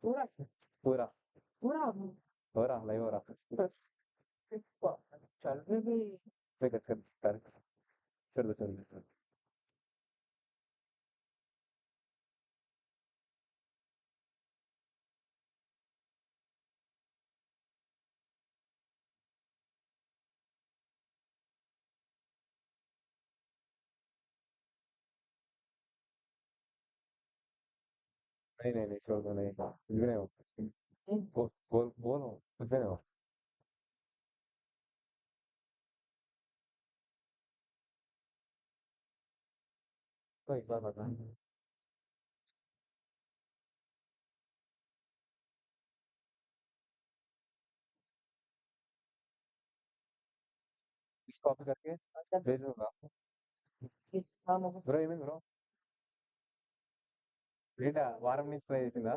Ora, ora, ora, ora, lei ora. Che qua? Cioè, devi... Aspetta, aspetta, aspetta. Certo, certo, certo. नहीं नहीं नहीं छोड़ दो नहीं कुछ भी नहीं हो बोल बोल बोलो कुछ भी नहीं हो तो एक बार बता इस कॉपी करके भेज दूंगा బ్రో ఏమైంది బ్రో ఏంటా వారం నుంచి ట్రై చేసిందా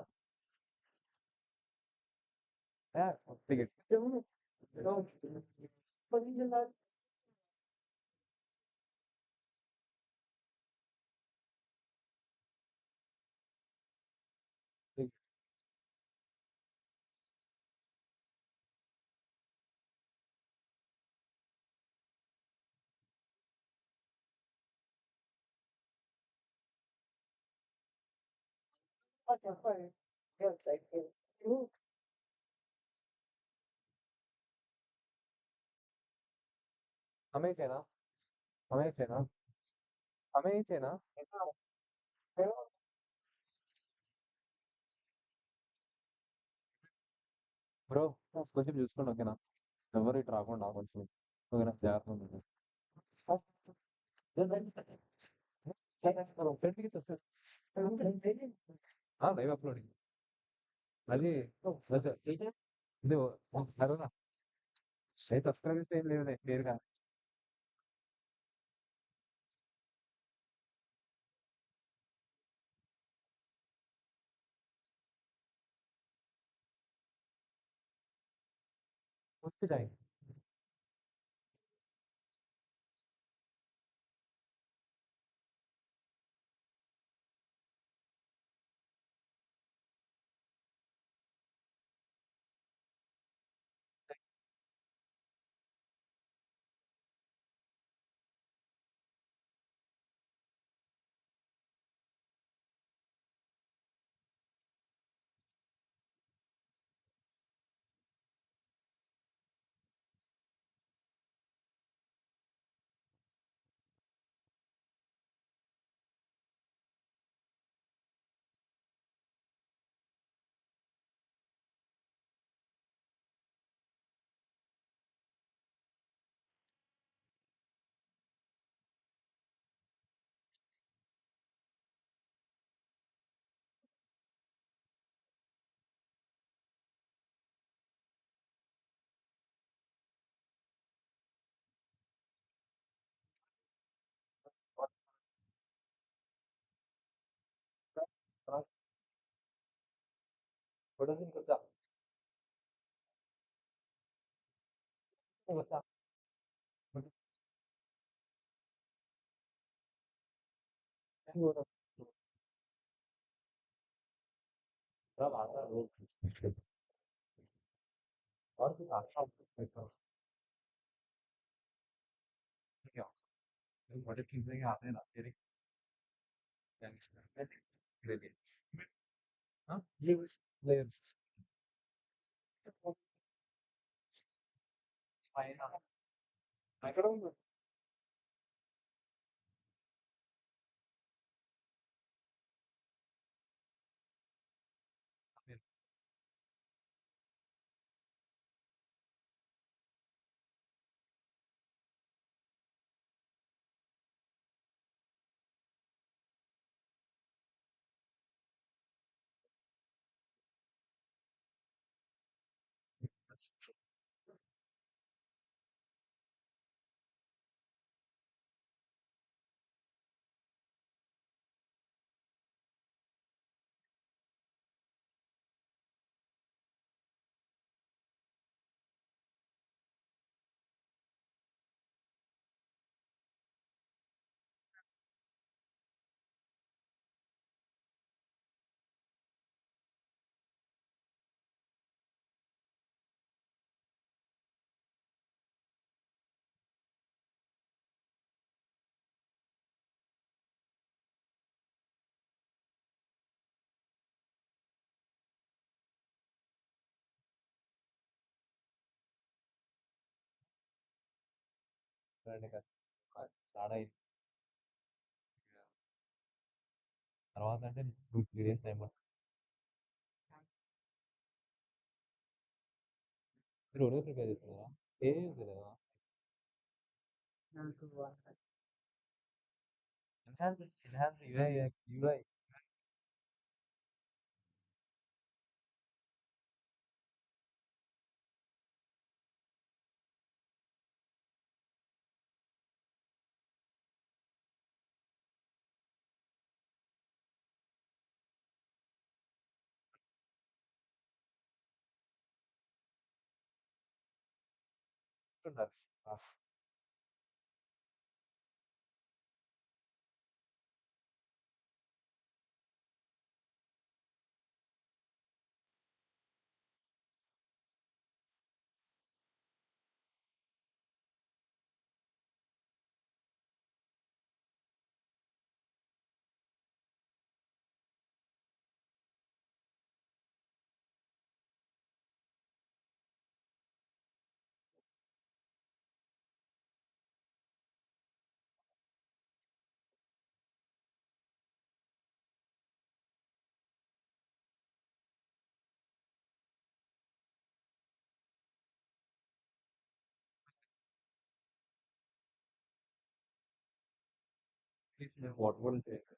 టికెట్ हमें ही चाहिए ना हमें ही चाहिए ना हमें ही चाहिए ना బ్రో కొంచెం చూసుకోండి ఓకేనా ఎవరు ఇటు రాకుండా కొంచెం ఓకేనా జాగ్రత్త ఉండండి ఫ్రెండ్కి వస్తారు లైవ్ అప్లోడింగ్ అది ఇది అరుణ అయితే సబ్స్క్రైబర్స్ ఏం లేదు క్లియర్గా వచ్చి జాయిన్ ఫోటోస్ ఇంకొక और कुछ आशा क्या बड़े चीजें आते हैं ना तेरे हाँ ये ले ఎక్కడ ఉంది ఇంకా స్టార్ట్ అయింది. తర్వాత అంటే 2, 3 డేస్ టైం పడుతుంది. మీరు ఓన్గా ప్రిపేర్ చేస్తున్నారా? ఏం యూజ్ లేదా? ఎన్హాన్స్ యూఐ యూఐ ఉన్నారు. వాట్ కూడా చేయలేదు.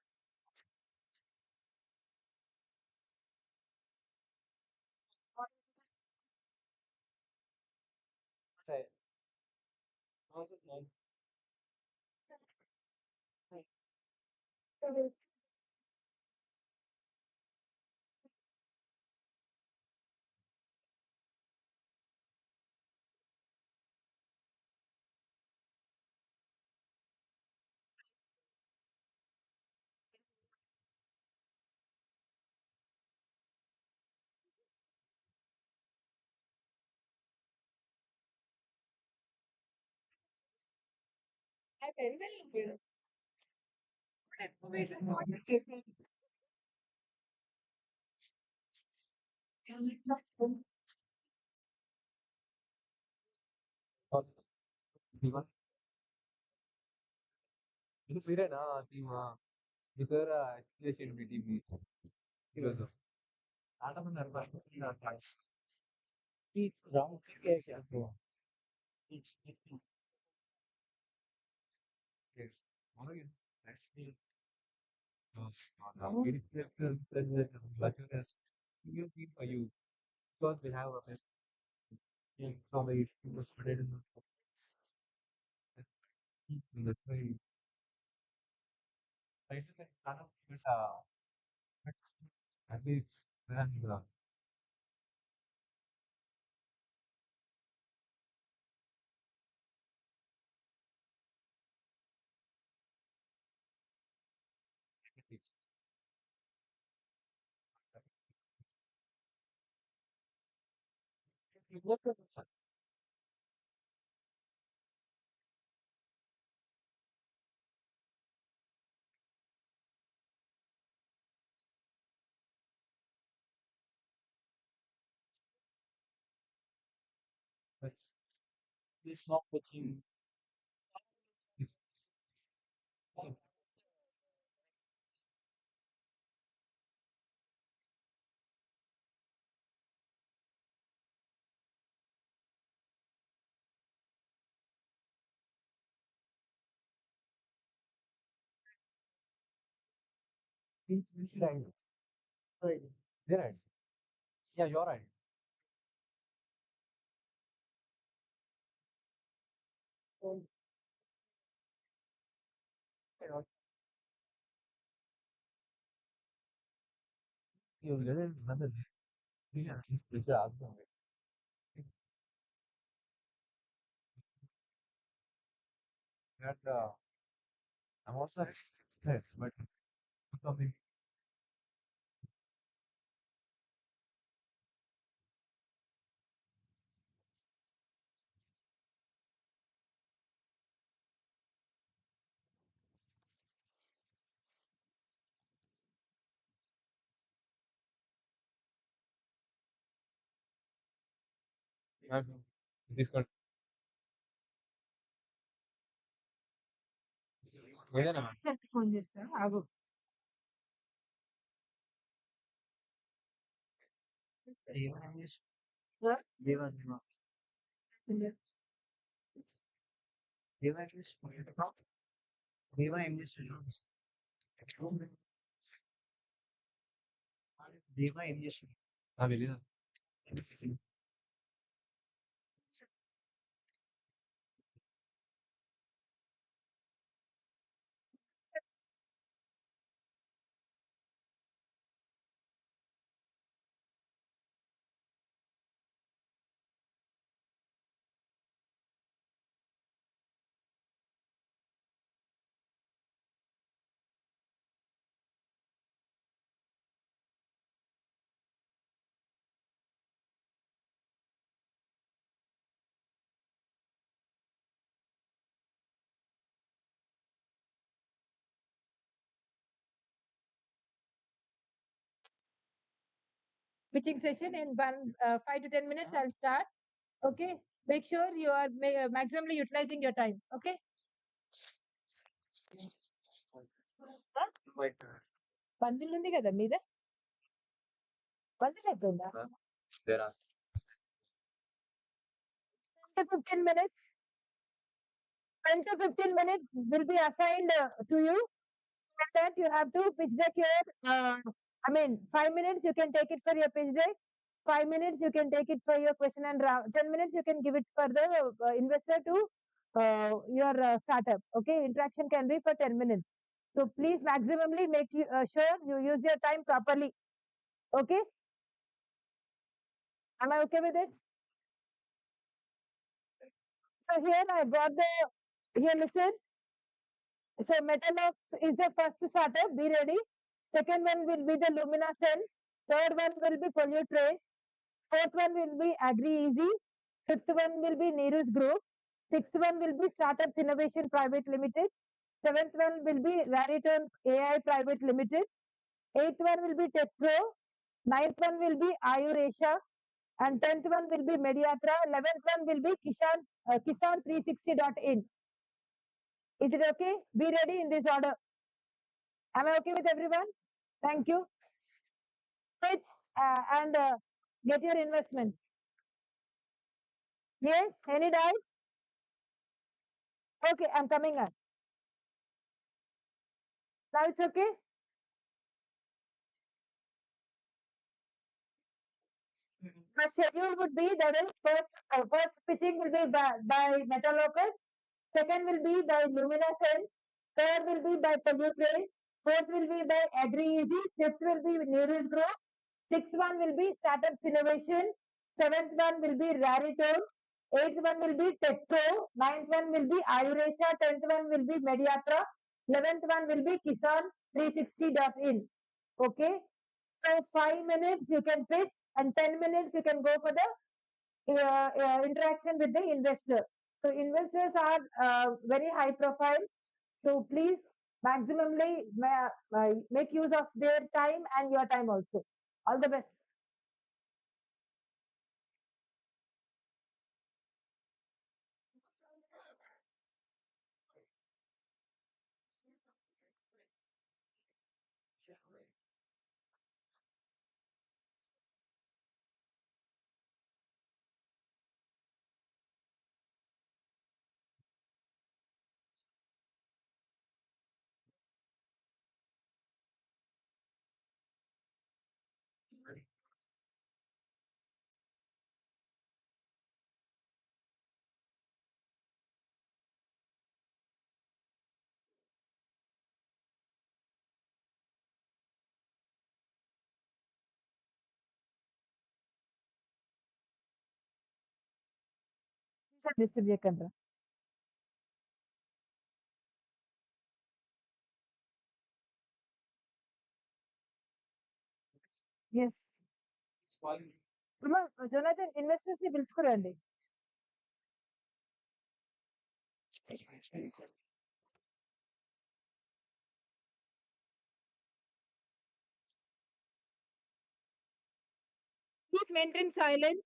సరే. ఇది మీరేనా టీమా? మీ సార్ ఎక్స్ప్లెయిన్ మీ టీమ్ ఈరోజు ఆటలున్నారు. You because we have a best team from the spread in the trade. I just like start up with at least then it's not watching. It's it's right. Right. They're right. Yeah, you're right. So, you know, you get another. Yeah, it's a that I'm also yes, but something. This ఏదైనా sir phone చేస్తా ఆగు. Sir తెలీదా? pitching session in 5 to 10 minutes. I'll start. Okay. Make sure you are maximally utilizing your time. Okay. Bundle ఉంది కదా మీద bundle అయిపోయిందా దేరా 10 to 15 minutes. 10 to 15 minutes will be assigned to you. And that you have to pitch deck your, 5 minutes you can take it for your pitch deck. 5 minutes you can take it for your question and 10 minutes you can give it for the investor to your startup. Okay, interaction can be for 10 minutes. So please maximally make you sure you use your time properly. Okay, am I okay with it? So here I got here listen. So Metalox is the first startup. Be ready. Second one will be the luminescence. Third one will be pollute trace. Fourth one will be Agri Easy. Fifth one will be Neru's Group. Sixth one will be Startups Innovation Private Limited. Seventh one will be Raritan AI Private Limited. Eighth one will be TechPro. Ninth one will be Ayurasia. And 10th one will be Mediatra. 11th one will be Kisan360.in. Is it okay? Be ready in this order. Am I okay with everyone? Thank you. Pitch and get your investments. Yes? Any doubts? Okay, I'm coming on. Now it's okay? The schedule would be that is first pitching will be by Metalocus, second will be by Luminescence, third will be by Polytrace, fourth will be by Agri Easy, fifth will be Nearest Group, sixth one will be Startups Innovation, seventh one will be Rariton, eighth one will be TechPro, ninth one will be Ayurasia, 10th one will be Mediatra, 11th one will be Kisan360.in. Okay. So 5 minutes you can pitch and 10 minutes you can go for the interaction with the investor. So investors are very high profile. So please maximally make use of their time and your time also. All the best. Distribute control. Yes. Jonathan, investors ని పిలుచుకోరండి. Please maintain silence.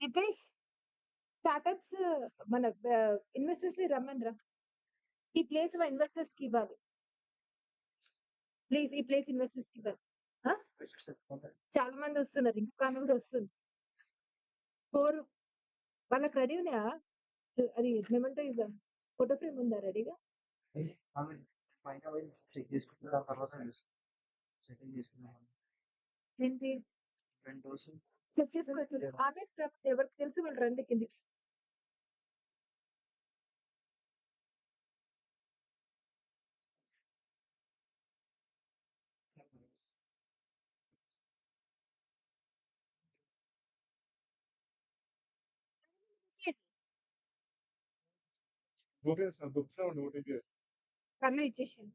Hitesh, startups మన investors ని రమ్మనరా. ఈ place investors కి ఇవ్వాలి. Please ఈ place investors కి ఇవ్వాలి. ఆ? చాలా మంది వస్తున్నారు, ఇంకా ఆమె కూడా వస్తుంది. 4 వాళ్ళకి రెడీ ఉన్నాయా? అది మెమెంటో ఇద్దాం. ఫోటో ఫ్రేమ్ ఉందా రెడీగా? ఏంటి తీసుకోవచ్చు. ఆమె ఎవరికి తెలుసు వాళ్ళు రండి కిందికి. ఓకే సార్ దొరుకుతామండి ఓటీపీ కన్నా ఇచ్చేసాను.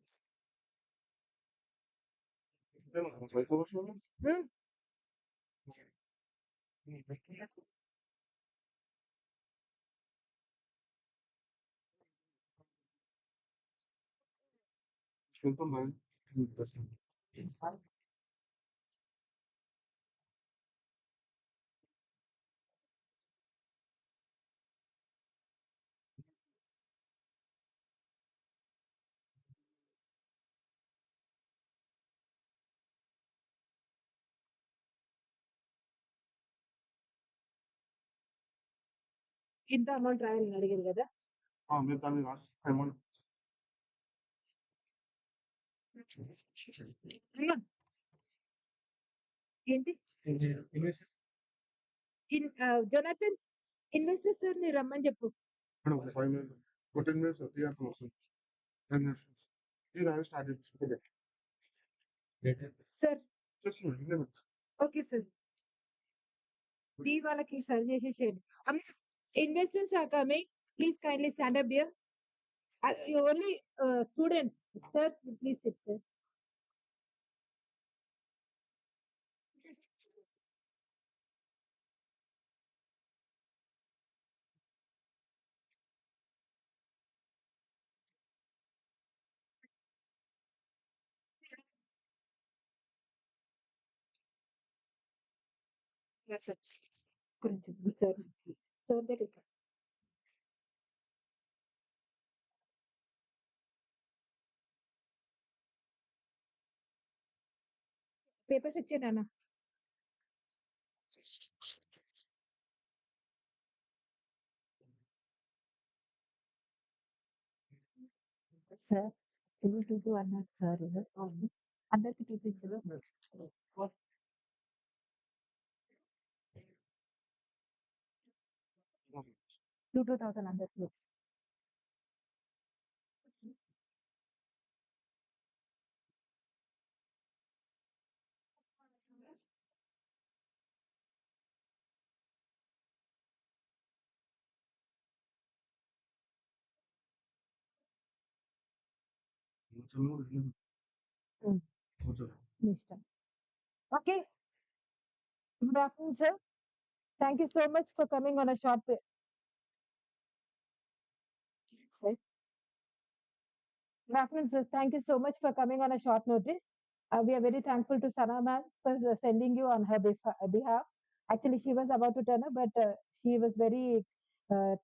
ఇంత అమౌంట్ రాయాలని అడిగేది కదా. మీరు దాన్ని అమౌంట్ ఏంటి జొనాథన్ ఇన్వెస్టర్స్ సార్ ని రమ్మని చెప్పు. 5 minutes 10 minutes తీయాల్సి వస్తుంది 10 minutes స్టార్ట్ చేసి సార్ చేస్తున్నాం ఓకే సార్. డి వాళ్ళకి సరి చేసేసేయండి. Investors are coming, please kindly stand up dear. Only students sir, please sit sir. కొంచెం సార్ సార్ దగ్గర పేపర్స్ ఇచ్చానా? సార్ 2 అన్నారు సార్, అందరికి చూపించదు. 2,000 అందరికి. ఇష్టం. Okay, good afternoon sir. Thank you so much for coming on a short Good afternoon, sir. Thank you so much for coming on a short notice. We are very thankful to Sana ma'am for sending you on her behalf. Actually, she was about to turn up, but she was very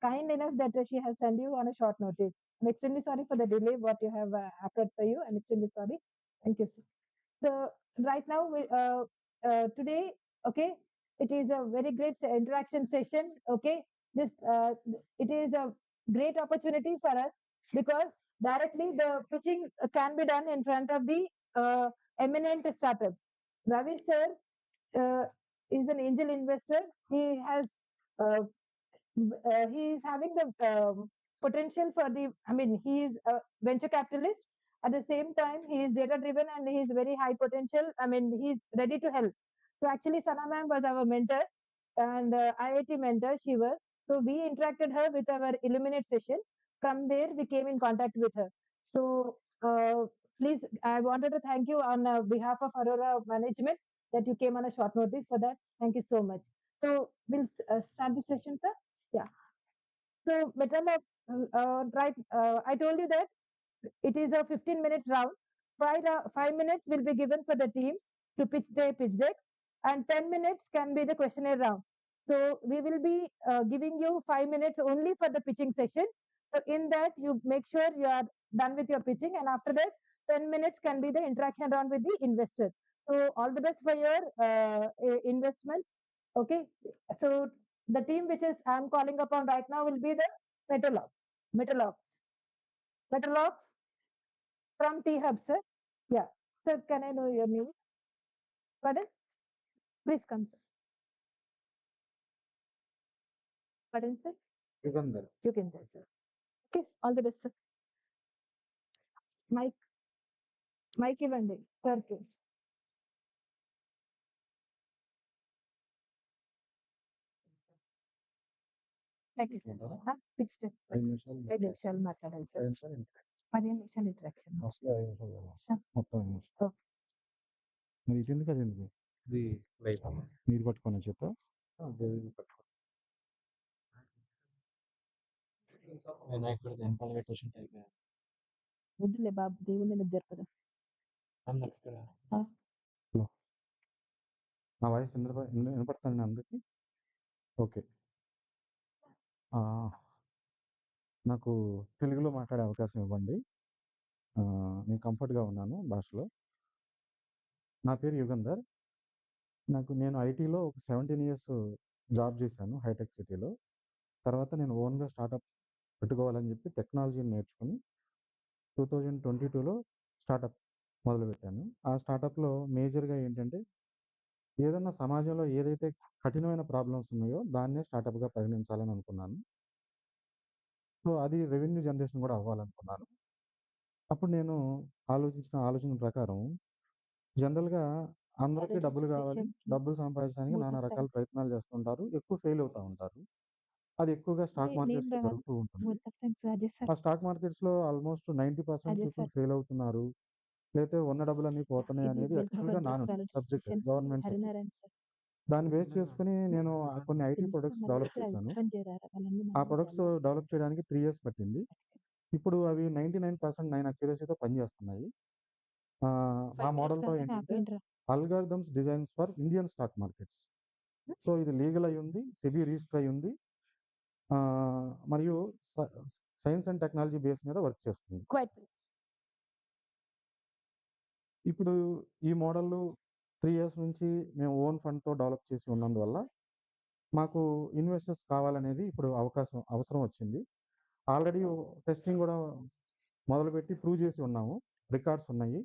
kind enough that she has sent you on a short notice. I'm extremely sorry for the delay, what you have happened for you. I'm extremely sorry. Thank you, sir. So right now, today, okay, it is a very great interaction session. Okay, this it is a great opportunity for us because directly the pitching can be done in front of the eminent startups. Ravi sir is an angel investor. He has he is having the potential for the, I mean, he is a venture capitalist. At the same time, he is data driven and he is very high potential. I mean, he is ready to help. So actually, Sana ma'am was our mentor and IIT mentor she was. So we interacted her with our Illuminate session. From there, we came in contact with her. So please, I wanted to thank you on behalf of Aurora management that you came on a short notice for that. Thank you so much. So we'll start the session, sir. Yeah. So, Metal, right, I told you that it is a 15 minutes round. 5 minutes will be given for the teams to pitch their pitch decks, and 10 minutes can be the questionnaire round. So we will be giving you 5 minutes only for the pitching session. So in that, you make sure you are done with your pitching, and after that, 10 minutes can be the interaction round with the investor. So all the best for your investments. Okay. So the team which is I'm calling upon right now will be the Metalogs from T Hub, sir. Yeah. Sir, can I know your name? Pardon? Please come, sir. Pardon, sir? Yugandhar. Yugandhar, sir. Okay. All the best, sir. Mike ఇవ్వండి సార్కి. Thank you sir. Fixed 5 నిమిషాలు మాట్లాడాలి sir. 15 నిమిషాలు interaction. మొత్తం మరి ఇది ఎందుకు అది ఎందుకు మీరు పట్టుకున్న చేత వద్దులే బాబు, దేవుని ఎందుకు జరపదు. నా వాయిస్ వినపడుతుంది అందరికి? ఓకే. నాకు తెలుగులో మాట్లాడే అవకాశం ఇవ్వండి. నేను కంఫర్ట్గా ఉన్నాను భాషలో. నా పేరు యుగంధర్. నేను ఐటీలో ఒక 17 ఇయర్స్ జాబ్ చేశాను హైటెక్ సిటీలో. తర్వాత నేను ఓన్గా స్టార్టప్ పెట్టుకోవాలని చెప్పి టెక్నాలజీని నేర్చుకుని 2022లో స్టార్టప్ మొదలుపెట్టాను. ఆ స్టార్టప్లో మేజర్గా ఏంటంటే, ఏదన్నా సమాజంలో ఏదైతే కఠినమైన ప్రాబ్లమ్స్ ఉన్నాయో దాన్నే స్టార్టప్గా పరిగణించాలని అనుకున్నాను. సో అది రెవెన్యూ జనరేషన్ కూడా అవ్వాలనుకున్నాను. అప్పుడు నేను ఆలోచన ప్రకారం జనరల్గా అందరికీ డబ్బులు కావాలి, డబ్బులు సంపాదించడానికి నానా రకాల ప్రయత్నాలు చేస్తుంటారు, ఎక్కువ ఫెయిల్ అవుతూ ఉంటారు. అది ఎక్కువగా స్టాక్ మార్కెట్స్లో జరుగుతూ ఉంటుంది. ఆ స్టాక్ మార్కెట్స్లో ఆల్మోస్ట్ 90% పీపుల్ ఫెయిల్ అవుతున్నారు, లేకపోతే ఉన్న డబ్బులన్నీ పోతున్నాయి అనేది యాక్చువల్గా సబ్జెక్ట్ గవర్నమెంట్ సబ్జెక్ట్. దాన్ని బేస్ చేసుకుని నేను కొన్ని ఐటీ ప్రొడక్ట్స్ డెవలప్ చేశాను. ఆ ప్రొడక్ట్స్ డెవలప్ చేయడానికి 3 years పట్టింది. ఇప్పుడు అవి 99% అక్యురసీతో పనిచేస్తున్నాయి. ఆ మోడల్తో ఏంటంటే algorithms designs for Indian stock markets. So ఇది లీగల్ అయి ఉంది, సెబీ రిజిస్టర్ అయి ఉంది, మరియు సైన్స్ అండ్ టెక్నాలజీ బేస్ మీద వర్క్ చేస్తుంది. ఇప్పుడు ఈ మోడల్ 3 years నుంచి మేము ఓన్ ఫండ్తో డెవలప్ చేసి ఉన్నందువల్ల మాకు ఇన్వెస్టర్స్ కావాలనేది ఇప్పుడు అవసరం వచ్చింది. ఆల్రెడీ టెస్టింగ్ కూడా మొదలుపెట్టి ప్రూవ్ చేసి ఉన్నాము, రికార్డ్స్ ఉన్నాయి.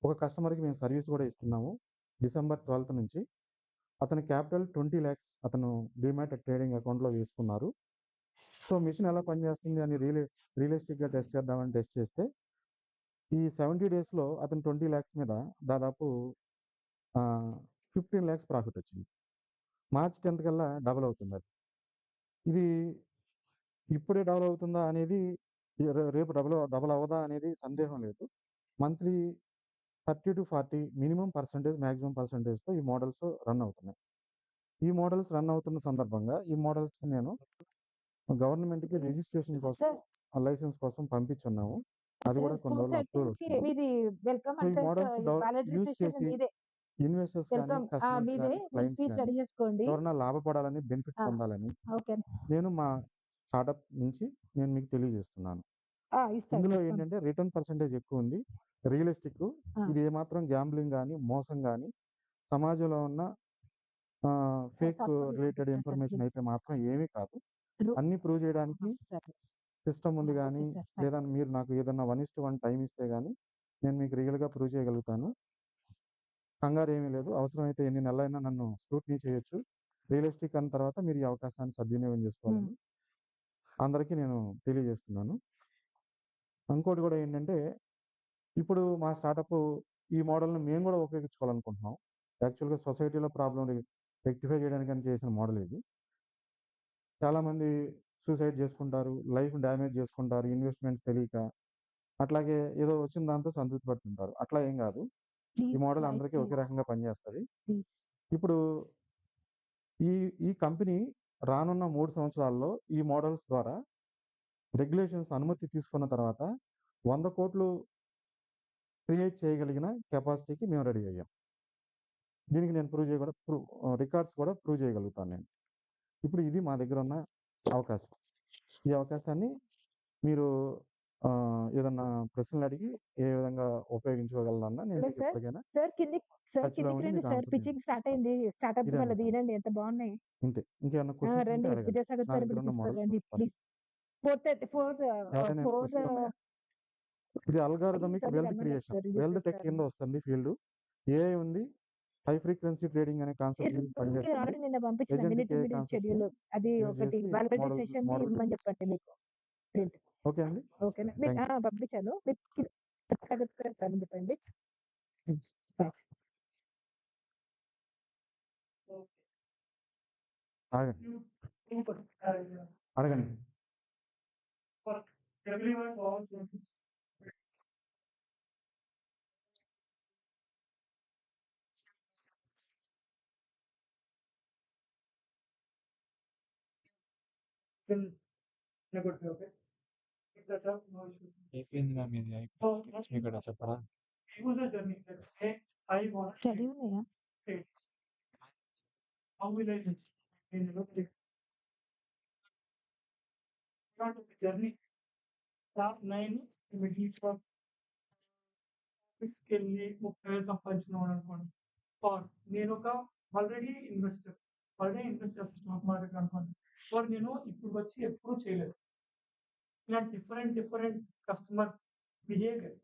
ఒక కస్టమర్కి మేము సర్వీస్ కూడా ఇస్తున్నాము. December 12th నుంచి అతని క్యాపిటల్ 20 lakhs అతను డిమాట్ ట్రేడింగ్ అకౌంట్లో వేసుకున్నారు. సో మిషన్ ఎలా పనిచేస్తుంది అని రియలిస్టిక్గా టెస్ట్ చేద్దామని టెస్ట్ చేస్తే ఈ 70 daysలో అతను 20 lakhs మీద దాదాపు 15 lakhs ప్రాఫిట్ వచ్చింది. March 10th కల్లా డబుల్ అవుతుంది. అది ఇది ఇప్పుడే డబుల్ అవుతుందా అనేది, రేపు డబుల్ అవ్వదా అనేది సందేహం లేదు. Monthly 30 to 40 minimum percentage, maximum పర్సెంటేజ్తో ఈ మోడల్స్ రన్ అవుతున్నాయి. ఈ మోడల్స్ రన్ అవుతున్న సందర్భంగా ఈ మోడల్స్ నేను గవర్నమెంట్కి రిజిస్ట్రేషన్ కోసం, లైసెన్స్ కోసం పంపించున్నాము. అది కూడా కొన్ని రోజులు అప్రూవల్ వస్తుంది. ఈ మోడల్స్ యూజ్ చేసి ఇన్వెస్టర్స్ కానీ, కస్టమర్స్ కానీ, క్లయింట్స్ కానీ ఎవరైనా లాభపడాలని, బెనిఫిట్ పొందాలని నేను మా స్టార్టప్ నుంచి నేను మీకు తెలియజేస్తున్నాను. ఇందులో ఏంటంటే రిటర్న్ పర్సెంటేజ్ ఎక్కువ ఉంది, రియలిస్టిక్. ఇది ఏమాత్రం గ్యాంబ్లింగ్ కానీ, మోసం కానీ, సమాజంలో ఉన్న ఫేక్ రిలేటెడ్ ఇన్ఫర్మేషన్ అయితే మాత్రం ఏమీ కాదు. అన్ని ప్రూవ్ చేయడానికి సిస్టమ్ ఉంది. కానీ లేదా మీరు నాకు ఏదన్నా 1:1 టైం ఇస్తే కానీ నేను మీకు రియల్గా ప్రూవ్ చేయగలుగుతాను. కంగారు ఏమీ లేదు. అవసరమైతే ఎన్ని నెలలైనా నన్ను స్క్రూటినీ చేయొచ్చు. రియలిస్టిక్ అన్న తర్వాత మీరు ఈ అవకాశాన్ని సద్వినియోగం చేసుకోవాలని అందరికీ నేను తెలియజేస్తున్నాను. ఇంకోటి కూడా ఏంటంటే, ఇప్పుడు మా స్టార్టప్ ఈ మోడల్ని మేము కూడా ఉపయోగించుకోవాలనుకుంటున్నాం. యాక్చువల్గా సొసైటీలో ప్రాబ్లం రెక్టిఫై చేయడానికి చేసిన మోడల్ ఇది. చాలామంది సూసైడ్ చేసుకుంటారు, లైఫ్ డ్యామేజ్ చేసుకుంటారు, ఇన్వెస్ట్మెంట్స్ తెలియక. అట్లాగే ఏదో వచ్చిన దాంతో సంతృప్తి పడుతుంటారు. అట్లా ఏం కాదు. ఈ మోడల్ అందరికీ ఒకే రకంగా పనిచేస్తుంది. ఇప్పుడు ఈ కంపెనీ రానున్న 3 సంవత్సరాల్లో ఈ మోడల్స్ ద్వారా రెగ్యులేషన్స్ అనుమతి తీసుకున్న తర్వాత 100 కోట్లు క్రియేట్ చేయగలిగిన కెపాసిటీకి మేము రెడీ అయ్యాం. దీనికి నేను రికార్డ్స్ కూడా ప్రూవ్ చేయగలుగుతాను నేను. ఇప్పుడు ఇది మా దగ్గర ఉన్న అవకాశం. ఈ అవకాశాన్ని మీరు ఏదన్నా ప్రశ్నలు అడిగి ఏ విధంగా ఉపయోగించుకోగలనన్నా నేను హలో మీకు సార్ ఎప్పటికైనా సార్ టచ్లో కిందికి ఉండి రండి మీకు సార్. ఆన్సర్ పిచ్చింగ్ స్టార్ట్ ఇస్తాను. అయింది. స్టార్టప్స్ ఇదే వాళ్ళది అండి రండి, ఎంత బాగున్నాయి. ఇంతే. ఇంకేమన్నా క్వశ్చన్స్ ఉంటే రండి అడగండి. విద్యాసాగర్ నా సార్ దగ్గర ఇప్పుడు ఉన్న మోడల్ తీసుకోరండి ప్లీజ్. 4:34 ఎవరైనా 4 క్వశ్చన్లు ఉన్నాయా? ఇది అల్గారిథమిక్ సార్ వెల్త్ రమ్మన్నారు creation, sir wealth register tech sir. కింద వస్తుంది ఫీల్డ్. ఏఐ ఉంది, హై ఫ్రీక్వెన్సీ ట్రేడింగ్ అనే కాన్సెప్ట్ పనిచేస్తుంది. ఆల్రెడీ నిన్న పంపించిన ఏజెంట్ మినిట్ కే మినిట్ కాన్సెప్ట్స్ షెడ్యూల్ అది యూజ్ ఒకటి చేసి వాలిడిటీ సెషన్ మోడల్ ఇవ్వమని చెప్పండి మీకు ప్రింట్. ఓకే అండి. ఓకేనా థ్యాంక్ యూ. పంపించాను చెప్పండి. ఆగండి, అడగండి. అయిపోయింది మ్యామ్, ఇది అయిపోయింది. ఇక్కడ చెప్పరా? స్టడీ ఉన్నాయా? ఆఫీస్‌కెళ్ళి 30,000 సంపాదించుకున్నాను అనుకోండి. నేనొక ఆల్రెడీ ఇన్వెస్ట్ చేస్తా స్టాక్ మార్కెట్ అనుకోండి. నేను ఇప్పటికొచ్చి ఎప్పుడూ చేయలేదు. ఇలాంటి డిఫరెంట్ కస్టమర్ బిహేవియర్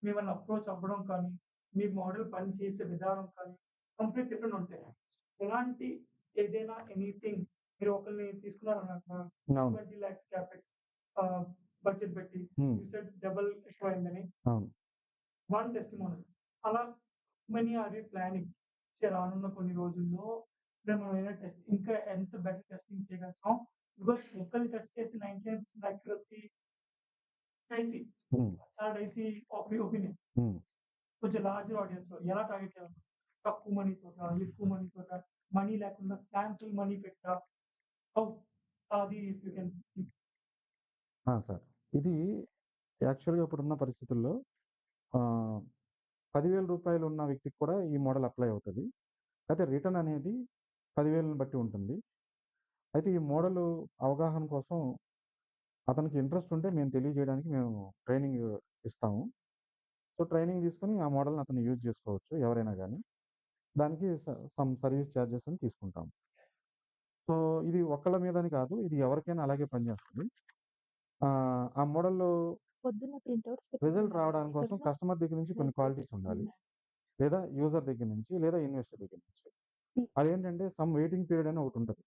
మిమ్మల్ని అప్రోచ్ అవ్వడం కానీ, మీ మోడల్ పని చేసే విధానం కానీ కంప్లీట్ డిఫరెంట్ ఉంటాయి. ఎలాంటి ఏదైనా ఎనీథింగ్ మీరు ఒకరిని తీసుకున్నారన్నట్టు 20 lakhs క్యాపెక్స్ బడ్జెట్ పెట్టి యూ సెడ్ డబుల్ ఎక్కువైందని వన్ టెస్టిమోనియల్. అలా మెనీ ఆర్ యూ ప్లానింగ్? రానున్న కొన్ని రోజుల్లో మనం ఇంకా ఎంత బెటర్ టెస్టింగ్ చేయగలుగుతాం? బికాస్ ఒకరిని టెస్ట్ చేసి 99% యాక్యురసీ డైసీ, చాలా డైసీ ఒపీనియన్. కొంచెం లార్జర్ ఆడియన్స్‌లో ఎలా టార్గెట్ చేయాలి? తక్కువ మనీతోటా? ఎక్కువ మనీతోటా? మనీ లేకుండా శాంపుల్ మనీ పెట్టా? హౌ? అది ఇఫ్ యూ కెన్ సార్, ఇది యాక్చువల్‌గా ఇప్పుడున్న పరిస్థితుల్లో 10,000 రూపాయలు ఉన్న వ్యక్తికి కూడా ఈ మోడల్ అప్లై అవుతది. అయితే రిటర్న్ అనేది 10,000ని బట్టి ఉంటుంది. అయితే ఈ మోడల్ అవగాహన కోసం అతనికి ఇంట్రెస్ట్ ఉంటే మేము తెలియజేయడానికి మేము ట్రైనింగ్ ఇస్తాము. సో, ట్రైనింగ్ తీసుకొని ఆ మోడల్‌ని అతను యూజ్ చేసుకోవచ్చు ఎవరైనా గానీ. దానికి సమ్ సర్వీస్ చార్జెస్ అని తీసుకుంటాం. సో, ఇది ఒక్కళ్ళ మీదని కాదు, ఇది ఎవరికైనా అలాగే పనిచేస్తుంది. ఆ మోడల్‌లో పొద్దున్న ప్రింట్‌ఔట్స్ రిజల్ట్ రావడం కోసం కస్టమర్ దగ్గర నుంచి కొన్ని క్వాలిటీస్ ఉండాలి. లేదా యూజర్ దగ్గర నుంచి, లేదా ఇన్వెస్టర్ దగ్గర నుంచి. అదేంటంటే సమ్ వెయిటింగ్ పీరియడ్ అని ఒకటుంటది.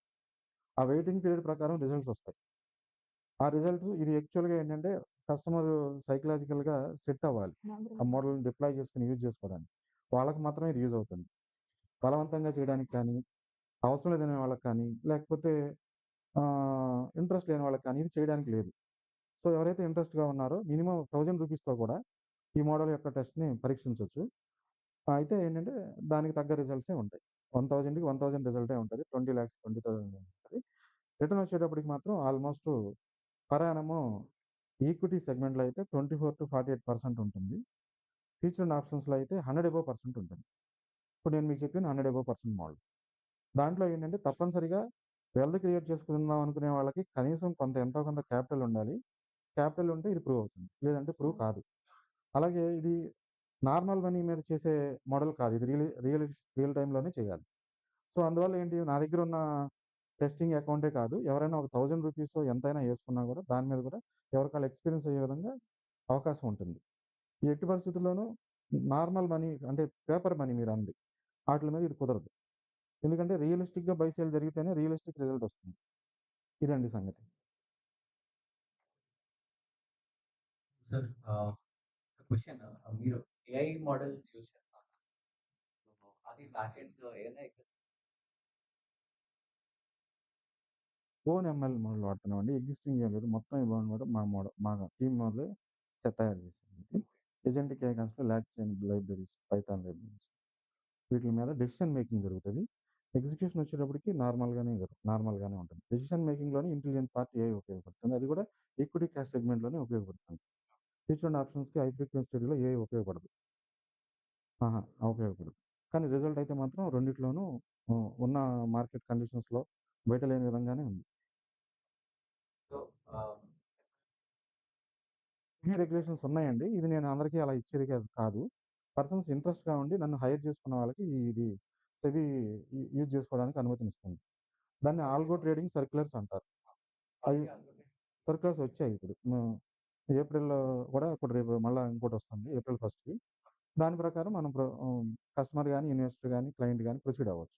ఆ వెయిటింగ్ పీరియడ్ ప్రకారం రిజల్ట్స్ వస్తాయి. ఆ రిజల్ట్స్ ఇది యాక్చువల్‌గా ఏంటంటే కస్టమర్ సైకలాజికల్‌గా సెట్ అవ్వాలి. ఆ మోడల్‌ని డిప్లాయ్ చేసుకొని యూజ్ చేసుకోవడానికి. వాళ్ళకి మాత్రమే ఇది యూజ్ అవుతుంది. బలవంతంగా చేయడానికి కానీ, అవసరం లేదనే వాళ్ళకి కానీ, లేకపోతే ఇంట్రెస్ట్ లేని వాళ్ళకి కానీ ఇది చేయడానికి లేదు. సో, ఎవరైతే ఇంట్రెస్ట్‌గా ఉన్నారో మినిమమ్ 1000 రూపీస్‌తో కూడా ఈ మోడల్ యొక్క టెస్ట్‌ని పరీక్షించొచ్చు. అయితే ఏంటంటే దానికి తగ్గ రిజల్ట్సే ఉంటాయి. 1000కి 1000 రిజల్టే ఉంటది. 20,00,000 20,000 ఉంటది. రిటర్న్ వచ్చేటప్పటికి మాత్రం ఆల్‌మోస్ట్ పర్ యానము ఈక్విటీ సెగ్మెంట్‌లో అయితే 24-48% ఉంటుంది. ఫ్యూచర్ అండ్ ఆప్షన్స్‌లో అయితే 100 అబోవ్ పర్సెంట్ ఉంటుంది. ఇప్పుడు నేను మీకు చెప్పింది 100 అబోవ్ పర్సెంట్ మోడల్. దాంట్లో ఏంటంటే తప్పనిసరిగా వెల్త్ క్రియేట్ చేసుకుందాం అనుకునే వాళ్ళకి కనీసం ఎంతో కొంత క్యాపిటల్ ఉండాలి. క్యాపిటల్ ఉంటే ఇది ప్రూవ్ అవుతుంది. లేదంటే ప్రూవ్ కాదు. అలాగే ఇది నార్మల్ మనీ మీద చేసే మోడల్ కాదు. ఇది రియల్ టైమ్‌లోనే చేయాలి. సో, అందువల్ల ఏంటి నా దగ్గర ఉన్న టెస్టింగ్ అకౌంటే కాదు, ఎవరైనా ఒక 1000 రూపీసో ఎంతైనా యేసుకున్నా కూడా దాని మీద కూడా ఎవరికాళ్ళు ఎక్స్‌పీరియన్స్ అయ్యే విధంగా అవకాశం ఉంటుంది. ఈ ఎట్టి పరిస్థితుల్లోనూ నార్మల్ మనీ అంటే పేపర్ మనీ మీరంది. ఆటిల మీద ఇది కుదరదు. ఎందుకంటే రియలిస్టిక్‌గా బై సేల్ జరిగితేనే రియలిస్టిక్ రిజల్ట్ వస్తుంది. ఇదండి సంగతి. సార్ క్వెషన్, మీరు ఏఐ మోడల్స్ యూజ్ చేస్తారా? అది బ్యాక్ ఎండ్‌లో ఏదైనా ఓన్ ఎంఎల్ మోడల్ వాడుతున్నామండి. ఎగ్జిస్టింగ్ ఏం లేదు. మొత్తం ఇవన్నమాట మా టీమ్ మొదలే తయారు చేసింది. ఏజెంటిక్ ఏఐ కాన్సెప్ట్‌లో LangChain libraries, python libraries వీటిల మీద డెసిషన్ మేకింగ్ జరుగుతది. ఎగ్జిక్యూషన్ వచ్చేటప్పటికి నార్మల్‌గానే ఉంటుంది. డెసిషన్ మేకింగ్‌లోనే ఇంటెలిజెంట్ పార్ట్ ఏఐ ఉపయోగపడుతుంది. అది కూడా ఈక్విటీ క్యాష్ సెగ్మెంట్‌లోనే ఉపయోగపడుతుంది. ఫ్యూచర్ అండ్ ఆప్షన్స్‌కి హై ఫ్రీక్వెన్సీ ట్రేడింగ్‌లో ఏఐ ఉపయోగపడదు. ఉపయోగపడదు. కానీ రిజల్ట్ అయితే మాత్రం రెండిట్లోనూ ఉన్న మార్కెట్ కండిషన్స్‌లో బయట లేని విధంగానే ఉంది. సో ఈ రెగ్యులేషన్స్ ఉన్నాయండి. ఇది నేను అందరికీ అలా ఇచ్చేది కాదు. పర్సన్స్ ఇంట్రెస్ట్‌గా ఉండి నన్ను హైర్ చేసుకున్న వాళ్ళకి ఇది సెబీ యూజ్ చేసుకోవడానికి అనుమతినిస్తుంది. దాన్ని ఆల్గో ట్రేడింగ్ సర్క్యులర్స్ అంటారు. అవి సర్క్యులర్స్ వచ్చాయి ఇప్పుడు. ఏప్రిల్‌లో కూడా ఇప్పుడు రేపు మళ్ళా ఇంకోటొస్తుంది ఏప్రిల్ 1కి. దాని ప్రకారం మనం కస్టమర్ గాని, ఇన్వెస్టర్ గాని, క్లయింట్ గాని ప్రొసీడ్ అవ్వచ్చు.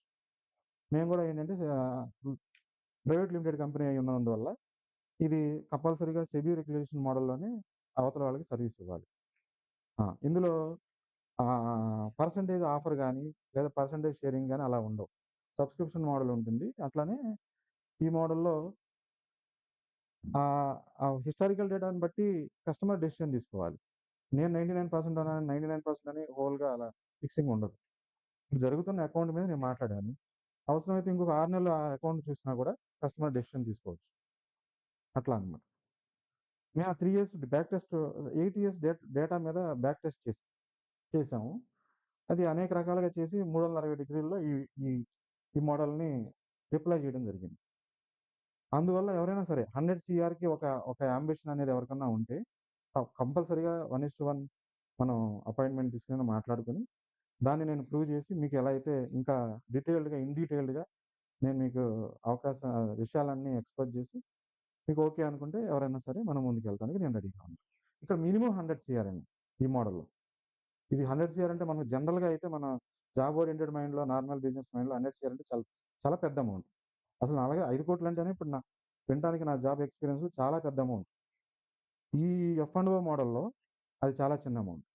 మేము కూడా ఏంటంటే ప్రైవేట్ లిమిటెడ్ కంపెనీ అయి ఉన్నందువల్ల ఇది కంపల్సరీగా సెబీ రెగ్యులేషన్ మోడల్‌లోనే అవతల వాళ్ళకి సర్వీస్ ఇవ్వాలి. ఇందులో పర్సెంటేజ్ ఆఫర్ గాని, లేదా పర్సెంటేజ్ షేరింగ్ గాని అలా ఉండవు. సబ్స్క్రిప్షన్ మోడల్ ఉంటుంది. అట్లానే ఈ మోడల్‌లో హిస్టారికల్ డేటాను బట్టి కస్టమర్ డెసిషన్ తీసుకోవాలి. నేను 99% అన్నాను, 99% అని హోల్‌గా అలా ఫిక్సింగ్ ఉండదు. ఇప్పుడు జరుగుతున్న అకౌంట్ మీద నేను మాట్లాడాను. అవసరమైతే ఇంకొక 6 నెలలు ఆ అకౌంట్ చూసినా కూడా కస్టమర్ డెసిషన్ తీసుకోవచ్చు. అట్లా అన్నమాట. మేము ఆ 3 years back test 8 years data మీద బ్యాక్ టెస్ట్ చేసాము. అది అనేక రకాలుగా చేసి 360 డిగ్రీల్లో ఈ ఈ ఈ మోడల్‌ని డిప్లాయ్ చేయడం జరిగింది. అందువల్ల ఎవరైనా సరే 100 సీఆర్‌కి ఒక యాంబిషన్ అనేది ఎవరికన్నా ఉంటే కంపల్సరీగా 1:1 మనం అపాయింట్మెంట్ తీసుకొని మాట్లాడుకొని, దాన్ని నేను ప్రూవ్ చేసి మీకు ఎలా అయితే ఇంకా ఇన్ డీటెయిల్డ్‌గా నేను మీకు విషయాలన్నీ ఎక్స్‌పోజ్ చేసి మీకు ఓకే అనుకుంటే ఎవరైనా సరే మనం ముందుకెళ్ళడానికి నేను రెడీగా ఉన్నాను. ఇక్కడ మినిమమ్ 100 సీఆర్ అండి ఈ మోడల్‌లో. ఇది 100 సీఆర్ అంటే మనకు జనరల్‌గా అయితే మన జాబ్ ఓరియెంటెడ్ మైండ్‌లో, నార్మల్ బిజినెస్ మైండ్‌లో 100 సీఆర్ అంటే చాలా చాలా పెద్ద అమౌంట్. అసలు అలాగే 5,00,00,000 అంటేనే ఇప్పుడు వినటానికి నా జాబ్ ఎక్స్‌పీరియన్స్‌లో చాలా పెద్ద అమౌంట్. ఈ ఎఫ్ అండ్ ఓ మోడల్‌లో అది చాలా చిన్న అమౌంట్.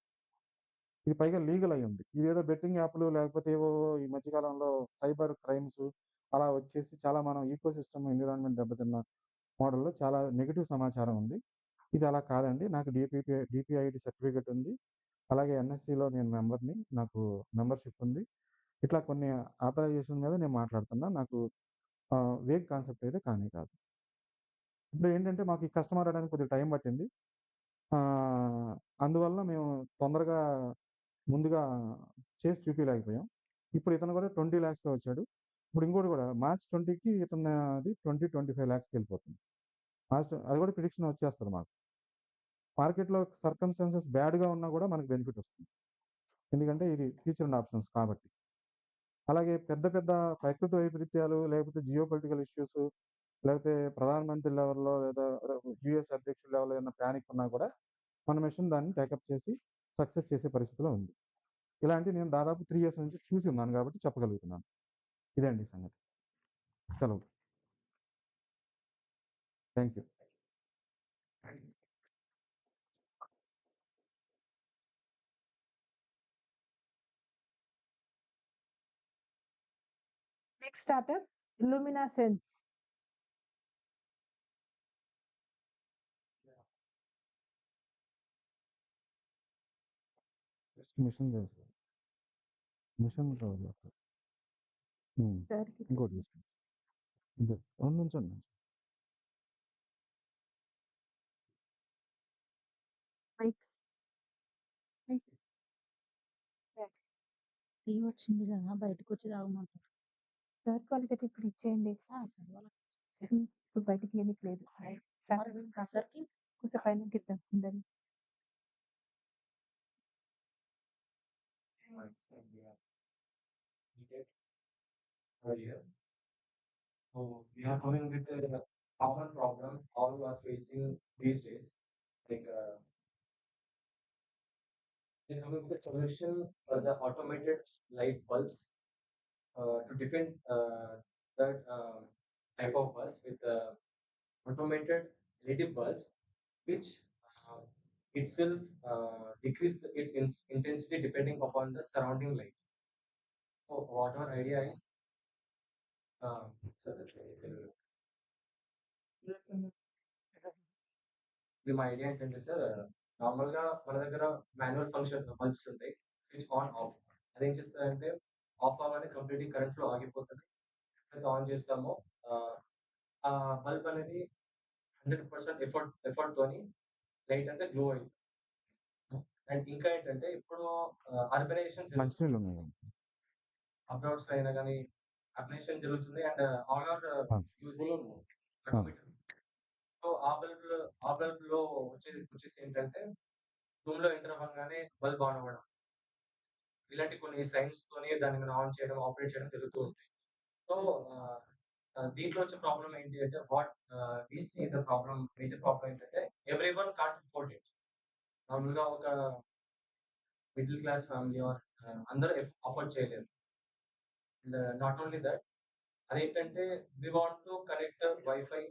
ఇది పైగా లీగల్ అయ్యుంది. ఇదేదో బెట్టింగ్ యాప్‌లు లేకపోతే ఏవో ఈ మధ్య కాలంలో సైబర్ క్రైమ్స్ అలా వచ్చేసి చాలా మనం ఈకోసిస్టమ్ ఎన్విరాన్మెంట్ దెబ్బతిన్న మోడల్‌లో చాలా నెగెటివ్ సమాచారం ఉంది. ఇది అలా కాదండి. నాకు డీపీఐటీ సర్టిఫికేట్ ఉంది. అలాగే ఎన్ఎస్‌సిలో నేను మెంబర్‌ని. నాకు మెంబర్‌షిప్ ఉంది. ఇట్లా కొన్ని ఆథరైజేషన్ మీద నేను మాట్లాడుతున్నా. నాకు వేగ్ కాన్సెప్ట్ అయితే కానే కాదు. ఇప్పుడు ఏంటంటే మాకు ఈ కస్టమర్ రావడానికి కొద్దిగా టైం పట్టింది. అందువల్ల మేము తొందరగా ముందుగా చేసి చూపియలేకపోయాం. ఇప్పుడు ఇతను కూడా 20,00,000తో వచ్చాడు. ఇప్పుడు ఇంకోటి కూడా మార్చ్ 20కి ఇతనిది 25,00,000కి వెళ్ళిపోతుంది. అది కూడా ప్రిడిక్షన్ వచ్చేస్తది మాకు. మార్కెట్‌లో సర్కమ్‌స్టాన్సెస్ బ్యాడ్‌గా ఉన్నా కూడా మనకు బెనిఫిట్ వస్తుంది. ఎందుకంటే ఇది ఫ్యూచర్ అండ్ ఆప్షన్స్ కాబట్టి. అలాగే పెద్ద పెద్ద ప్రకృతి వైపరీత్యాలు లేకపోతే జియోపొలిటికల్ ఇష్యూస్ లేకపోతే ప్రధానమంత్రి లెవెల్‌లో లేదా యూఎస్ అధ్యక్షుల లెవెల్‌లో ఏమన్నా పానిక్ ఉన్నా కూడా మన మెషిన్ దాన్ని టేకప్ చేసి సక్సెస్ చేసే పరిస్థితిలో ఉంది. ఇలాంటివి నేను దాదాపు 3 ఇయర్స్ నుంచి చూసి ఉన్నాను కాబట్టి చెప్పగలుగుతున్నాను. ఇదండి సంగతి. సెలవు. Thank you. Next startup, Luminescence. Machine చేస్తారు. మిషన్ కవర్ చేస్తారు. ఇంకోటి తీసుకోండి. ఇదే ఉంచండి. టీ వచ్చింది కదా బయటకు వచ్చి తాగమంటారు. సార్ వాళ్ళకైతే ఇప్పుడు ఇచ్చేయండి. సరే వాళ్ళకి ఇప్పుడు బయటకి ఏనికి లేదు. సార్ సార్కి కొంచెం పైన ఇద్దాం ఉందని. earlier. So we are coming with a common problem all are facing these days. Like they're coming with a solution for the automated light bulbs to defend that type of bulbs with automated LED bulbs, which itself decrease its intensity depending upon the surrounding light. So what our idea is, so ఇది మా idea ఏంటంటే sir నార్మల్గా మన దగ్గర manual function bulbs ఉంటాయి, switch on off. అదేం చేస్తుందంటే of అవ్వగానే కంప్లీట్లీ కరెంట్ ఫ్లో ఆగిపోతుంది. ఎప్పుడైతే ఆన్ చేస్తామో ఆ బల్బ్ అనేది 100% ఎఫర్ట్ తోని లైట్ అంతా గ్లో అయింది. అండ్ ఇంకా ఏంటంటే ఇప్పుడు అర్బనైజేషన్ మంచినీళ్ళు ఉన్నాయి. అబ్రాడ్స్ లో అయినా కానీ అప్లికేషన్ జరుగుతుంది అండ్ ఆల్ ఆర్ ఆ. Using automated. సో ఆ బల్బ్‌లో వచ్చేసి ఏంటంటే రూమ్‌లో ఎంటర్ అవ్వంగానే బల్బ్ ఆన్ అవ్వడం. ఇలాంటి కొన్ని సైన్స్‌తోని దాన్ని మనం ఆన్ చేయడం, ఆపరేట్ చేయడం జరుగుతూ ఉంటాయి. సో, ఆహ్, దీంట్లో వచ్చే ప్రాబ్లమ్ ఏంటి అంటే we see the problem major problem ఏంటంటే ఎవ్రీవన్ కాంట్ అఫోర్డ్ ఇట్. నార్మల్‌గా ఒక మిడిల్ క్లాస్ ఫ్యామిలీ ఆర్ అందరూ అఫోర్డ్ చేయలేరు. అండ్ నాట్ ఓన్లీ దట్ అదేంటంటే we want to connect wifi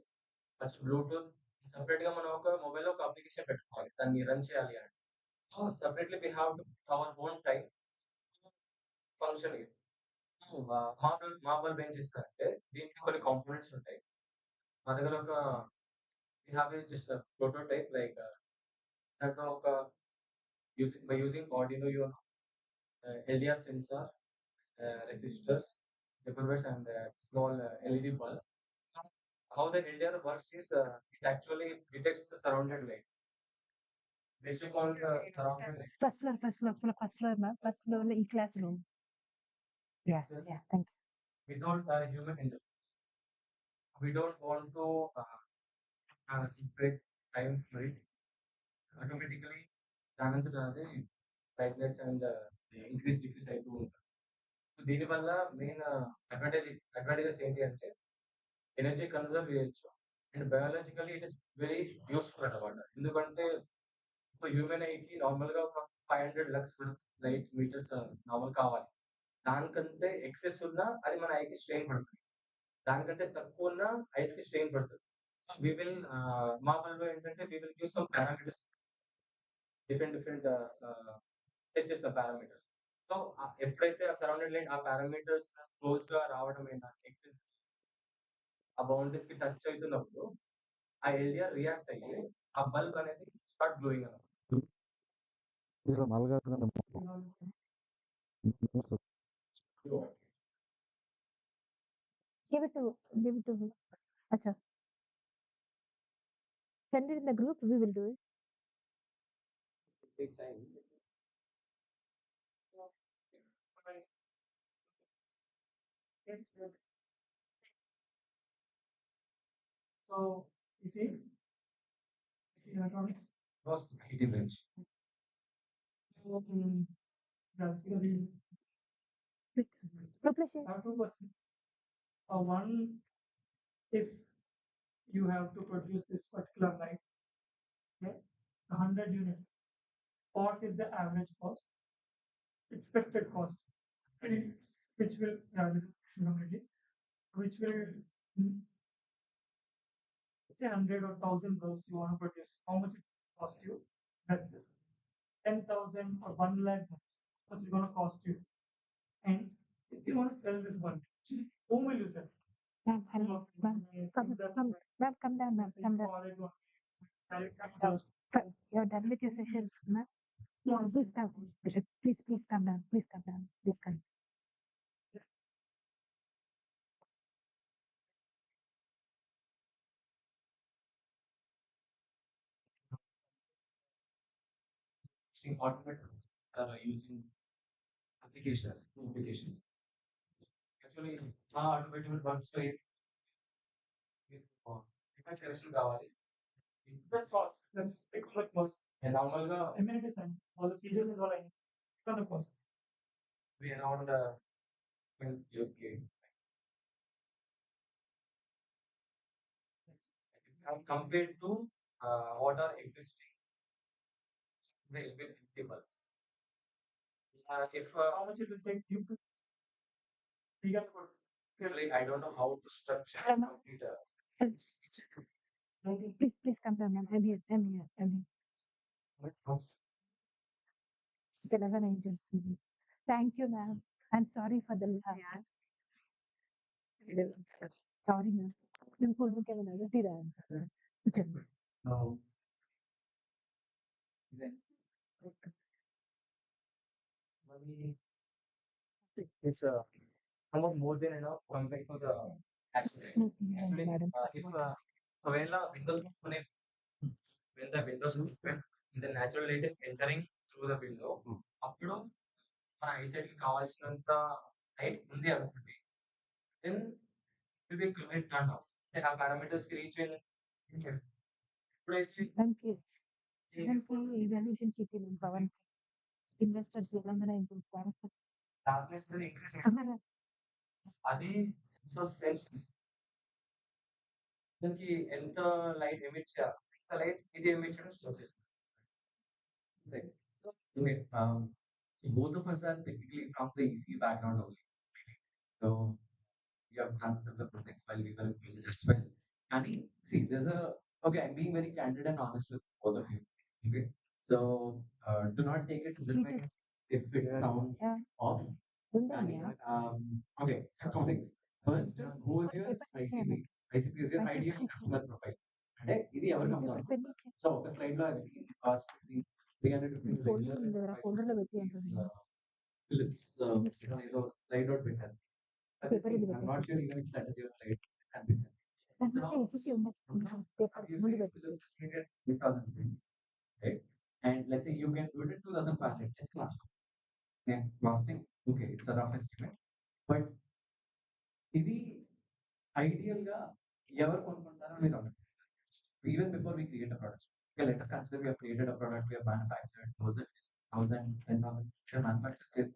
first Bluetooth సెపరేట్‌గా మనం ఒక మొబైల్‌లో ఒక అప్లికేషన్ పెట్టుకోవాలి. దాన్ని రన్ చేయాలి అంటే. So, separately we have to our own time function it. So, మా బల్బ్ ఏం చేస్తదంటే దీనికి కొన్ని కాంపోనెంట్స్ ఉంటాయి. మా దగ్గర ఒక we have just prototype like దాంట్లో ఒక using Arduino UNO, LDR sensor, resistors, decorators, and small LED bulb. So how the LDR works is it actually detects the surrounded light. Based upon the surrounded light, First floor, ma'am. First floor, classroom. Yeah, yeah. Thank you. without human interference. We don't want to separate time for it. Automatically, దానంతట అదే brightness and increase, decrease అయితూ ఉంటుంది. So దీనివల్ల main advantages ఏంటి అంటే energy conserve చేయొచ్చు. And biologically it is very useful అన్నమాట. ఎందుకంటే ఒక హ్యూమన్ ఐకి నార్మల్‌గా ఒక 500 లక్స్ లైట్ మీటర్స్ నార్మల్ కావాలి. దానికంటే ఎక్సెస్ ఉన్నా అది మన ఐకి స్ట్రెయిన్ పడుతుంది. దానికంటే తక్కువ ఉన్నా ఐస్‌కి స్ట్రెయిన్ పడుతుంది. సో వి విల్ మా బల్బ్‌లో ఏంటంటే we will give some parameters, different set చేస్తాం పారామీటర్స్. సో ఎప్పుడైతే ఆ సరౌండెడ్ లైట్ ఆ పారామీటర్స్ క్లోజ్‌గా రావడం అయినా ఎక్సెస్ ఆ బౌండరీస్‌కి టచ్ అయితున్నప్పుడు ఆ ఎల్‌డిఆర్ రియాక్ట్ అయ్యి ఆ బల్బ్ అనేది స్టార్ట్ గ్లోయింగ్ అన్నమాట. ఏదో మలగాల్సిన Give it to me. Acha. Send it in the group. We will do it. Take time. Next. So you see electronics. Was heating range. So that's the Quick. No, please share. I have two questions. One, if you have to produce this particular light, okay, 100 units, what is the average cost, expected cost, which will, this is community, which will, say 100 or 1,000 bulbs you want to produce, how much it cost you versus 10,000 or 1 lakh bulbs, what's it going to cost you? And if you want to sell this bulb, whom will you sell? Ma'am, hello. Ma'am, come down, ma'am. Come down. You're done with your sessions, ma'am. Please come. Please come down. Please come down. Please come. Automated using applications, two applications. Actually, మా automatic works లో different selection కావాలి. Best cost. Let's take a look first. నార్మల్‌గా Amenities and all the features and all I need. Turn the cost. we around 20K. Compared to what are existing available bulbs. If How much it will take you to figure out? actually I don't know how to structure Hello. complete Please come down, ma'am. I'm here. Television angels. Thank you, ma'am. I'm sorry for the last. Sorry, ma'am. Simple look at another tea. no. Then money is somewhat more than enough compared to the actually. Actually, if ఒకవేళ windows open when the windows open, the natural light is entering through the window. అప్పుడు మన eyesight కి కావాల్సినంత light ఉంది అనుకోండి. then it will be turned off. They have parameters కి reach in here. ఇప్పుడు I దానికి evaluation sheet ఇవ్వండి పవన్ ఇన్వెస్టర్స్ తెలంగాణ చూస్తారు darkness will increase. అది సెన్స్ దానికి ఎంత లైట్ ఎమిట్ చేయాలి ఎంత లైట్ ఇది ఎమిట్ చేయడం స్టాప్ చేస్తుంది. Right. So, okay. So both of us are technically from the EC background only. So we have done similar projects while we were in college as well. And see, there's a okay. I'm being very candid and honest with both of you. Okay. So do not take it as if it sounds off. And, okay. So two things. First, who is your ICP? ICP is your ideal customer profile. అంటే ఇది ఎవరికి అమ్ముతారు so ఒక slide లో I seen cost 300 rupees folder లో పెట్టి Philips ఏదో slide out పెట్టారు అది I'm not sure even if that is your slide కనిపించింది Philips needed 2000 rupees right and let's say you can do it at 2500 it's class yeah costing okay it's a rough estimate but ఇది ideal గా ఎవరు కొనుక్కుంటారో మీరు even before we create a product. Okay, let us consider we have created a product, we have manufactured 1,000, 10,000, manufactured this.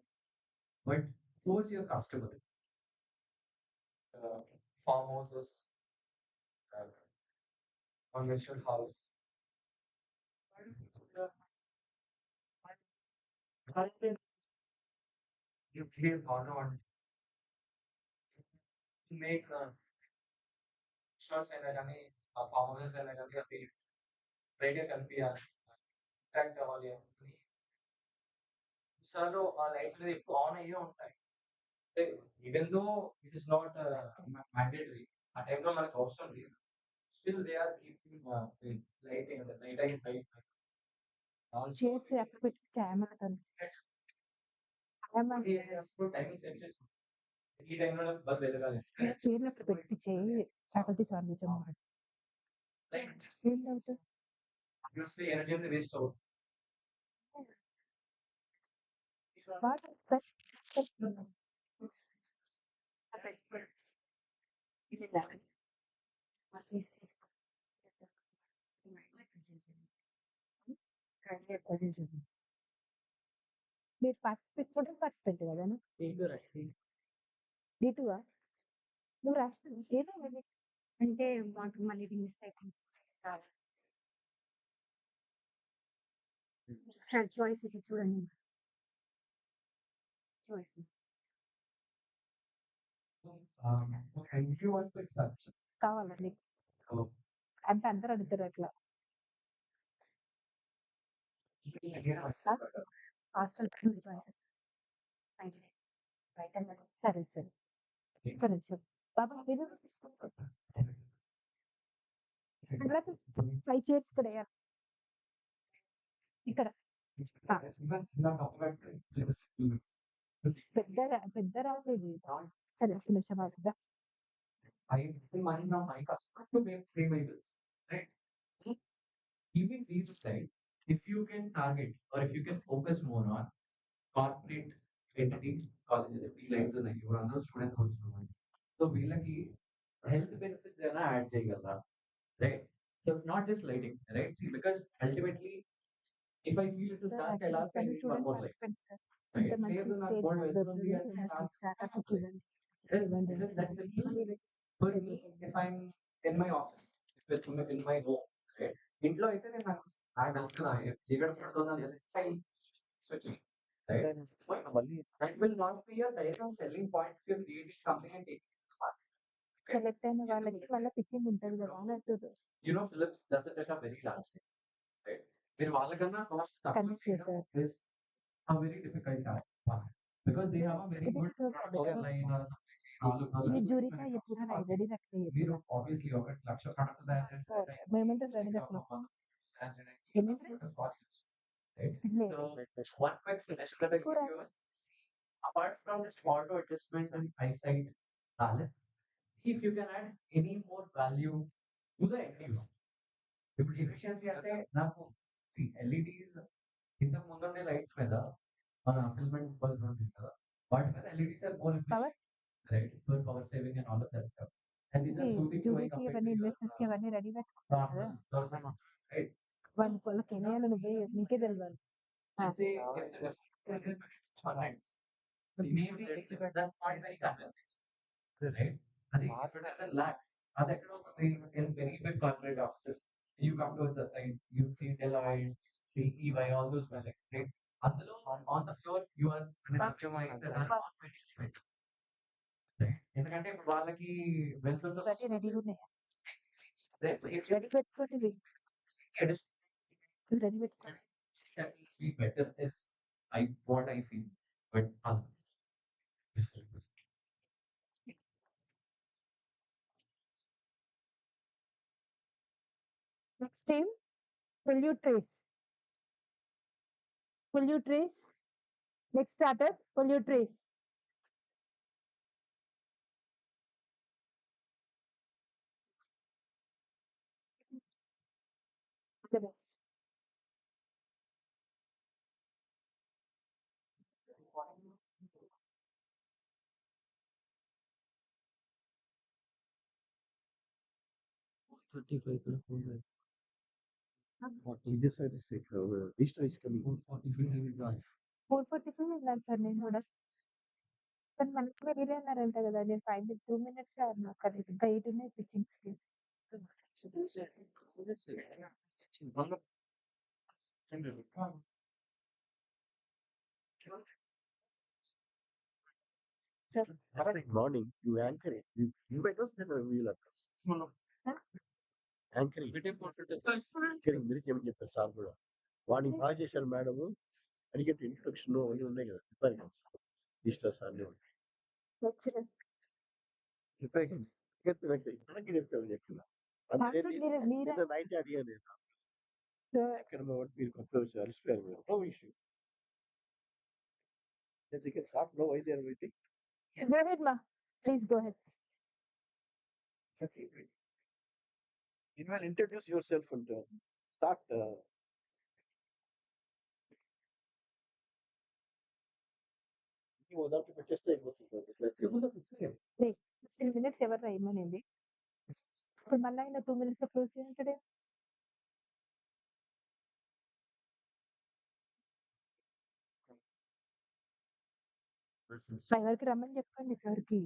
But who is your customer? Farmhouses, commercial house. You create order on to make shirts and farmhouses and radio కనిపించాలి attract అవ్వాలి అని సార్లు ఆ lights అనేది ఎక్కువ on అయ్యే ఉంటాయి even though it is not mandatory ఆ టైంలో మనకు అవసరం లేదు still they are keeping lighting night అయిన చేసి అక్కడ పెట్టి చేయమంటాను టైమింగ్ సెట్ చేసుకుంటాం ఈ టైంలో బల్బ్ వెలగాలి చీరలు అక్కడ పెట్టి చేయి ఫ్యాకల్టీ సార్ కూర్చోమన్నాడు ఏం డౌట్ ఆబ్వియస్లీ ఎనర్జీ అనేది వేస్ట్ అవుతుంది మీరు పార్టిసిపెంట్ కదా D2 నువ్వు రాసిన ఏదో అంటే మాకు మళ్ళీ మిస్ అవుతుంది సార్ చాయిస్ ఇది చూడండి చాయిస్ కావాలండి అంటే అందరూ అడుగుతారు అట్లా హాస్టల్ చాయిసెస్ సరే సరే ఒక్క నిమిషం బాబా మీరు ఫైవ్ చైర్స్ ఇక్కడ వేయాలి. ఇక్కడ పెద్ద రాలేదు సరే ఒక్క నిమిషం బాగా I pay money from my customer to pay my bills, right? So keeping these aside, if you can target or if you can focus more on corporate entities, colleges, lines and you are under students also. So వీళ్ళకి health benefits ఏమైనా add చేయగలరా right? So not just lighting, right? See, because ultimately, if I feel it is dark, I'll ask I need one more light. Right? లేదు నాకు board వెళ్తుంది అంటే I'll ask It's that simple. For me, if I'm in my office, if it's in my home, right? ఇంట్లో అయితే నేను నాకు తెలుసు కదా చీకటి పడుతుందని తెలిస్తే switching, right? That will not be a direct selling point if you're creating something and taking it to the market. Select అయిన వాళ్ళకి వాళ్ళ పిచ్చింగ్ ఉంటుంది కదా అన్నట్టు You know, Philips does it at a very large scale, right? మీరు వాళ్ళకన్నా cost తక్కువ connect చేయడం చేశారు is a very difficult task because they have a very good production line or supply chain. All of ये those. Jury का ये पूरा ready रखते हैं మీరు obviously ఒక లక్ష product తయారు చేస్తే మేమంటే ready రखना right? So one quick suggestion that I give you is apart from just auto adjustment and eyesight balance, see if you can add any more value to the end user. ఇప్పుడు efficiency అంటే నాకు C LEDs ఇంతకు ముందుండే lights మీద మన ఫిల్మెంట్ bulb ఉంటుంది కదా వాటి మీద LEDs are more right power saving and all of that stuff. And these are soothing to జూబీకి అవన్నీ ఇన్వెస్టర్స్ కి అవన్నీ రెడీ పెట్టుకుంటారు కదా normal, right? వాళ్ళకి ఏమేయాలో నువ్వే నీకే తెలియాలి Let's say if the finance, maybe that's not very convincing, right? I think if it doesn't lax, other in very big corporate offices, you come to the side, you see Deloitte, see EY, all those products, right? అందులో on the floor you are maximizing the right? ఎందుకంటే ఇప్పుడు వాళ్ళకి వెళ్తుందో ఇవన్నీ రెడీగా ఉన్నాయి if ready పెట్టుకోండి ఇవి రెడీ పెట్టుకోండి that will be better is what I feel. But next time పొల్యూట్రేస్ పొల్యూట్రేస్ నెక్స్ట్ స్టార్టర్ పొల్యూట్రేస్ the best Just I say, digital is coming. 4:45 వెళ్ళాను సార్ నేను కూడా కానీ మనకి మీరే అన్నారంట కదా నేను 2 minutes అన్నా కానీ ఇంకా 8 ఉన్నాయి పిచ్చింగ్స్ కి sir Morning, you anchor it. You might also then reveal it. Anchoring. Anchoring మీరు చెప్పారు సార్ కూడా వాడిని బాగా చేశారు మేడం అడిగేట్టు ఇంట్రొడక్షన్ అన్నీ ఉన్నాయి కదా చెప్పారు కదా డిజిటల్ సార్ నచ్చిన ఇప్పటికీ చెప్తాను చెప్తున్నా మీరే నైట్ అడిగాను నేను సార్ ఎక్కడ మీరు కొత్త వచ్చి అలసిపోయారు మీరు నో ఇష్యూ స్టార్ట్ నో అయితే everything. go ahead ma please go ahead You will introduce yourself and start. మొదటి పెట్టేస్తే అయిపోతుంది 15 minutes ఎవరు రాయమనేది ఇప్పుడు మళ్ళీ ఆయన 2 minutes లో క్లోజ్ చేయంటాడే ఫైవర్కి రమ్మని చెప్పండి సార్కి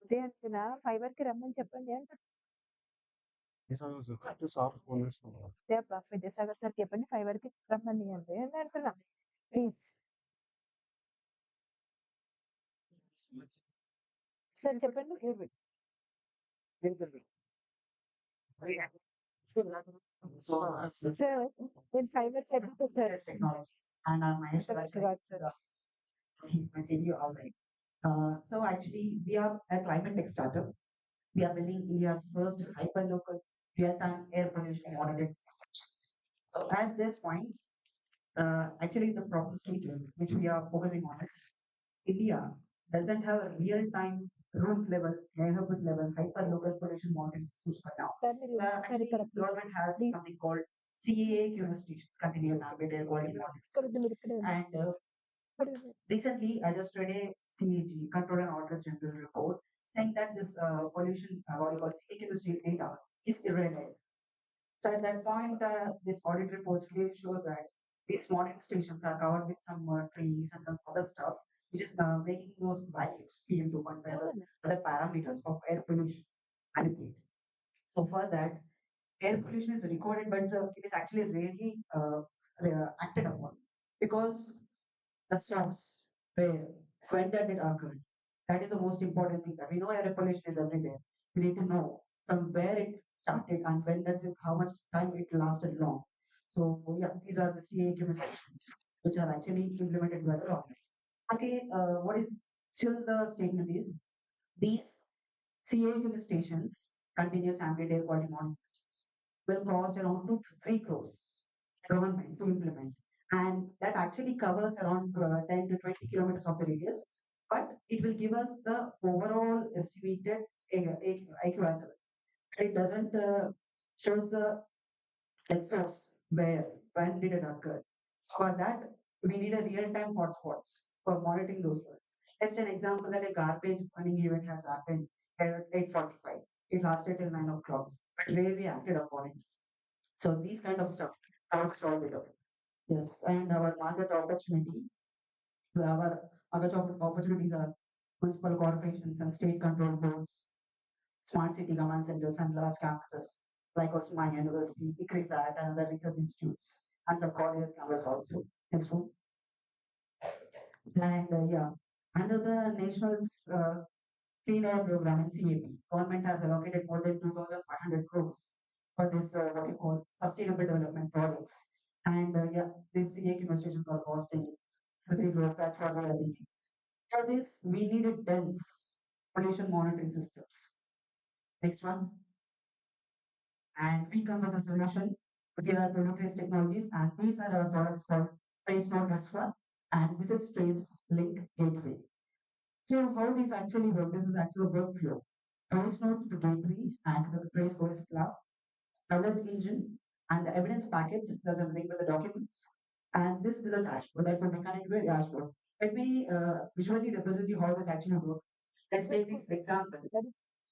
అదే అంటున్నా ఫైవర్కి రమ్మని చెప్పండి అంటే అదే అబ్బా విద్యాసాగర్ సార్ చెప్పండి ఫైవర్కి రమ్మని అంటే అని అంటున్నా ప్లీజ్ సార్ చెప్పండి సార్ నేను ఫైవర్ చెప్పండి sir technologies and I'm Mahesh correct Rajai. కాదు sir He's my senior already. So actually, we are a climate tech startup. We are building India's first hyperlocal real-time air pollution monitoring systems. So at this point, actually the problem statement which we are focusing on is India doesn't have a real-time root level, neighborhood level hyperlocal pollution monitoring systems for now. Sir మీరు ఒకసారి Actually, ఇక్కడ government has Please. something called CAA stations, continuous ambient air quality monitoring ఇక్కడ systems. మీరు ఇక్కడే ఉన్నారు. And ఇక్కడ ఉన్నారు. recently, I just read a CAG, Control and Auditor General report, saying that this pollution, what you call CAG data, is irrelevant. So at that point, this audit report clearly shows that these monitoring stations are covered with some trees and some other stuff, which is making those values, PM 2.5, other parameters of air pollution manipulated. So for that, air pollution is recorded, but it is actually rarely acted upon because the source where when did it occur? That is the most important thing. That we know air pollution is everywhere. We need to know from where it started and when that how much time it lasted long. So yeah, these are the CA implementations which are actually implemented by the government. Okay, what is still the statement is these CA stations, continuous ambient air quality monitoring systems, will cost around 2 to 3 crores government to implement, and that actually covers around 10 to 20 kilometers of the radius. But it will give us the overall estimated equivalent. It doesn't shows the source where when did it occur. So for that, we need a real-time hotspots for monitoring those ones. Just an example that a garbage burning event has happened at 8:45. It lasted till 9 o'clock, but rarely acted upon it. So these kind of stuff, how to solve it up. Yes, and our market opportunity, our other opportunities are municipal corporations and state control boards, smart city command centers and large campuses like Osmania University, ICRISAT and other research institutes and some colleges campus also. Next one. And yeah, under the national's Clean Air Program in CAP, government has allocated more than 2,500 crores for this what you call sustainable development projects. And yeah, these CAP investigations are costing 3 crores. That's what we are thinking. For this, we needed dense pollution monitoring systems. Next one. And we come with a solution. We are Trace Technologies, and these are our products called Trace Node this one, and this is Trace Link Gateway. So how these actually work? This is actually a workflow. Trace Node to the gateway and the Trace OS cloud, alert engine, and the evidence packets does everything with the documents. And this is a dashboard that will be connected to a dashboard. Let me visually represent you how this actually works. Let's take this example.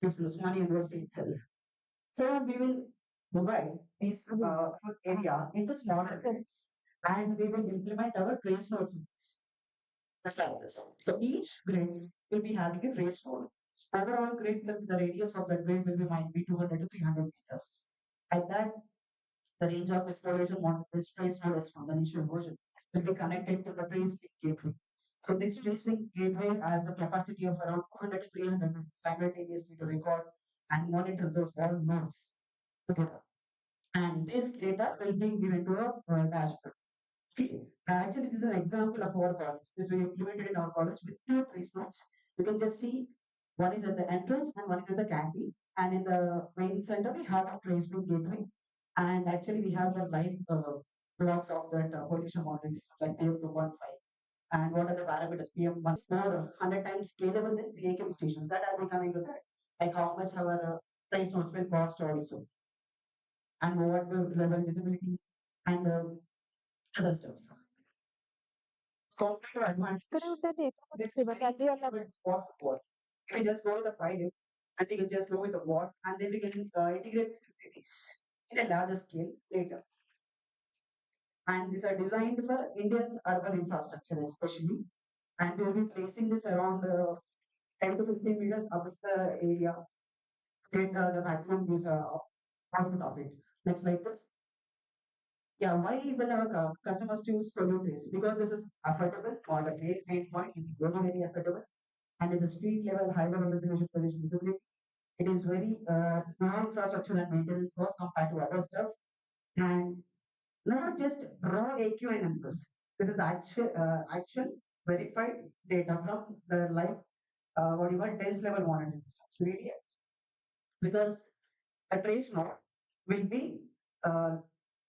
This is Usmania University itself. So we will divide this area into smaller grids and we will implement our trace nodes in this. Just like this. So each grid will be having a trace node. Overall grid, the radius of that grid will be might be 200 to 300 meters. Like that, the range of exploration on this trace node is from the initial version will be connected to the trace link gateway. So this trace link gateway has a capacity of around 200 to 300 simultaneously to record and monitor those all nodes together. And this data will be given to a dashboard. Okay. Actually, this is an example of our college. This we implemented in our college with two trace nodes. You can just see one is at the entrance and one is at the canteen. And in the main center, we have a trace link gateway. And actually, we have the live blocks of that pollution monitoring system, like PM 2.5. And what are the parameters? PM 1 is more 100 times scalable than CACM stations. That are coming to that. Like how much our trace nodes will cost also and what will level visibility and other stuff. Competitive advantage. ఇక్కడ ఉందండి ఎక్కడ This పోతుంది మరి అది వల్ల with what? We just go with the pilot and we can just go with the what and then we can integrate this in cities in a larger scale later. And these are designed for Indian urban infrastructure especially. And we will be placing this around 10 to 15 meters above the area to get the maximum use output of it. Next slide, please. Yeah, why will our customers choose Trace? Because this is affordable. Or the main point is very affordable, and at the street level, high level resolution position visibility. It is very low infrastructure and maintenance cost compared to other stuff, and not just raw AQI numbers. This is actual verified data from the live what you call dense level monitoring systems. Really, because a trace node will be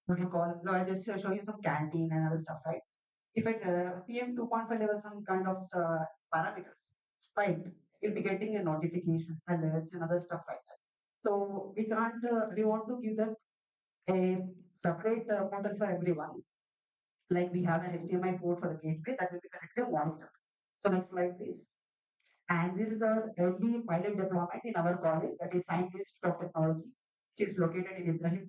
what you call. No, I just show you some canteen and other stuff, right? If at PM 2.5 level some kind of parameters spiked, you'll be getting a notification, alerts, and other stuff like that. So we can't. We want to give them a separate portal for everyone. Like we have an HDMI port for the gateway that will be connected to monitor. So next slide, please. And this is our early pilot deployment in our college, that is Scientist of Technology, which is located in Ibrahim.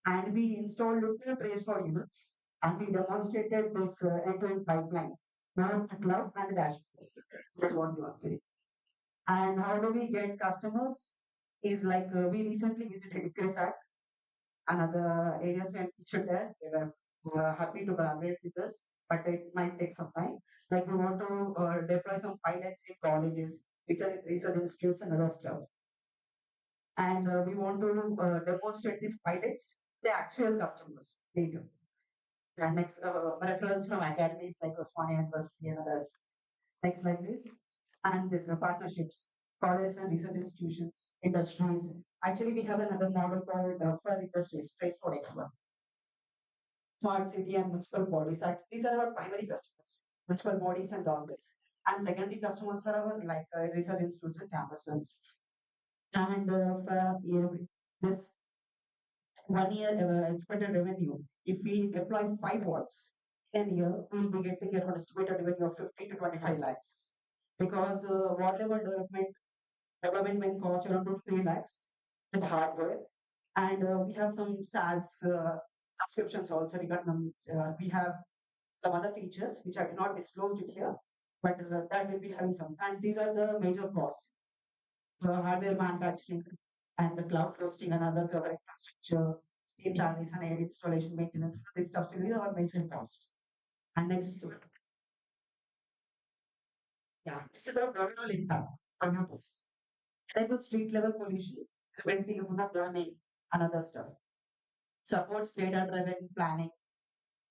And we installed two trace node units and we demonstrated this end-to-end pipeline, now the cloud and the dashboard. That's what we want to say. And how do we get customers? Is like we recently visited ICRISAT and other areas we had featured there. They were happy to collaborate with us, but it might take some time. Like we want to deploy some pilots in colleges, research institutes and other stuff. And we want to demonstrate these pilots to actual customers later. And next, referrals from academies like Osmania University and others. Next slide, please. And there's partnerships, colleges and research institutions, industries. Actually, we have another model called for industries, Trace for X1. Smart city and municipal bodies. These are our primary customers, municipal bodies and governments. And secondary customers are our like research institutes and campuses. And for this 1 year expected revenue, if we deploy 5 watts in a year, we'll be getting around estimated revenue of 50 to 25 lakhs. because whatever development may cost around 2 to 3 lakhs with hardware, and we have some SaaS subscriptions also regarding. We have some other features which I have not disclosed it here, but that will be having some. And these are the major costs: hardware manufacturing and the cloud hosting and other server infrastructure, team charges and aid installation maintenance. These stuff will be our major cost. And next, yeah, this is the overall impact on your place. Enable street level pollution, spending you not learning and other stuff. Supports data driven planning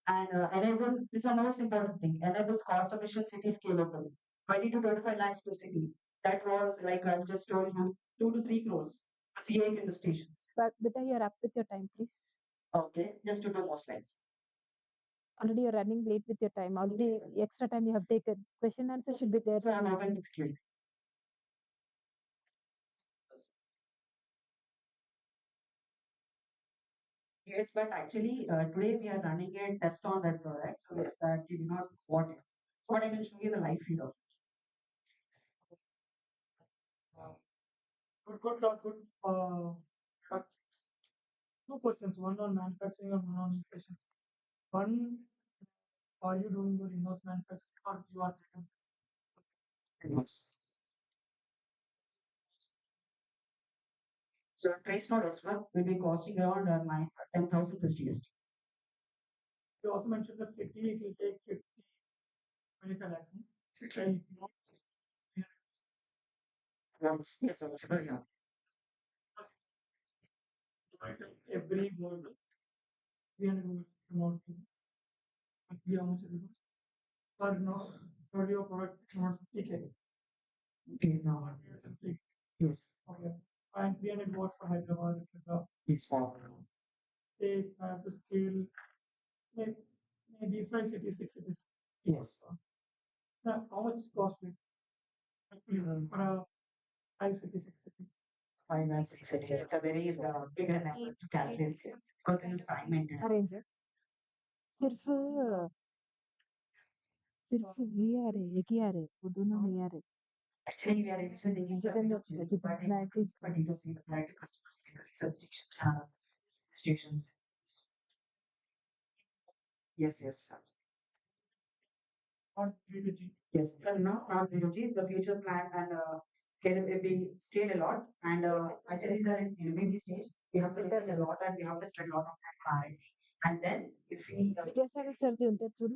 and enable, this is the most important thing, enables cost efficient city scalable. 20 to 25 lakhs per city. That was like I just told you, 2 to 3 crores. CA in the stations. But better you're up with your time, please. Okay, just to do more slides. Already you're running late with your time. Already extra time you have taken. Question answer should be there. So I'm open to screen. Yes, but actually today we are running a test on that product, so that you do not want it. So what I can show you the live feed of Good, good, good. But two questions, one on manufacturing and one on efficiency. One, are you doing your in-house manufacturing or you are taking it. Yes. So trace node S1 will be costing around 10,000 plus GST. You also mentioned that city it will take 50, 25 lakhs. And if you want, Yes, also, yeah. every word 300 words cannot be how much it is. For now, for your product, not TK. Okay, now. Yes. Okay. And 300 watts for Hyderabad, etc. It's for. Say I have to scale maybe 5 cities, 6 cities. Yes. Now, how much cost it? For a 5 city, 6 city. 5 and 6 cities. It's a very bigger number to calculate because it is fragmented. Arrange. सिर्फ सिर्फ ये आ रहे एक ही आ रहे वो दोनों नहीं आ रहे Actually, we are interested in जितना please but you see that customers like research stations have stations. Yes, yes. Not 3 to G. Yes, but now not 0G, the future plan and scale will be scale a lot. And actually, the in baby stage, we have to research a lot and we have to spend a lot of time on R&D. And then, if we Vidyasagar సార్ది ఉంటుంది చూడు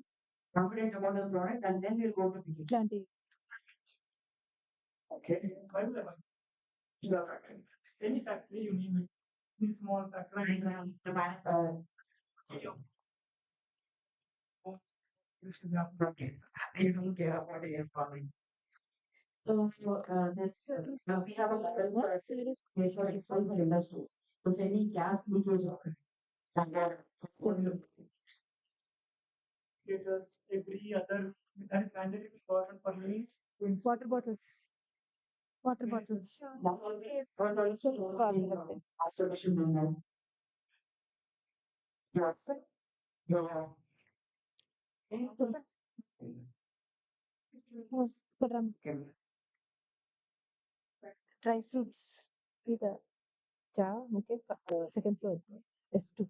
confident about the product, and then we'll go to PhD. ఇట్లాంటి Okay. By the way, The factory. any factory you name it, any small factory, The this is happening. okay. You don't care about the air quality. So this we have a model for series based on exposure for industries. With any gas leakage occurring. And Because every other that is mandatory requirement for me to install water bottles water bottles masturbation will know. Yes. Yeah. Okay. Dry fruits ఇక చా okay second floor S2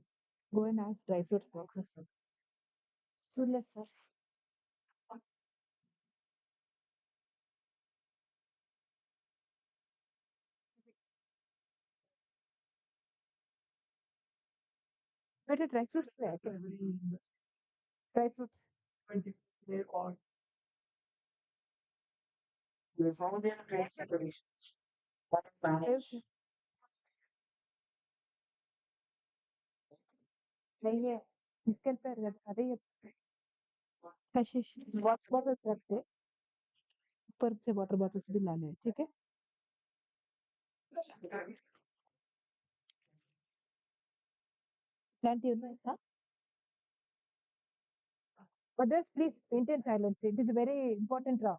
go and ask dry fruits boxes చూడలేదు sir बेटे dry fruits में है क्या every industry dry fruits 20 day or We found their trade separations. What is managed? नहीं है తీసుకెళ్తారు కదా అదే कशिश वाटर बॉटल्स रखते ऊपर से वाटर बॉटल्स भी लाने हैं ठीक है इलांటివి ఉన్నాయి sir others please maintain silence it is very important రా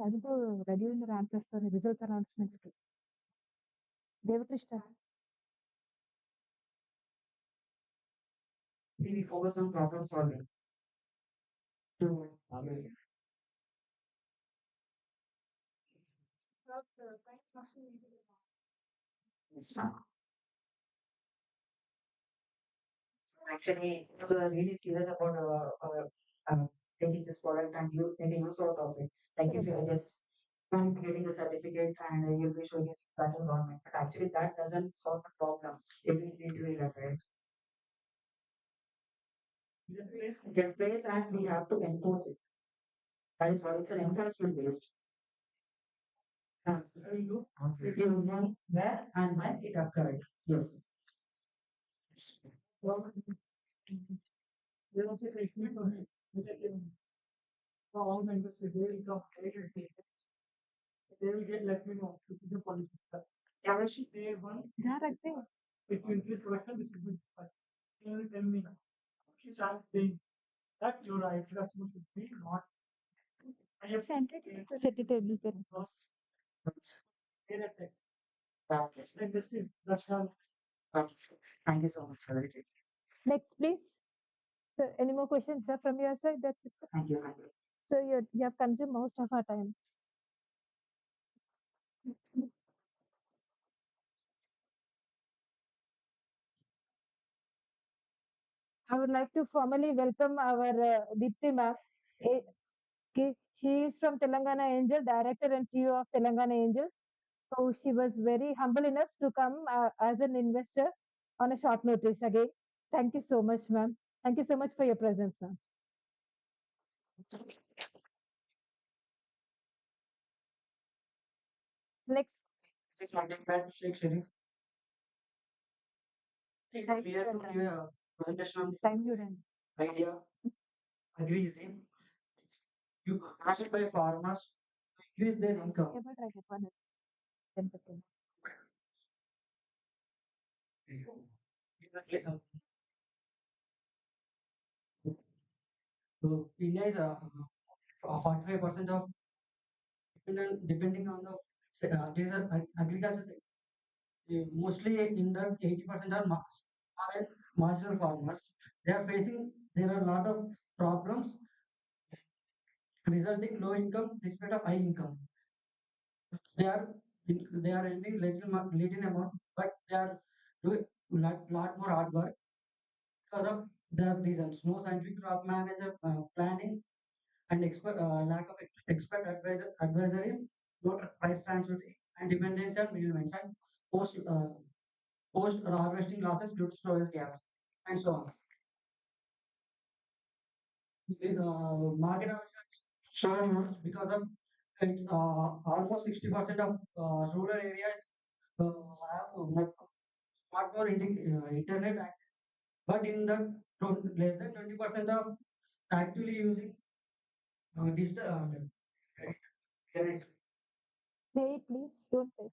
అదితో రెడీ ఉన్న ఆన్సర్స్ తో రిజల్ట్స్ అనౌన్స్మెంట్స్ కి Devakrishna we focus on problem solving. To actually, I was really serious about taking this product and you making use out of it. Like if you are just getting a certificate and you'll be showing us that to government, but actually that doesn't solve the problem. It will lead to that, right? It can place and we have to enforce it. That is why it's an enforcement based. You know where and when it occurred. Yes. Well, they also take me for it. For all the industry, they will come. They will get let me know. This is the policy. Day one, जहाँ रखते हैं if you increase production, this will be dispatched. They will tell me now. She starts saying that your right customer should be not. I have set table पे lost. Get a tech. Practice. Industries, that's how. Thank you so much for it. next please. So any more questions sir from your side? That's it, sir. Thank you. Thank you. So you have consumed most of our time. I would like to formally welcome our Deepthi ma'am. Okay, she is from Telangana Angel, director and CEO of Telangana Angels. So she was very humble enough to come as an investor on a short notice again. Thank you so much, ma'am. Thank you so much for your presence, ma'am. Next, This is my man, Sheikh Sharif. We have to give a presentation on time you run. idea. Agree is in you asked by farmers to increase their income. Yeah, but I get one. 10%. So India is 45% of depending on the agriculture. Mostly in that 80% are marginal farmers. They are facing there are a lot of problems resulting low income despite of high income. They are they are earning little amount, but they are doing lot more hard work because of the reasons. No scientific crop manager planning and lack of expert advisory, no price transparency, and dependence on middlemen and post post harvesting losses due to storage gaps and so on. The market showing much because of it's almost 60% of rural areas have not more internet access, but in the less than 20% of actively using digital internet. Say it, please. Don't say.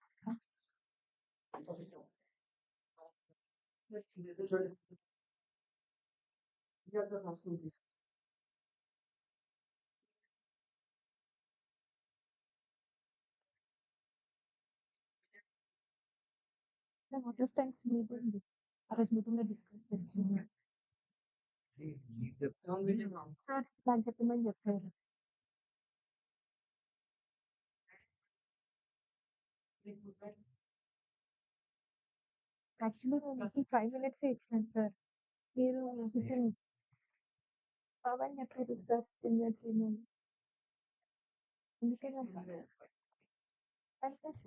The what of thanks meeting. I was meeting the discussion. Sir, thank you to my friend. Actually, I'm making 5 minutes each time, sir. You listen. When you try to search in that email, you can fantastic.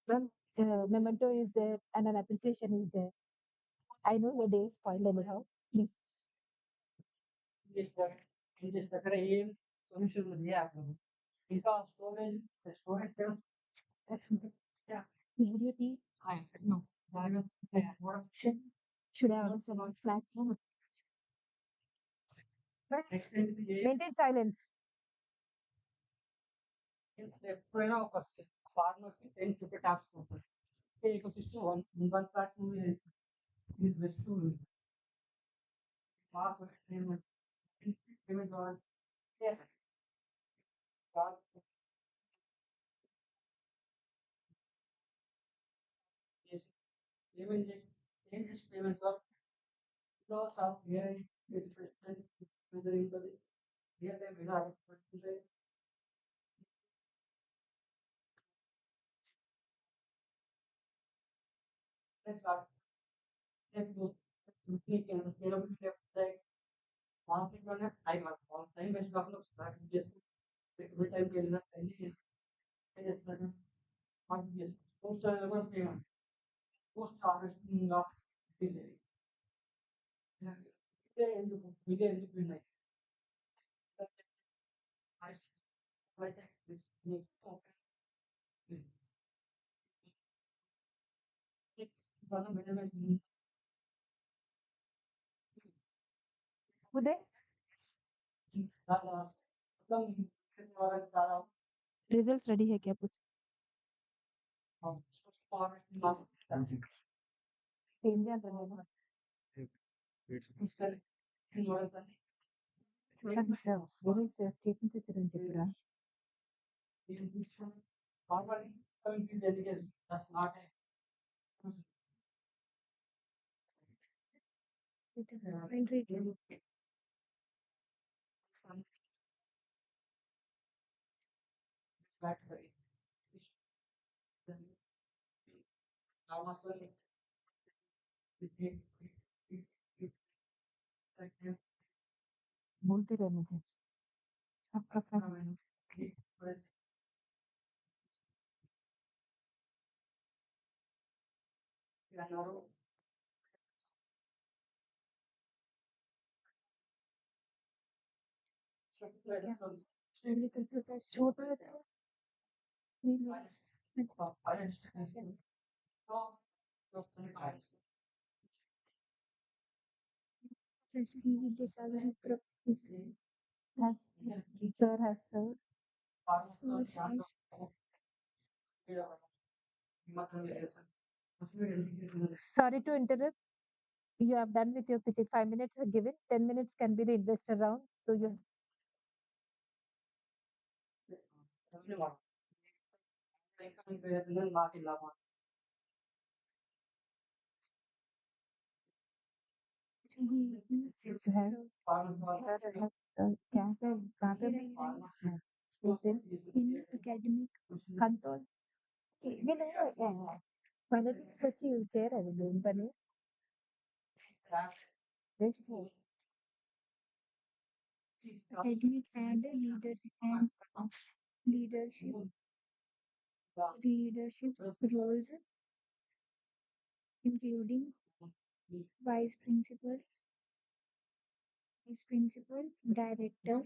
Well, memento is there and an appreciation is there. I know your day is spoiled anyhow. Please. దగ్గర ఏం solution ఉంది app ఇంకా storage Yeah. Made your tea? No. Should I order some more snacks? Maintain silence. ఎప్పుడైనా ఒక farmers 10 50 tops ఉంటుంది eco system one platform is best to payment was payments of loss of AI is present whether in the real time without let's start. Let's go. Click and scalability of the market one time on time based on start just every time getting a any is not yes. Post same post harvesting of delay. Iదే ఎందుకు ఉన్నాయి మనం minimise Uday, మొత్తం చాలా results ready है क्या कुछ? ఏం చేద్దాం నేను? చూడండి సార్, వేరే స్టేట్మెంట్స్ ఇచ్చారని చెప్పురా. बोलते रहे मुझे. आपका फ्रेंड छोटा था. Sir has served. Sorry to interrupt. You have done with your pitching. 5 minutes are given. 10 minutes can be the investor round. So you in academic control. Politics వచ్చి చేరారు ఏం పని academic and leadership roles including vice principal, director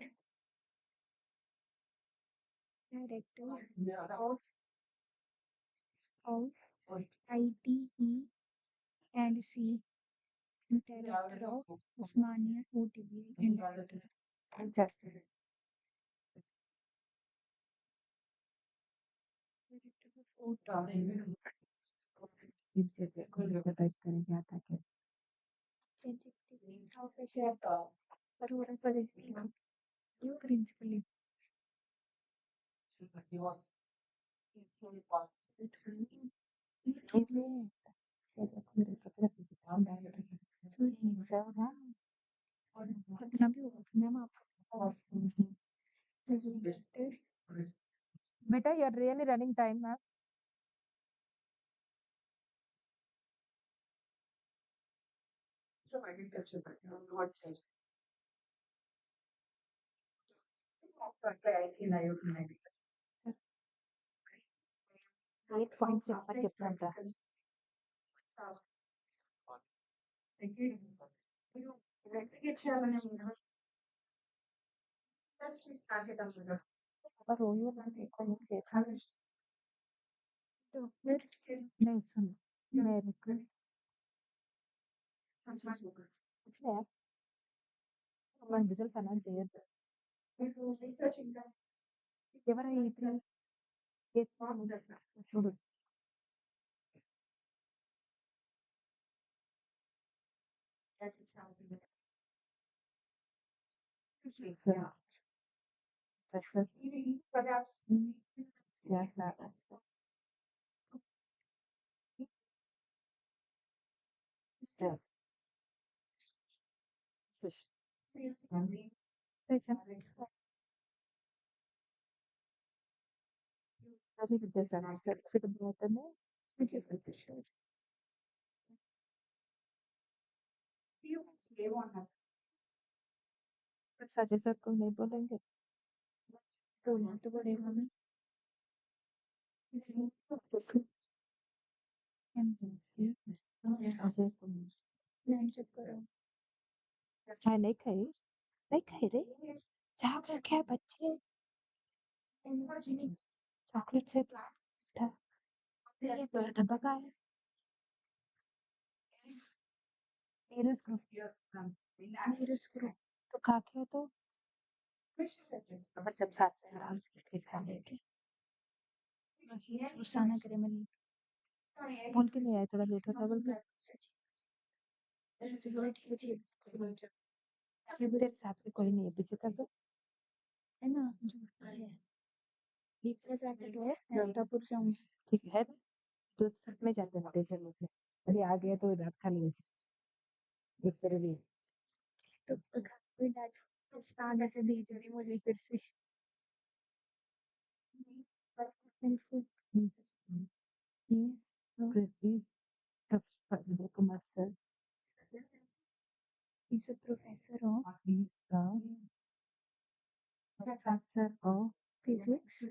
of ITE and C, director of Osmania OTB and director. Type करेंगे आता क्या Aurora College you principal so he's Beta, you're really running time, ma'am. Eight points చెప్పని చెప్తాను రా. ఒక రోజు నాకు ఎక్కువ చేస్తాను. Nice one. May I request? వచ్చినాయా? మన రిజల్ట్స్ అనౌన్స్ చేయొద్దు. ఎవరైనా చూడు So, pressure. Perhaps. Yes, sir. Yes. Fish. Fish. Sorry, this answer. फिर बताते हैं. मुझे fish. पर साझे सर को नहीं बोलेंगे. तो पड़ेगा ना. अजय कुमार. चेक करो. चाय नहीं खाई. नहीं खाई रे. चॉकलेट क्या बच्चे. चॉकलेट से था. ये बड़ा डब्बा का है. नीरज ग्रुप. नीरज ग्रुप. तो खा के तो अपन सब साथ में आराम से बैठ के खा लेंगे. गुस्सा ना करे मैंने. बोल के नहीं आया थोड़ा लेट होता बोल के. ये मेरे साथ में कोई नहीं है पीछे तक. है ना जो है. एक प्रेजेंटेड है नवतापुर जाऊँ. ठीक है. तो साथ में जाते हैं चलो. अभी आ गया तो रात खा लेंगे. एक तेरे लिए. तो कोई डांट उस आगे से भेज रही मुझे फिर से. He's Professor Kumar sir. He's a professor of. He's a professor of physics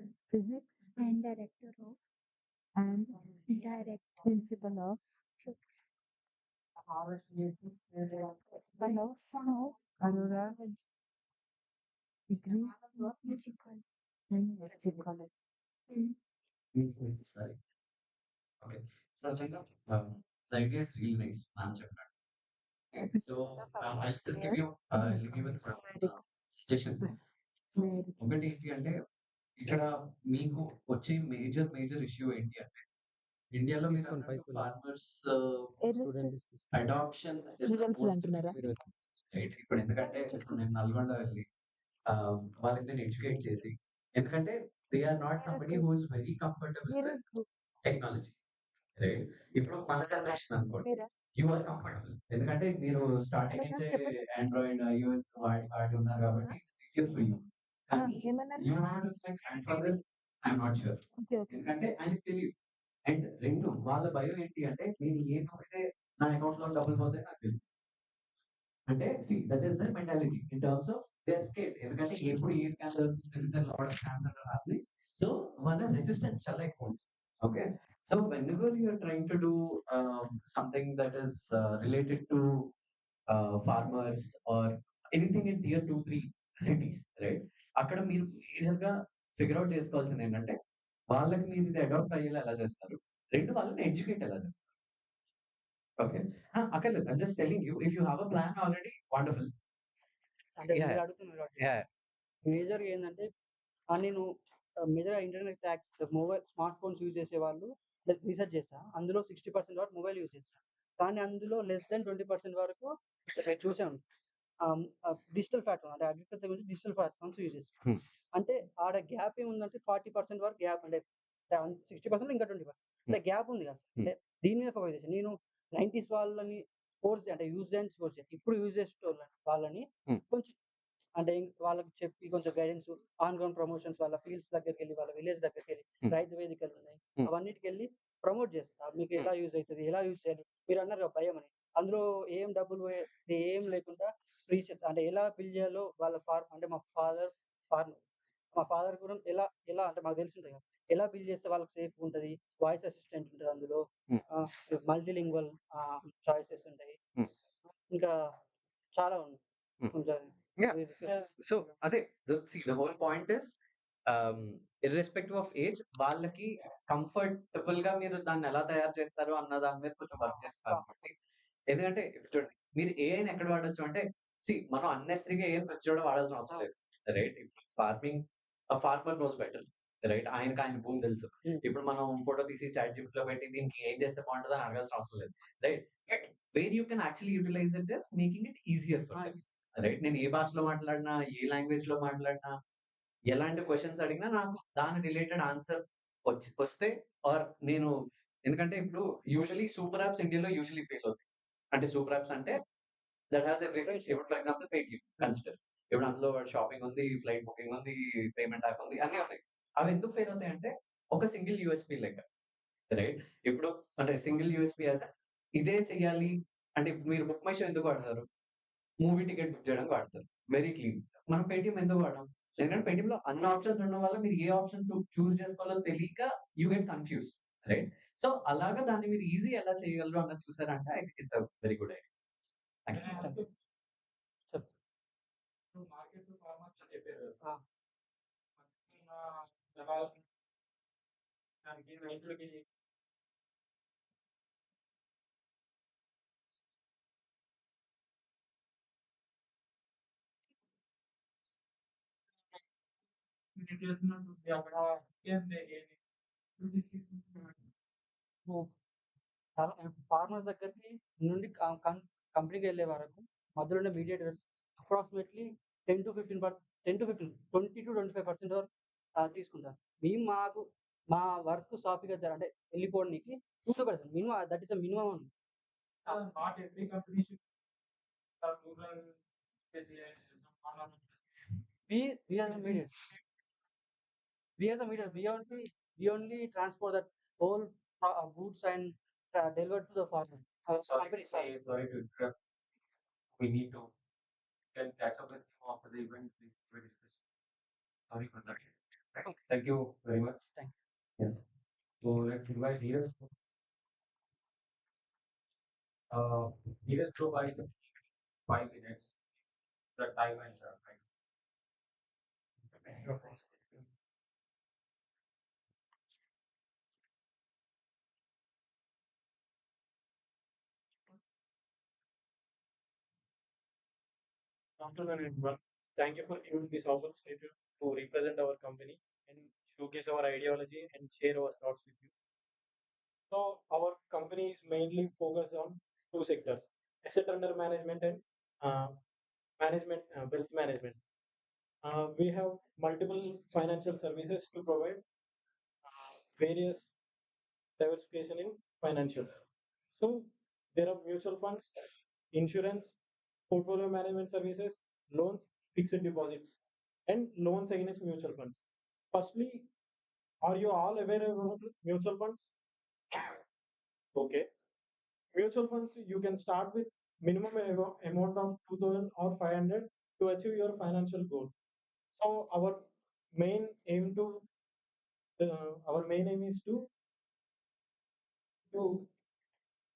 and director of. And direct principal of. Principal of Aurora degree. Musical. Musical. Sorry. Okay. So, Chandra, the idea is really nice. I'm చెప్పినట్టు. So, I'll just give you a suggestion. ఒకటి ఏంటి అంటే ఇక్కడ మీకు వచ్చే major issue ఏంటి అంటే ఇండియాలో మీరు అన్నట్టు ఫార్మర్స్ అడాప్షన్ అంటున్నారా? రైట్. ఇప్పుడు ఎందుకంటే ఇప్పుడు నేను నల్గొండ వెళ్ళి వాళ్ళని నేను ఎడ్యుకేట్ చేసి ఎందుకంటే they are not somebody who is very comfortable with technology right. ఇప్పుడు మన జనరేషన్ అనుకోండి యూ ఆర్ కంఫర్టబుల్ ఎందుకంటే మీరు స్టార్టింగ్ నుంచే ఆండ్రాయిడ్ ఐఓఎస్ వాడి ఉన్నారు కాబట్టి ఇట్స్ ఈజియర్ ఫర్ యూ. కానీ you not like grand father I'm not sure ఎందుకంటే ఆయనకు తెలియదు. అండ్ రెండు వాళ్ళ భయం ఏంటి అంటే నేను ఏం నమ్మితే నా అకౌంట్ లో డబ్బులు పోతే నాకు తెలియదు. అంటే see that is their mentality in terms of they are scared ఎందుకంటే ఎప్పుడు ఏ స్కామ్ జరుగుతుంది lot of scams are happening. So వాళ్ళ రెసిస్టెన్స్ చాలా ఎక్కువ ఉంటుంది. Okay. So whenever you are trying to do something that is related to farmers or anything in tier 2, 3 cities, right? అక్కడ మీరు మేజర్గా ఫిగర్ అవుట్ చేసుకోవాల్సింది ఏంటంటే వాళ్ళకి మీరు ఇది అడాప్ట్ అయ్యేలా ఎలా చేస్తారు, రెండు వాళ్ళని ఎడ్యుకేట్ ఎలా చేస్తారు. ఓకే అక్కర్లేదు. I'm just telling you if you have a plan already wonderful. అంటే మీరు అడుగుతున్నారు మేజర్ ఏంటంటే నేను major internet access mobile smart phones use చేసే వాళ్ళు రీసెర్చ్ చేస్తా. అందులో 60% వరకు మొబైల్ యూజ్ చేస్తారు. కానీ అందులో లెస్ దెన్ 20% వరకు చూసాను డిజిటల్ ప్లాట్ఫామ్ అంటే అగ్రికల్చర్ గురించి డిజిటల్ ప్లాట్ఫామ్స్ యూజ్ చేస్తారు. అంటే ఆడ గ్యాప్ ఏముందంటే 40% వరకు గ్యాప్ అంటే 60% ఇంకా 20% అంటే గ్యాప్ ఉంది కదా. అంటే దీని మీద ఫోకస్ చేశాను నేను. 90s వాళ్ళని స్పోర్ట్స్ అంటే యూజ్ అండ్ స్పోర్ట్స్ ఇప్పుడు యూజ్ చేసే వాళ్ళని కొంచెం అంటే వాళ్ళకి చెప్పి కొంచెం గైడెన్స్ ఆన్ గ్రౌండ్ ప్రమోషన్స్ వాళ్ళ ఫీల్డ్స్ దగ్గరికి వెళ్ళి వాళ్ళ విలేజ్ దగ్గరికి వెళ్ళి రైతు వేదికలు ఉన్నాయి అవన్నిటికి వెళ్ళి ప్రమోట్ చేస్తా. మీకు ఎలా యూజ్ అవుతుంది, ఎలా యూజ్ చేయాలి. మీరు అన్నారు భయం అని, అందులో ఏం డబ్బులు ఏం లేకుండా ఫ్రీ అంటే ఎలా బిల్డ్ చేయాలో వాళ్ళ అంటే మా ఫాదర్ కూడా ఎలా అంటే మాకు తెలిసి ఎలా బిల్డ్ చేస్తే వాళ్ళకి సేఫ్ ఉంటుంది. వాయిస్ అసిస్టెంట్ ఉంటుంది అందులో, మల్టీలింగ్వల్ చాయిసెస్ ఉంటాయి, ఇంకా చాలా ఉన్నాయి. సో అదే the whole point is irrespective of age వాళ్ళకి కంఫర్టబుల్ గా మీరు దాన్ని ఎలా తయారు చేస్తారు అన్న దాని మీద కొంచెం వర్క్ చేస్తారు కాబట్టి. ఎందుకంటే చూడండి మీరు ఏఐని ఎక్కడ వాడచ్చు అంటే మనం అన్నెసరీగా ఏం ప్రతి చోట వాడాల్సిన అవసరం లేదు right. Farming farmer knows better right. ఆయన భూమి తెలుసు. ఇప్పుడు మనం ఫోటో తీసి చాట్ జిపిటి లో పెట్టి దీనికి ఏం చేస్తే బాగుంటుంది అని అడగాల్సిన అవసరం లేదు right. Where you can actually utilize it is making it easier for them. Right. నేను ఏ భాషలో మాట్లాడినా, ఏ లాంగ్వేజ్‌లో మాట్లాడినా, ఎలాంటి క్వెషన్స్ అడిగినా నాకు దాని రిలేటెడ్ ఆన్సర్ వస్తే ఆర్ నేను ఎందుకంటే ఇప్పుడు యూజువల్లీ సూపర్ యాప్స్ ఇండియాలో యూజువల్లీ ఫెయిల్ అవుతాయి. అంటే సూపర్ యాప్స్ అంటే దట్ హాస్ ఎవ్రీథింగ్. ఇప్పుడు ఫర్ ఎగ్జాంపుల్ పేటీఎం కన్సిడర్. ఇప్పుడు అందులో షాపింగ్ ఉంది, ఫ్లైట్ బుకింగ్ ఉంది, పేమెంట్ యాప్ ఉంది, అన్నీ ఉన్నాయి. అవి ఎందుకు ఫెయిల్ అవుతాయంటే ఒక సింగిల్ యూఎస్‌పీ లేక. రైట్. ఇప్పుడు అంటే సింగిల్ యూఎస్‌పీ యాస్ ఇదే చెయ్యాలి అంటే ఇప్పుడు మీరు బుక్ మై షో ఎందుకు వాడతారు? మూవీ టికెట్ బుక్ చేయడానికి వాడతారు. Very clean. మనం పేటీఎం ఎందుకు వాడం? ఎందుకంటే పేటీఎంలో అన్ని ఆప్షన్స్ ఉండడం వల్ల మీరు ఏ ఆప్షన్స్ చూజ్ చేసుకోవాలో తెలియక you get confused. Right. So అలాగా దాన్ని మీరు ఈజీ ఎలా చేయగలరు అన్నది చూసారంటే I think it's a very good idea. Thank you. Market farmers అని చెప్పారు. ఆ! దానికి రైతులకి మీరు చేస్తున్నట్టుంది అక్కడ ఏంది ఏది తీసుకుంటున్నాడు. చాలా ఫార్మర్స్ దగ్గరికి నుండి కంపెనీకి వెళ్ళే వరకు మధ్యలో ఉన్న మీడియేటర్స్ అప్రాక్సిమేట్లీ 20-25% వరకు తీసుకుంటారు. మేము మా వర్క్ సాఫీగా అంటే వెళ్ళిపోవడానికి 2% minimum, that is the minimum only. Not every company should rural We are the mediators. We are the mediators. We only transport that whole goods and deliver to the farmer. Sorry to interrupt. We need to can catch up with you after the event. Please we discuss. Sorry for that. Thank you very much. Thank Yes. So let's invite Dheeraj. Dheeraj, go by 5 minutes. The time and right. Afternoon, everyone. Thank you for giving this opportunity to represent our company and showcase our ideology and share our thoughts with you. So, our company is mainly focused on two sectors: asset under management and wealth management. We have multiple financial services to provide various diversification in financial. So, there are mutual funds, insurance, portfolio management services, loans, fixed deposits, and loans against mutual funds. Firstly, are you all aware about mutual funds? Okay. Mutual funds, you can start with minimum amount of 2000 or 500 to achieve your financial goals. So our main aim is to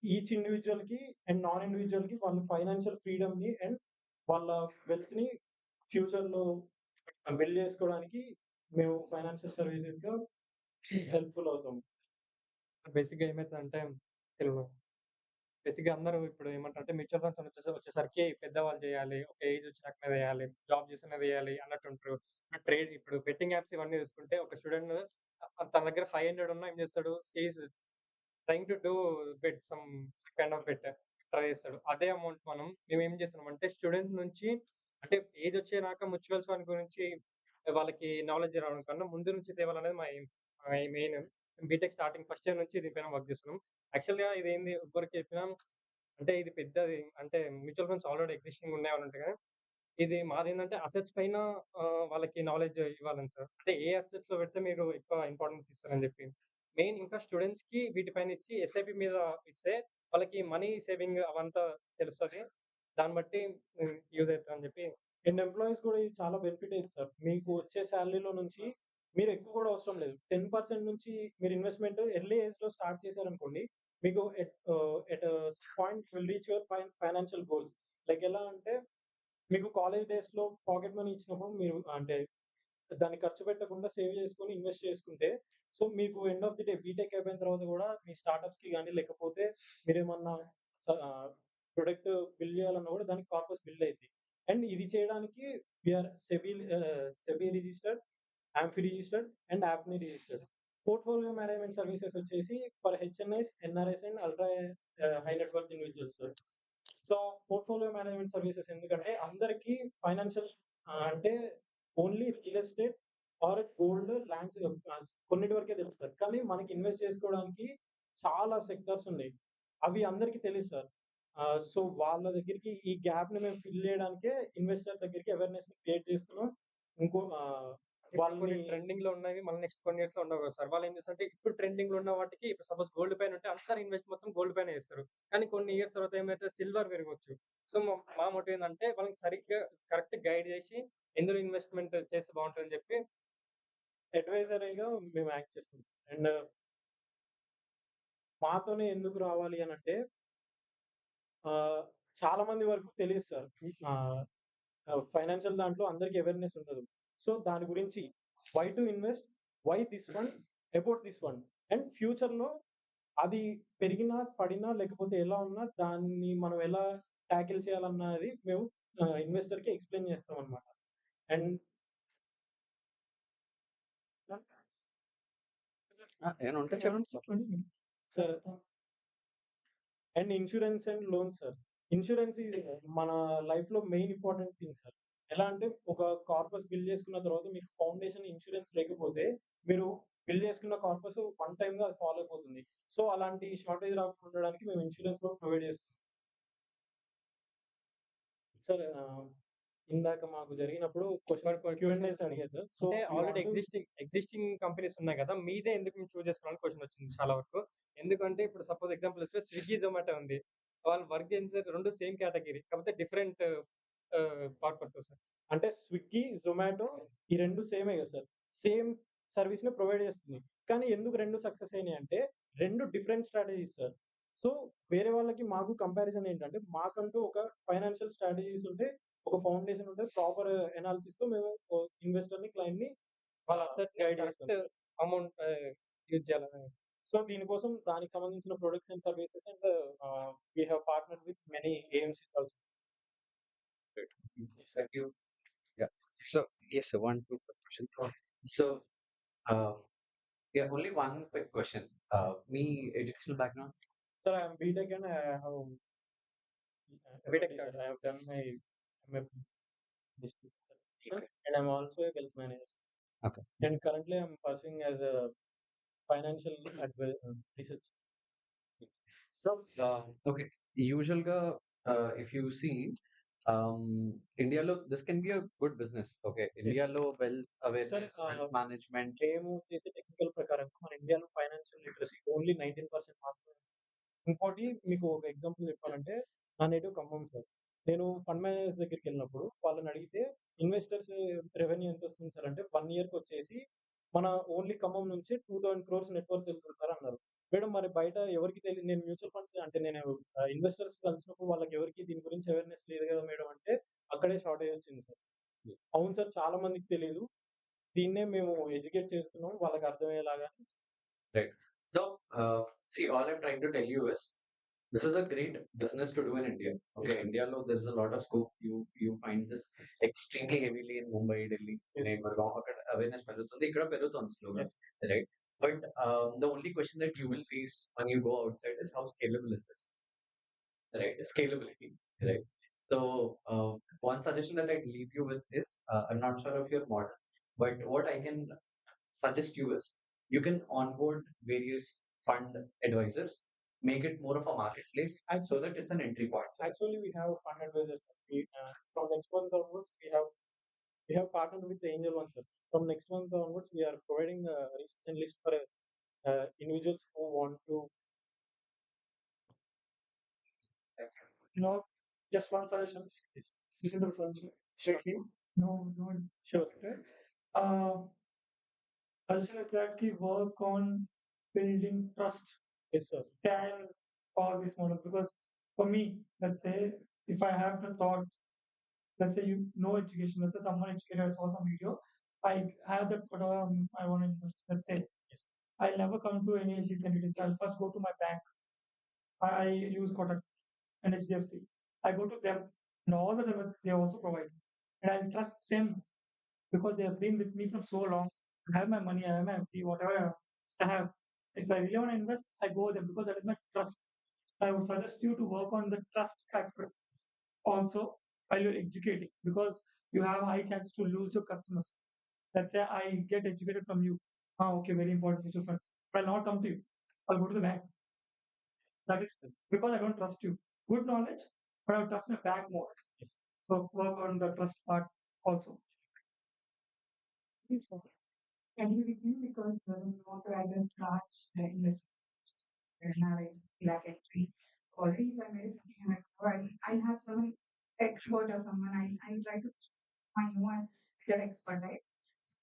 each individual కి and non individual కి వాళ్ళ financial freedom ని and వాళ్ళ wealth ని future లో build చేసుకోవడానికి మేము financial services గా హెల్ప్ఫుల్ అవుతాం. బేసిక్‌గా ఏమైతదంటే తెలుగులో బేసిక్‌గా అందరూ ఇప్పుడు ఏమంటారంటే మ్యూచువల్ ఫండ్స్ వచ్చేసరికి పెద్దవాళ్ళు చేయాలి. ఒక ఏజ్ వచ్చినాకనే వేయాలి. జాబ్ చేస్తేనే వేయాలి అన్నట్టుంటారు. ట్రేడ్ ఇప్పుడు బెట్టింగ్ యాప్స్ ఇవన్నీ చూసుకుంటే ఒక స్టూడెంట్ తన దగ్గర 500 ఉన్నా ఏం చేస్తాడు? Trying to do some kind of try చేస్తాడు. అదే అమౌంట్ మేమేం చేస్తున్నామంటే స్టూడెంట్స్ నుంచి అంటే ఏజ్ వచ్చేదాకా మ్యూచువల్ ఫండ్ గురించి వాళ్ళకి నాలెడ్జ్ రావడం కన్నా ముందు నుంచి తేవాలనేది మా aim. Main BTech starting first year నుంచి దీనిపైన వర్క్ చేస్తున్నాం. యాక్చువల్‌గా ఇదేంది ఎవ్వరికి చెప్పినా అంటే ఇది పెద్దది అంటే మ్యూచువల్ ఫండ్స్ ఆల్రెడీ ఎగ్జిస్టింగ్ ఉన్నాయి అనంటే గాని ఇది మాదేందంటే అసెట్స్ పైన వాళ్ళకి నాలెడ్జ్ ఇవ్వాలని సార్. అంటే ఏ అసెట్స్‌లో పెడితే మీరు ఎక్కువ ఇంపార్టెన్స్ ఇస్తారని చెప్పి. మెయిన్ ఇంకా స్టూడెంట్స్‌కి వీటిపైన ఇచ్చి ఎస్ఐపి మీద ఇస్తే వాళ్ళకి మనీ సేవింగ్ అవంతా తెలుస్తది. దాన్ని బట్టి యూజ్ అయితదని చెప్పి అండ్ ఎంప్లాయీస్ కూడా ఇది చాలా బెనిఫిట్ అయ్యింది సార్. మీకు వచ్చే సాలరీలో నుంచి మీరు ఎక్కువ కూడా అవసరం లేదు. 10% నుంచి మీరు ఇన్వెస్ట్‌మెంట్ ఎర్లీ ఏజ్‌లో స్టార్ట్ చేశారనుకోండి. మీకు at point will reach your financial goals. Like ఎలా అంటే మీకు కాలేజ్ డేస్‌లో పాకెట్ మనీ ఇచ్చినప్పుడు మీరు అంటే దాన్ని ఖర్చు పెట్టకుండా సేవ్ చేసుకొని ఇన్వెస్ట్ చేసుకుంటే సో మీకు end of the day BTech అయిపోయిన తర్వాత కూడా మీ స్టార్టప్స్‌కి గాని లేకపోతే మీరేమన్నా ప్రొడక్ట్ బిల్డ్ చేయాలన్నా కూడా దానికి కార్పస్ బిల్డ్ అయిద్ది. అండ్ ఇది చేయడానికి we are SEBI registered, AMFI registered and యాప్ని రిజిస్టర్డ్. పోర్ట్‌ఫోలియో మేనేజ్‌మెంట్ సర్వీసెస్ వచ్చేసి for HNIs, NRIs and ultra high net worth individuals sir. So portfolio management services ఎందుకంటే అందరికీ ఫైనాన్షియల్ అంటే only real estate or gold lands కొన్నిటి వరకే తెలుస్తారు. కానీ మనకి ఇన్వెస్ట్ చేసుకోవడానికి చాలా సెక్టార్స్ ఉన్నాయి. అవి అందరికీ తెలీదు సార్. సో వాళ్ళ దగ్గరికి ఈ గ్యాప్‌ని మేము ఫిల్ చేయడానికే ఇన్వెస్టర్ దగ్గరికి అవేర్‌నెస్‌ని క్రియేట్ చేస్తున్నాం. ఇంకో కొన్ని వాళ్ళని ట్రెండింగ్ లో ఉన్నవి మళ్ళీ నెక్స్ట్ కొన్ని ఇయర్స్ లో ఉండవు కదా సార్. వాళ్ళు ఏం చేస్తారంటే ఇప్పుడు ట్రెండింగ్ లో ఉన్న వాటికి ఇప్పుడు సపోజ్ గోల్డ్ పైన ఉంటే అందరు ఇన్వెస్ట్ మొత్తం గోల్డ్ పైన చేస్తారు. కానీ కొన్ని ఇయర్స్ తర్వాత ఏమైతే సిల్వర్ పెరగొచ్చు. సో మా మోటివ్ ఏంటంటే వాళ్ళకి సరిగ్గా కరెక్ట్ గైడ్ చేసి ఎందులో ఇన్వెస్ట్మెంట్ చేస్తే బాగుంటుందని చెప్పి అడ్వైజరీగా మేము యాక్ట్ చేస్తాం. అండ్ మాతోనే ఎందుకు రావాలి అనంటే చాలా మంది వరకు తెలీదు సార్. ఫైనాన్షియల్ దాంట్లో అందరికి అవేర్‌నెస్ ఉండదు. సో దాని గురించి why to invest, why this fund, about this fund and ఫ్యూచర్‌లో అది పెరిగినా, పడినా లేకపోతే ఎలా ఉన్నా దాన్ని మనం ఎలా టాకిల్ చేయాలన్నది మేము ఇన్వెస్టర్‌కి ఎక్స్‌ప్లెయిన్ చేస్తామన్నమాట. అండ్ ఏమైనా ఉంటే చెప్పండి. Sir and insurance and loans sir. Insurance మన లైఫ్‌లో మెయిన్ ఇంపార్టెంట్ థింగ్ సార్. ఎలా అంటే ఒక కార్పస్ బిల్డ్ చేసుకున్న తర్వాత మీకు ఫౌండేషన్ ఇన్సూరెన్స్ లేకపోతే మీరు బిల్డ్ చేసుకున్న కార్పస్ వన్ టైమ్‌గా అది ఫాల్ అయిపోతుంది. సో అలాంటి షార్టేజ్ రాకుండా ఉండడానికి మేము ఇన్సూరెన్స్ కూడా ప్రొవైడ్ చేస్తాం. సార్ ఇందాక మాకు జరిగినప్పుడు క్వెషన్స్ అడిగారు సార్. సో అంటే we already want to- existing companies ఉన్నాయి కదా, మీదే ఎందుకు మేము చూస్ చేసుకోవాలని క్వశ్చన్ వచ్చింది చాలా వరకు. ఎందుకంటే ఇప్పుడు సపోజ్ ఎగ్జాంపుల్ ఇస్తే స్విగ్గీ జొమాటో ఉంది, వాళ్ళు వర్క్ చేసే రెండు సేమ్ కేటగిరీ కాకపోతే డిఫరెంట్ పర్పస్ సార్. అంటే స్విగ్గీ, జొమాటో ఈ 2 సేమే కదా సార్. సేమ్ సర్వీస్‌ని ప్రొవైడ్ చేస్తుంది. కానీ ఎందుకు 2 సక్సెస్ అయినాయి అంటే 2 డిఫరెంట్ స్ట్రాటజీస్ సార్. సో వేరే వాళ్ళకి మాకు కంపారిజన్ ఏంటంటే మాకంటూ ఒక ఫైనాన్షియల్ స్ట్రాటజీస్ ఉంటే, ఒక ఫౌండేషన్ ఉంటే ప్రాపర్ అనాలిసిస్‌తో మేము ఇన్వెస్టర్‌ని, క్లయింట్‌ని వాళ్ళ అసెట్ గైడ్ చేస్తాం. కరెక్ట్ అమౌంట్ యూజ్ చేయాలని. సో దీనికోసం దానికి సంబంధించిన products and services and we have partnered with many AMCs also. Thank you. Yeah. So yes, one, two quick questions. So yeah, only one quick question. Me educational background. Sir, I am BTech and I have BTech sir. I have done my MA history, sir. Okay. And I'm also a wealth manager. Okay. And currently I'm pursuing as a financial research. So okay, usual ga if you see India lo this can be a good business. Okay, India lo wealth awareness, wealth management. మేము చేసే technical ప్రకారం మన ఇండియాలో financial literacy only 19% మాత్రమే. ఇంకోటి మీకు ఒక example చెప్పాలంటే నా నేటివ్ ఖమ్మం సార్. నేను ఫండ్ మేనేజర్స్ దగ్గరికి వెళ్ళినప్పుడు వాళ్ళని అడిగితే ఇన్వెస్టర్స్ రెవెన్యూ ఎంత వస్తుంది సార్ అంటే 1 ఇయర్‌కి వచ్చేసి మన ఓన్లీ ఖమ్మం నుంచి 2000 క్రోర్స్ నెట్ వర్త్ వెళ్తుంది సార్ అన్నారు. మేడం మరి బయట ఎవరికీ తెలీదు. నేను మ్యూచువల్ ఫండ్స్ అంటే నేను ఇన్వెస్టర్స్ కలిసినప్పుడు వాళ్ళకి ఎవరికీ దీని గురించి అవేర్‌నెస్ లేదు కదా మేడం అంటే అక్కడే షార్టేజ్ వచ్చింది సార్. అవును సార్ చాలా మందికి తెలీదు. దీన్నే మేము ఎడ్యుకేట్ చేస్తున్నాం వాళ్ళకి అర్థమయ్యేలాగా. Right. So see, all I'm trying to tell you is this is a great business to do in India. Okay, India lo there's a lot of scope. You find this extremely heavily in Mumbai, Delhi, Gurgaon. Akkada awareness perutundi, ikkada perutundi slowly, right? But the only question that you will face when you go outside is how scalable is this, right? Scalability, right? So one suggestion that I'd leave you with is I'm not sure of your model, but what I can suggest you is you can onboard various fund advisors, make it more of a marketplace so that it's an entry point. Actually, we have fund advisors. From next month onwards, we have partnered with the Angel One, sir. From next month onwards, we are providing a research list for individuals who want to. Just one suggestion. Listen to the suggestion. No. Sure. Suggestion is that we work on building trust. Yes, sir. Stand for these models, because for me, let's say if I have the thought, let's say no education, let's say someone educated, I saw some video, I have that thought, I want to invest. Let's say I'll never come to any elite entities. I'll first go to my bank. I use Kotak and HDFC. I go to them and all the services they also provide, and I trust them because they have been with me from so long. I have my money, I have my FD, whatever I have. If I really want to invest, I go there because that is my trust. I would suggest you to work on the trust factor also while you're educating, because you have high chances to lose your customers. Let's say I get educated from you. Ah, okay, very important mutual funds. But I'll not come to you. I'll go to the bank. That is because I don't trust you. Good knowledge, but I would trust my bank more. So work on the trust part also. I agree with you because when you want to add a large investment, like entry, already if I made it 1500 crore, I have some expert or someone I try to find one that expert, right?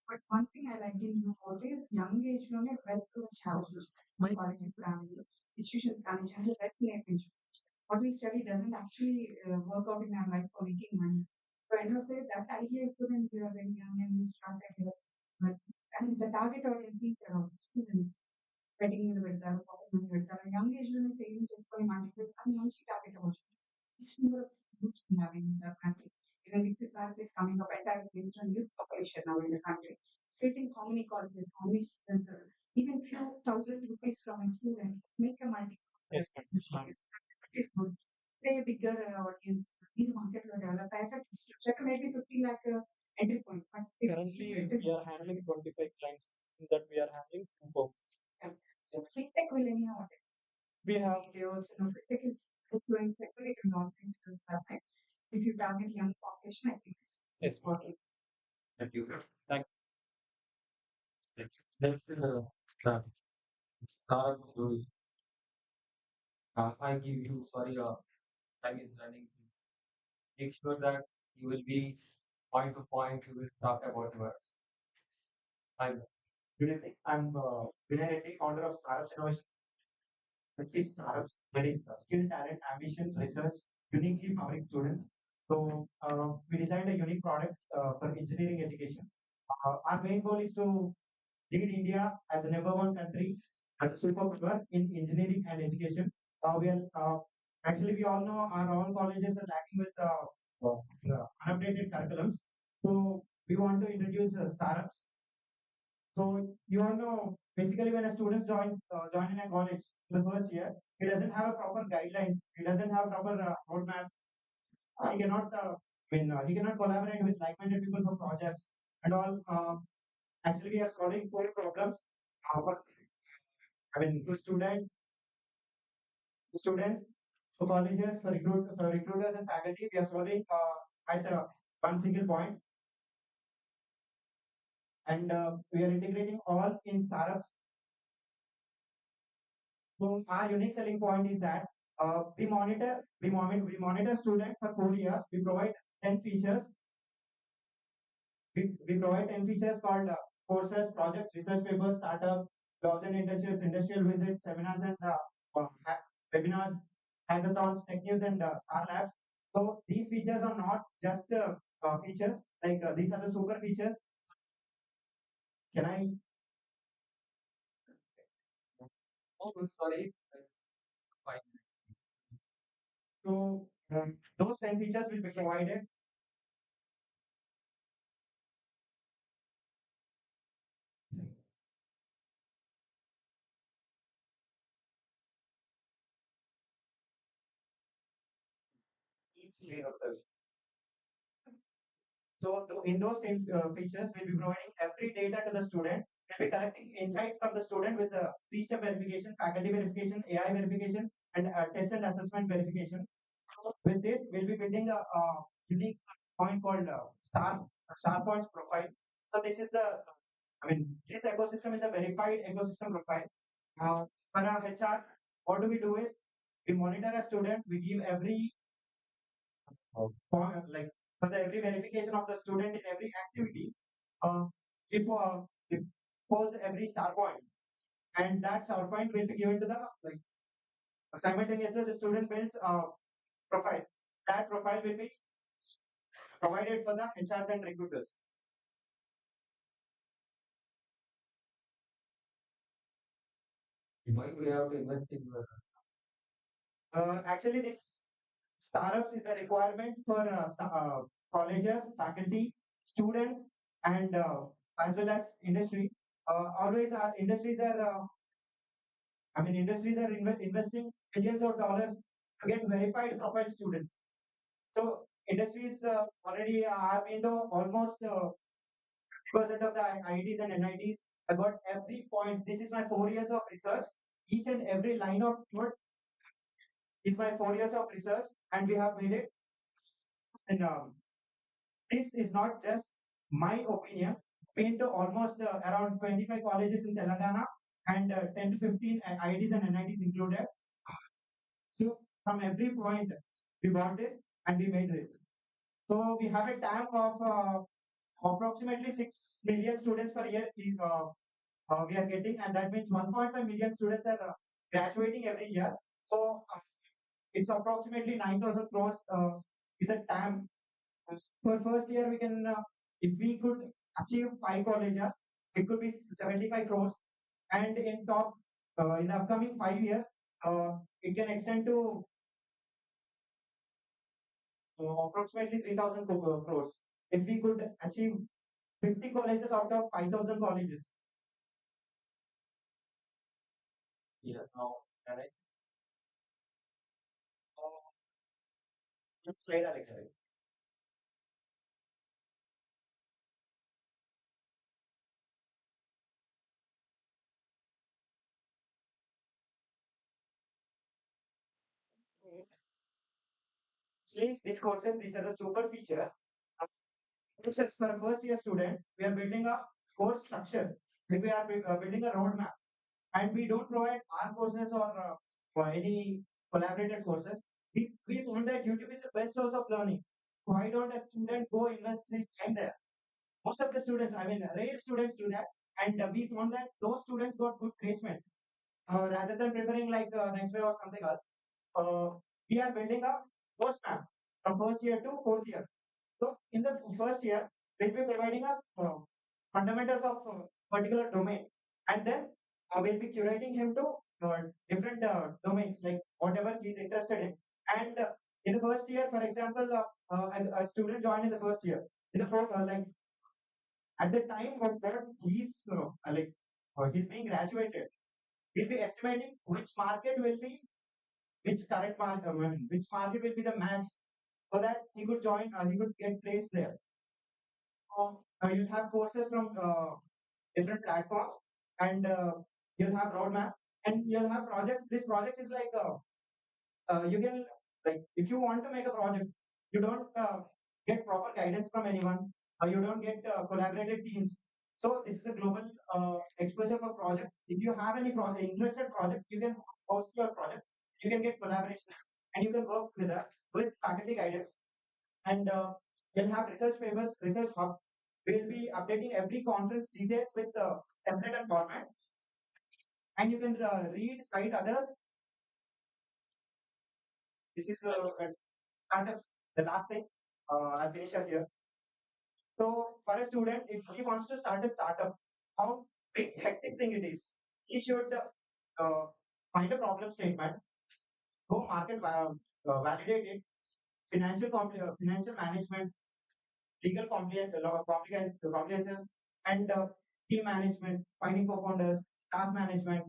But one thing I like in you both is young age లోనే wealth challenge. My colleges కానీ institutions కానీ చాలా wealth నేర్పించారు. What we study doesn't actually work out in our life for making money. So end of the day, that idea is good when we are very young and you start that here. But and the target audience is students. Wedding మీద పెడతారు, pocket money పెడతారు. Young age లోనే saving చేసుకొని multiple అది మంచి target అవ్వచ్చు. It's number of youth we have in the country. Even if the class is coming up entirely based on youth population now in the country. Stating how many colleges, how many students are, even few thousand rupees from a student, make a multi Yes, ma'am. is good. Play a bigger audience. In market లో develop అయ్యాక structure maybe 50 lakh entry point. But if Currently, it is we are handling 25 clients that we are handling through books. fintech will anyhow attend. We have They also know fintech is going separate and all things and stuff. Like, if you target young population, I think yes, ma'am. working. Thank you. Thank Next is Sarah Gurui. I give you, sorry, time is running. Please make sure that you will be point to point. You will talk about yours. Good evening. I'm Vinay Reddy, founder of Startups Innovation, which is startups that is skill, talent, ambition, research, uniquely powering students. So we designed a unique product for engineering education. Our main goal is to lead India as the number one country as a superpower in engineering and education. We are actually we all know our own colleges are lacking with unupdated curriculums. So we want to introduce startups. So you all know basically when a student join in a college in the first year, he doesn't have a proper guidelines. He doesn't have proper roadmap. He cannot he cannot collaborate with like-minded people for projects and all. Actually, we are solving four problems. For, for students, for colleges, for recruiters and faculty, we are solving at one single point, and we are integrating all in startups. So our unique selling point is that we monitor students for 4 years. We provide 10 features. We provide 10 features called courses, projects, research papers, startups, jobs and internships, industrial visits, seminars and webinars, hackathons, tech news and star labs. So these features are not just features, like these are the super features. Can I? Oh, sorry. 5 minutes. So those 10 features will be provided. Each layer of this. So in those 10 features, we'll be providing every data to the student. We'll be collecting insights from the student with the three-step verification, faculty verification, AI verification, and test and assessment verification. With this, we'll be building a unique point called Star Points profile. So this is this ecosystem is a verified ecosystem profile. For our HR, what do we do is we monitor a student. We give every like for the every verification of the student in every activity, we pose every star point, and that star point will be given to the like simultaneously the student builds a profile. That profile will be provided for the HRs and recruiters. Why we have to invest in your Actually, this startups is a requirement for colleges, faculty, students, and as well as industry. Always our industries are I mean, industries are investing billions of dollars to get verified profile students. So industries already have into almost 50% of the IITs and NITs. I got every point. This is my 4 years of research. Each and every line of code is my 4 years of research, and we have made it. And this is not just my opinion. Been to almost around 25 colleges in Telangana and 10 to 15 IITs and NITs included. So from every point, we got this and we made this. So we have a TAM of approximately 6 million students per year. We are getting, and that means 1.5 million students are graduating every year. So it's approximately 9,000 crores is a TAM. For first year, we can, if we could achieve 5 colleges, it could be 75 crores. And in top, in the upcoming 5 years, it can extend to approximately 3,000 crores. If we could achieve 50 colleges out of 5,000 colleges. Yeah, now can I? Let's slide, Alex. Actually, these courses, these are the super features. Courses for a first year student, we are building a course structure. Like we are building a roadmap, and we don't provide our courses or any collaborated courses. We found that YouTube is the best source of learning. Why don't a student go invest his time there? Most of the students, I mean, rare students do that, and we found that those students got good placement rather than preparing like next way or something else. We are building a course map from first year to fourth year. So in the first year, we'll be providing us fundamentals of particular domain, and then we'll be curating him to different domains like whatever he's interested in. And in the first year, for example, a student joined in the first year. In the fourth, like at the time of that he's being graduated, we'll be estimating which market will be which current market, which market will be the match so that he could join, he could get placed there. So you'll have courses from different platforms, and you'll have roadmap, and you'll have projects. This project is like you can, like, if you want to make a project, you don't get proper guidance from anyone, or you don't get collaborated teams. So this is a global exposure for project. If you have any interested project, you can host your project. You can get collaborations, and you can work with faculty guidance, and you'll have research papers, research hub. We'll be updating every conference details with template and format, and you can read, cite others. This is startups. The last thing, I'll finish up here. So for a student, if he wants to start a startup, how big hectic thing it is, he should find a problem statement, go market validate it, financial management, legal compliances, and team management, finding co-founders, task management.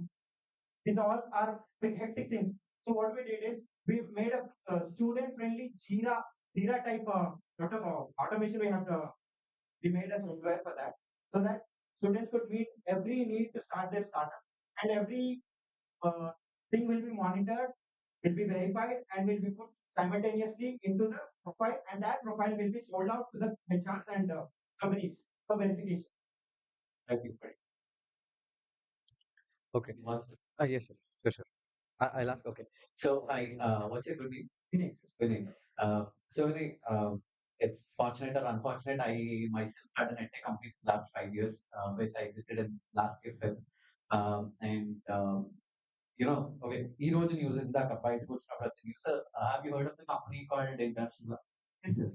These all are big hectic things. So what we did is we made a student-friendly Jira type automation. We made a software for that, so that students could meet every need to start their startup, and every uh, thing will be monitored, will be verified, and will be put simultaneously into the profile, and that profile will be sold out to the HRs and companies for verification. Thank you, Fred. Okay. Yes, sir. Sure, sure. I'll ask. Okay. So what's your good name? Vinay. Vinay. So Vinay, it's fortunate or unfortunate. I myself had an tech company for the last 5 years, which I exited in last year Feb. And okay, ఈ రోజు news ఇందాక బయటకు వచ్చినప్పుడు వచ్చిన news. Have you heard of the company called International? Yes, sir.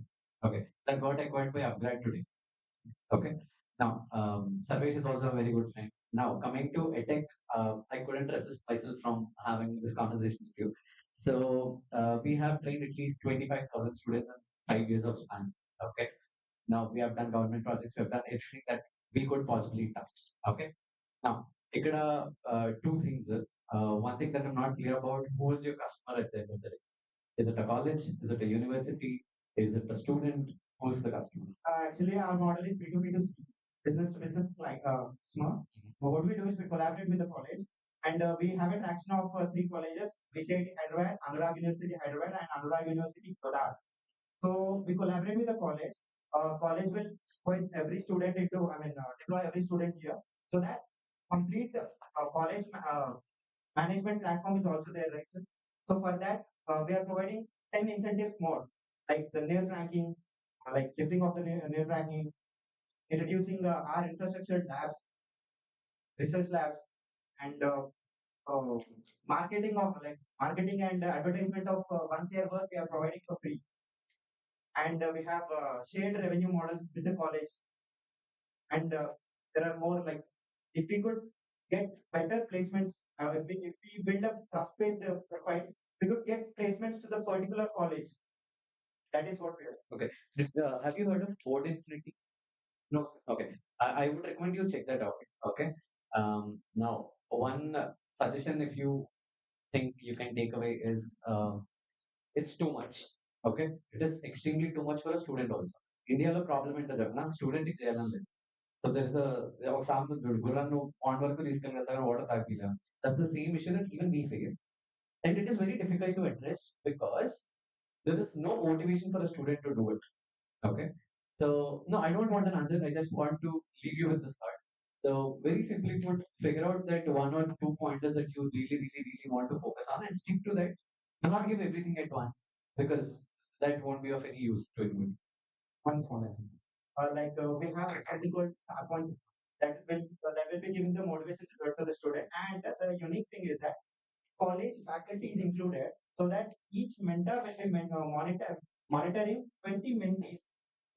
Okay, that got acquired by Upgrade today. Okay. Now, Sarvesh is also a very good friend. Now, coming to EdTech, I couldn't resist myself from having this conversation with you. So, we have trained at least 25,000 students in 5 years of span. Okay. Now, we have done government projects, we have done everything that we could possibly touch. Okay. Now, ఇక్కడ two things. one thing that I'm not clear about, who is your customer at the end of the day? Is it a college? Is it a university? Is it a student? Who's the customer? Actually, our model is B2B2C, business to business, like smart. But what we do is we collaborate with the college, and we have a traction of three colleges: VJIT Hyderabad, Anurag University Hyderabad, and Anurag University Kodad. So we collaborate with the college. College will quiz every student into, deploy every student here, so that complete college management platform is also there, right, sir? So for that, we are providing 10 incentives more, like the near ranking, like lifting of the near ranking, introducing our infrastructure labs, research labs, and uh, marketing and advertisement of 1 year work we are providing for free. And we have shared revenue model with the college, and there are more, like, if we could get better placements, if we build a trust-based profile, we could get placements to the particular college. That is what we are. Okay. Have you heard of Code Infinity? No, sir. Okay. I would recommend you check that out. Okay. Now, one suggestion, if you think you can take away, is it's too much. Okay. It is extremely too much for a student also. ఇండియాలో problem ఏంటో చెప్పిన స్టూడెంట్కి చేయాలని లేదు. So there is ఒక సామెత చూడు, గుర్రాన్ని పాండ్ వరకు తీసుకెళ్ళి వెళ్తాను వాటర్ తాగిలేము. That's the same issue that even we face, and it is very difficult to address because there is no motivation for a student to do it. Okay. So, no, I don't want an answer. I just want to leave you with this thought. So, very simply put, figure out that one or two pointers that you really, really, really want to focus on and stick to that. Do not give everything at once, because that won't be of any use to anyone. One small example. We have something called star point system that will be giving the motivation to the student. And the unique thing is that college faculty is included, so that each mentor will be monitoring 20 mentees.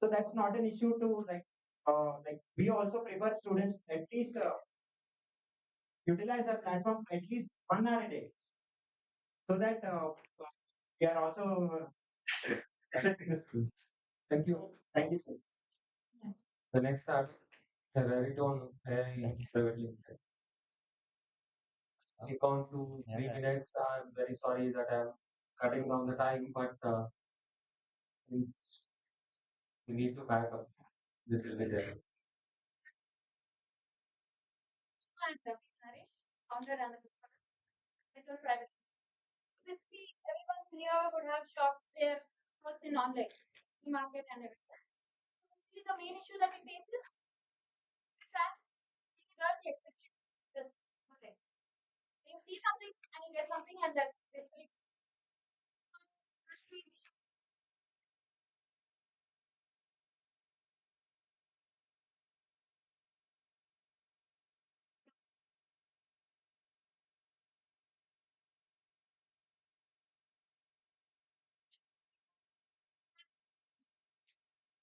So that's not an issue to, like we also prefer students at least utilize our platform at least 1 hour a day, so that we are also addressing this. Thank you. Thank you, sir. The next part, the very tone, very privately. We count to 3 minutes. I'm very sorry that I'm cutting down the time, but since we need to back up, this will be there. Founder and the private. Basically, everyone here would have shopped their goods in online, e-market and everything. So basically, the main issue that we face is track the exception. This okay. You see something and you get something, and that basically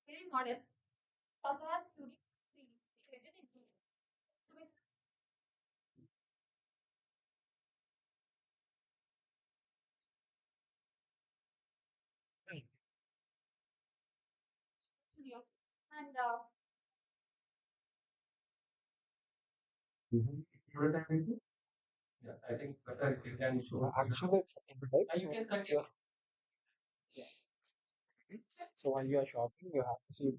very model also has 2D, 3D created in 2D. So basically, studios and Yeah, I think better if you can show. Actually, it's right? You can continue. So while you are shopping, you have to see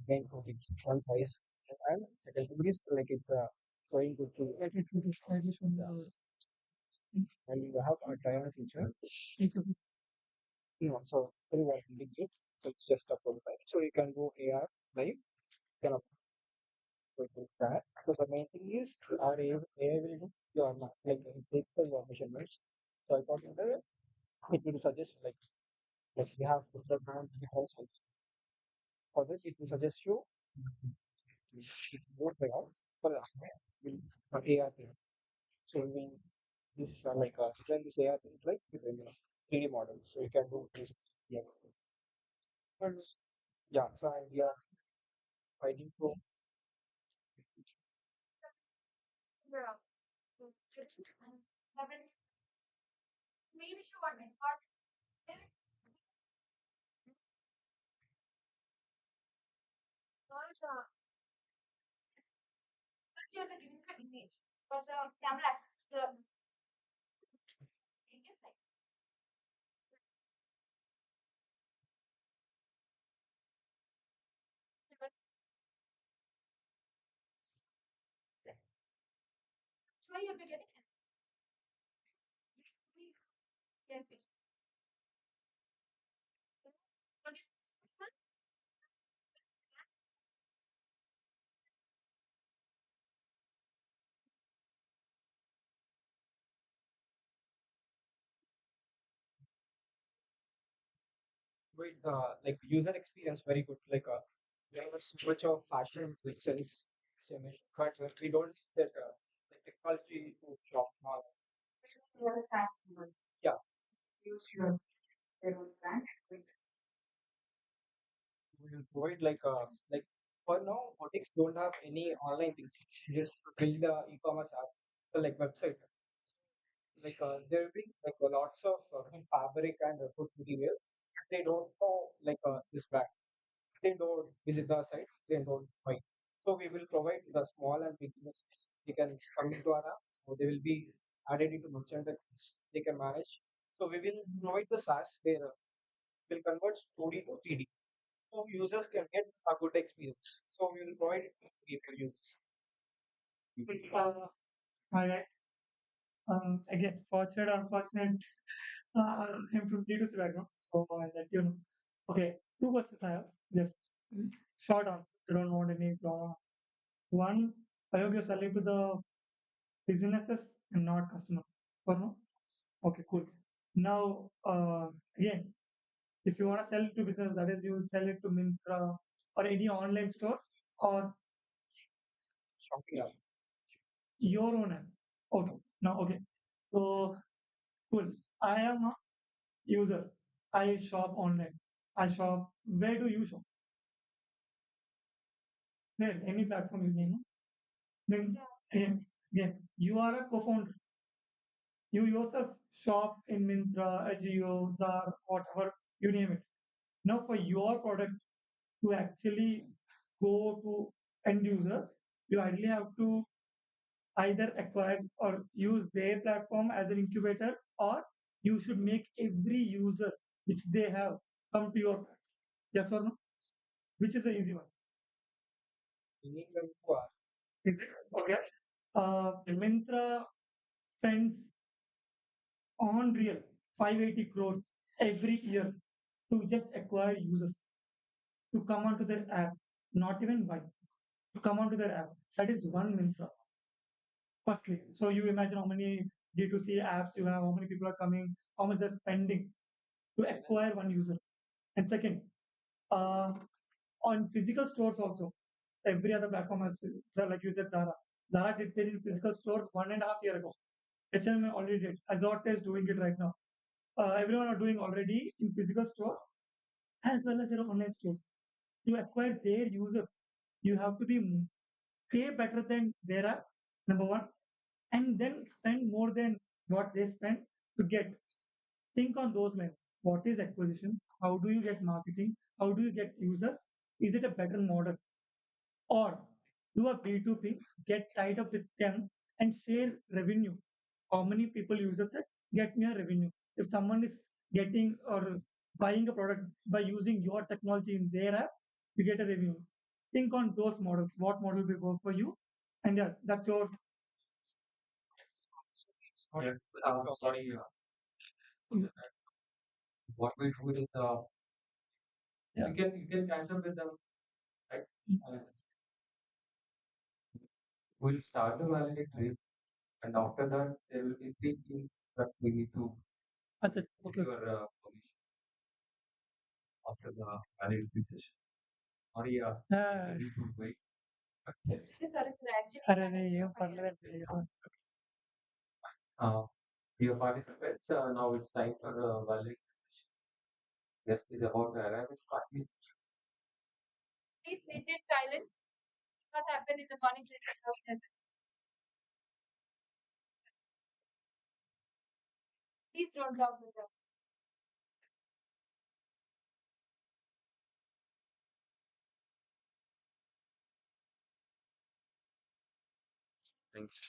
main two things. One size, and second thing is like it's showing good to and you have a trial feature. So very well link it. So it's just a profile. So you can go AR live. You can upload that. So the main thing is our AI will do your like it takes the your measurements. So according to that, it will suggest like you have put the brand in the households. For this, it will suggest you more layouts for the will AR thing. So we this like design this AR thing like with a 3D model. So you can do this. Yeah. But, yeah. So we are fighting for yeah, maybe show what my thoughts. Also, first you have to give the image. First, the camera access to the why you'll be getting With like user experience very good. Like we have so much of fashion sense, but we don't that the technology to shop. Yeah, Use your their own brand. we will provide like for now, boutiques don't have any online things. Just build the e-commerce app, so like website. Like there will be like lots of fabric and food material. They don't know like this brand. They don't visit the site. They don't buy. So we will provide the small and big businesses. They can come into our app. So they will be added into merchandise. They can manage. So we will provide the SaaS where will convert 2D to 3D. So users can get a good experience. So we will provide it to for users. Uh, Hi guys. Again, fortunate or unfortunate, I'm from D2C background, so I'll let you know. Okay, two questions I have. Just short answer. I don't want any long answer. One, I hope you're selling to the businesses and not customers. For no? Okay, cool. Now, again, if you want to sell to business, that is, you will sell it to Myntra or any online stores or Shopping app. your own app. Okay. Now, okay. So, cool. I am a user. I shop online. I shop. Where do you shop? Where? Any platform you name. Then again, you are a co-founder. You yourself shop in Myntra, Ajio, Zara, whatever you name it. Now, for your product to actually go to end users, you ideally have to either acquire or use their platform as an incubator, or you should make every user which they have come to your platform. Yes or no? Which is the easy one? Meaning them who are Is it okay? Myntra spends on real 580 crores every year to just acquire users to come onto their app, not even buy, to come onto their app. That is one Myntra. Firstly, so you imagine how many D2C apps you have, how many people are coming, how much they're spending to acquire one user. And second, uh, on physical stores also, every other platform has, so like you said, Zara. Zara did their physical stores 1.5 years ago. H&M already did. Azorte is doing it right now. Everyone are doing already in physical stores as well as their online stores. To acquire their users, you have to be pay better than their app, number one, and then spend more than what they spend to get. Think on those lines. What is acquisition? How do you get marketing? How do you get users? Is it a better model? Or do a B2B, get tied up with them and share revenue. How many people uses it? Get me a revenue. If someone is getting or buying a product by using your technology in their app, you get a revenue. Think on those models. What model will work for you? And yeah, that's your Yeah. Sorry. What we do is yeah. you can catch up with them, right? Uh, we'll start the validate trip, and after that there will be three things that we need to Acha, get okay. your permission after the validation session. Sorry, Ah, you need to wait. Sorry, sir. Actually, అరే రే, ఏం పర్లేదు. Dear participants, now it's time for validation session. Guest is about to arrive in 5 minutes. please maintain silence. What happened in the morning session of the please don't talk with them. Thanks.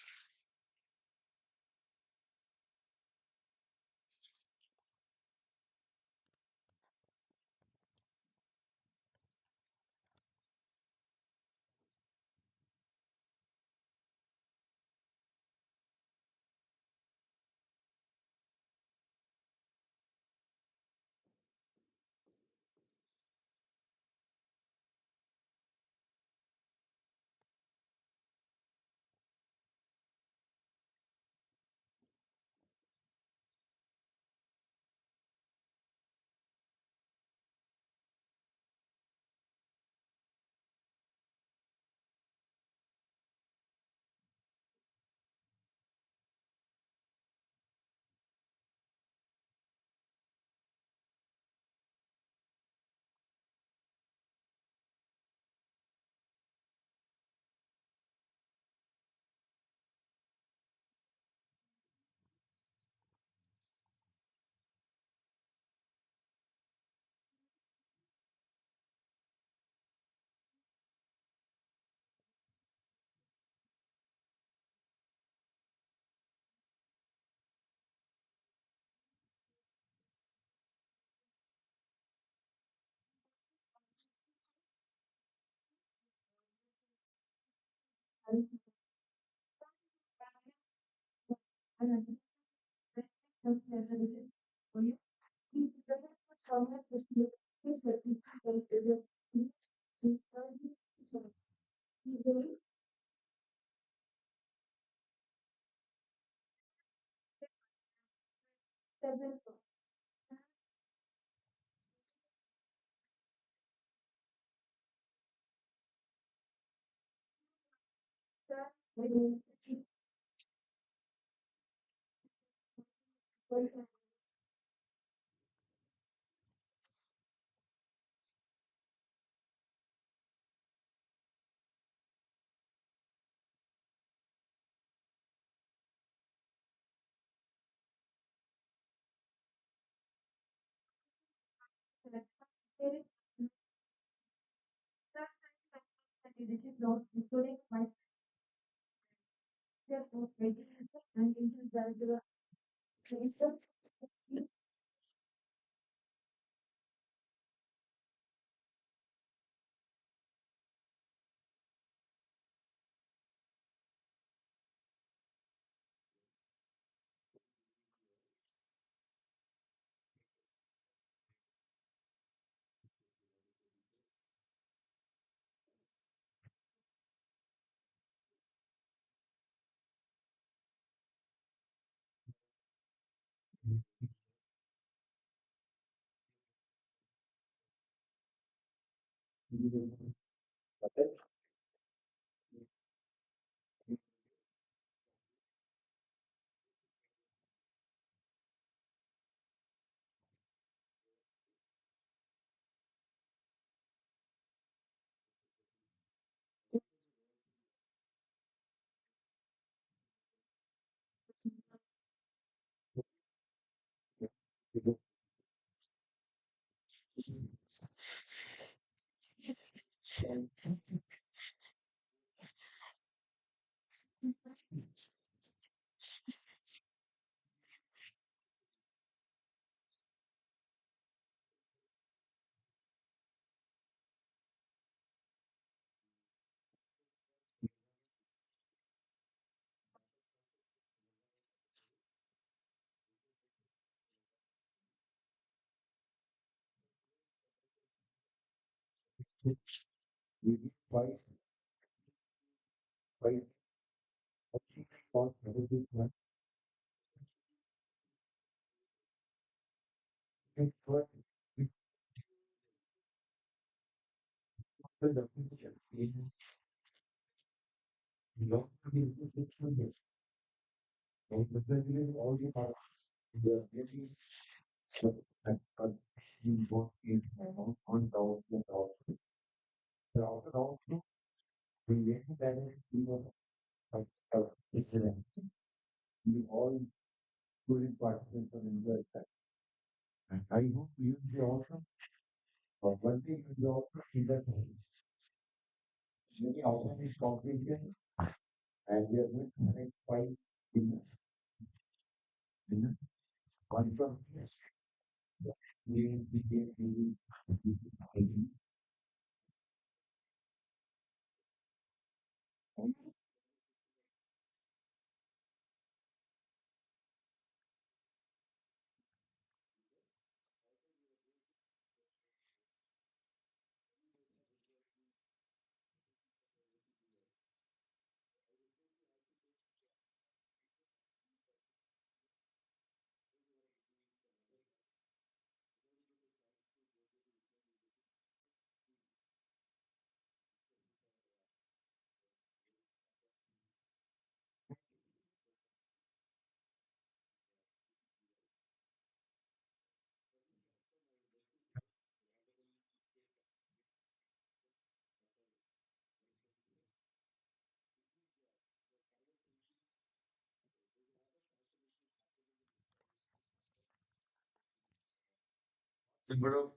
Number of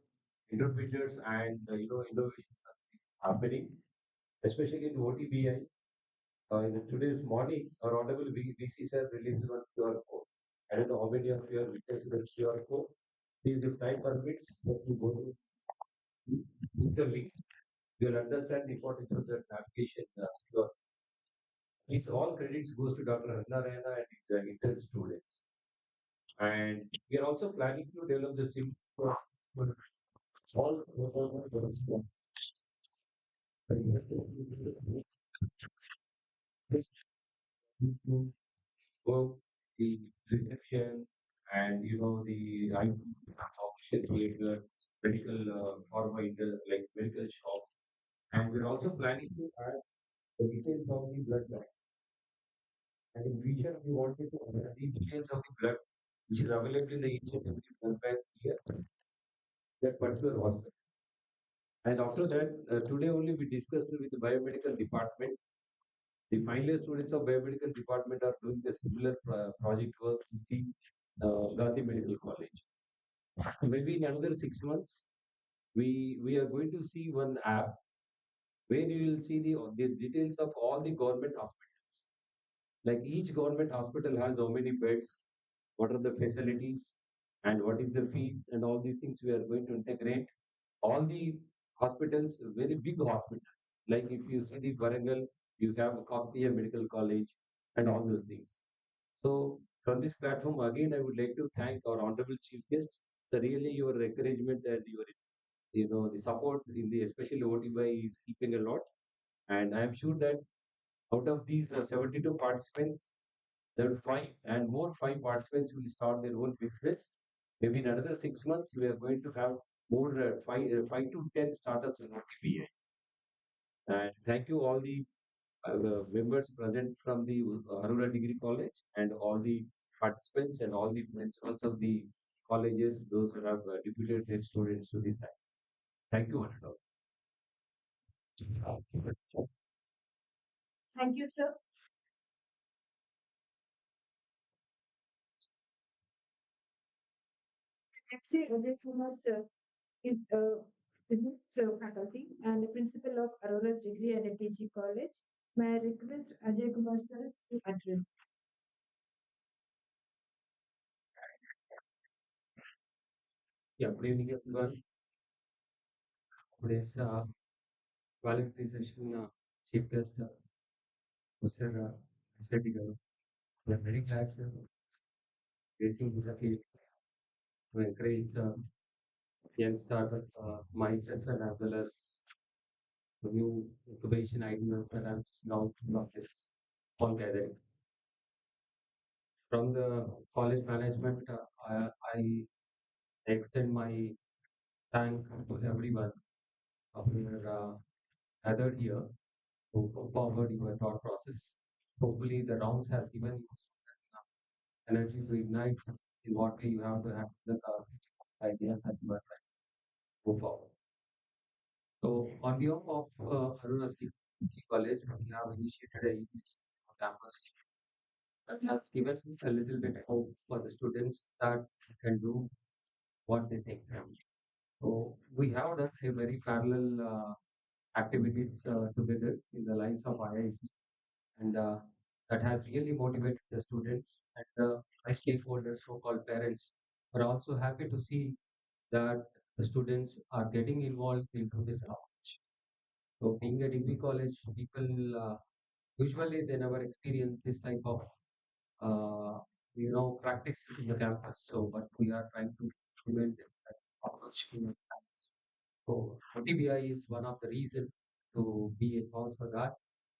entrepreneurs and innovations are happening, especially in OTBI. In today's morning, our honorable VC sir released one QR code. I don't know how many of you are witnessing the QR code. Please, if time permits, just to go to the link. You'll understand the importance of that navigation QR. This all credits goes to Dr. Harnarayana and his intern students. And we are also planning to develop the sim for all this to work the reception and the option theater, medical pharma like medical shop. And we're also planning to add the details of the blood bank. And in future, we wanted to add the details of the blood which is available in the each and every blood bank here, that particular hospital. And after that, today only we discussed with the biomedical department. The final year students of biomedical department are doing the similar project work with the Gandhi Medical College. Maybe in another 6 months, we are going to see one app where you will see the details of all the government hospitals. Like each government hospital has how many beds, what are the facilities, and what is the fees, and all these things we are going to integrate. All the hospitals, very big hospitals, like if you see the Varangal, you have Kakatiya Medical College, and all those things. So from this platform, again, I would like to thank our honorable chief guest. So really, your encouragement and your the support in the especially OTY is helping a lot. And I am sure that out of these 72 participants, there are five and more five participants will start their own business. Maybe in another 6 months, we are going to have more five to 10 startups in OTPI. And thank you all the members present from the Aurora Degree College and all the participants and all the principals of the colleges, those who have deputed their students to this side. Thank you, one and all. Thank you, sir. MC Ajay Kumar, sir, is a physics faculty and the principal of Aurora's Degree and PG College. May I request Ajay Kumar, sir, to address? Yeah, good evening, everyone. Today's quality session chief guest, Mr. Shetty Garu. We are very glad to raising this appeal to encourage young startup mindsets and as well as the new incubation ideas that I'm just now of this all gathering. From the college management, I extend my thank to everyone who are gathered here to put forward your thought process. Hopefully, the rounds has given you some energy to ignite in what way you have to have the ideas that you are trying to go forward. So, on behalf of Aruna College, we have initiated a East campus that has given a little bit hope for the students that they can do what they think. So, we have done a very parallel activities together in the lines of IIT, and that has really motivated the students and the stakeholders, so-called parents, are also happy to see that the students are getting involved into this knowledge. So, being a degree college, people usually they never experience this type of practice in the campus. So, but we are trying to implement that approach in the campus. So, OTBI is one of the reasons to be a cause for that.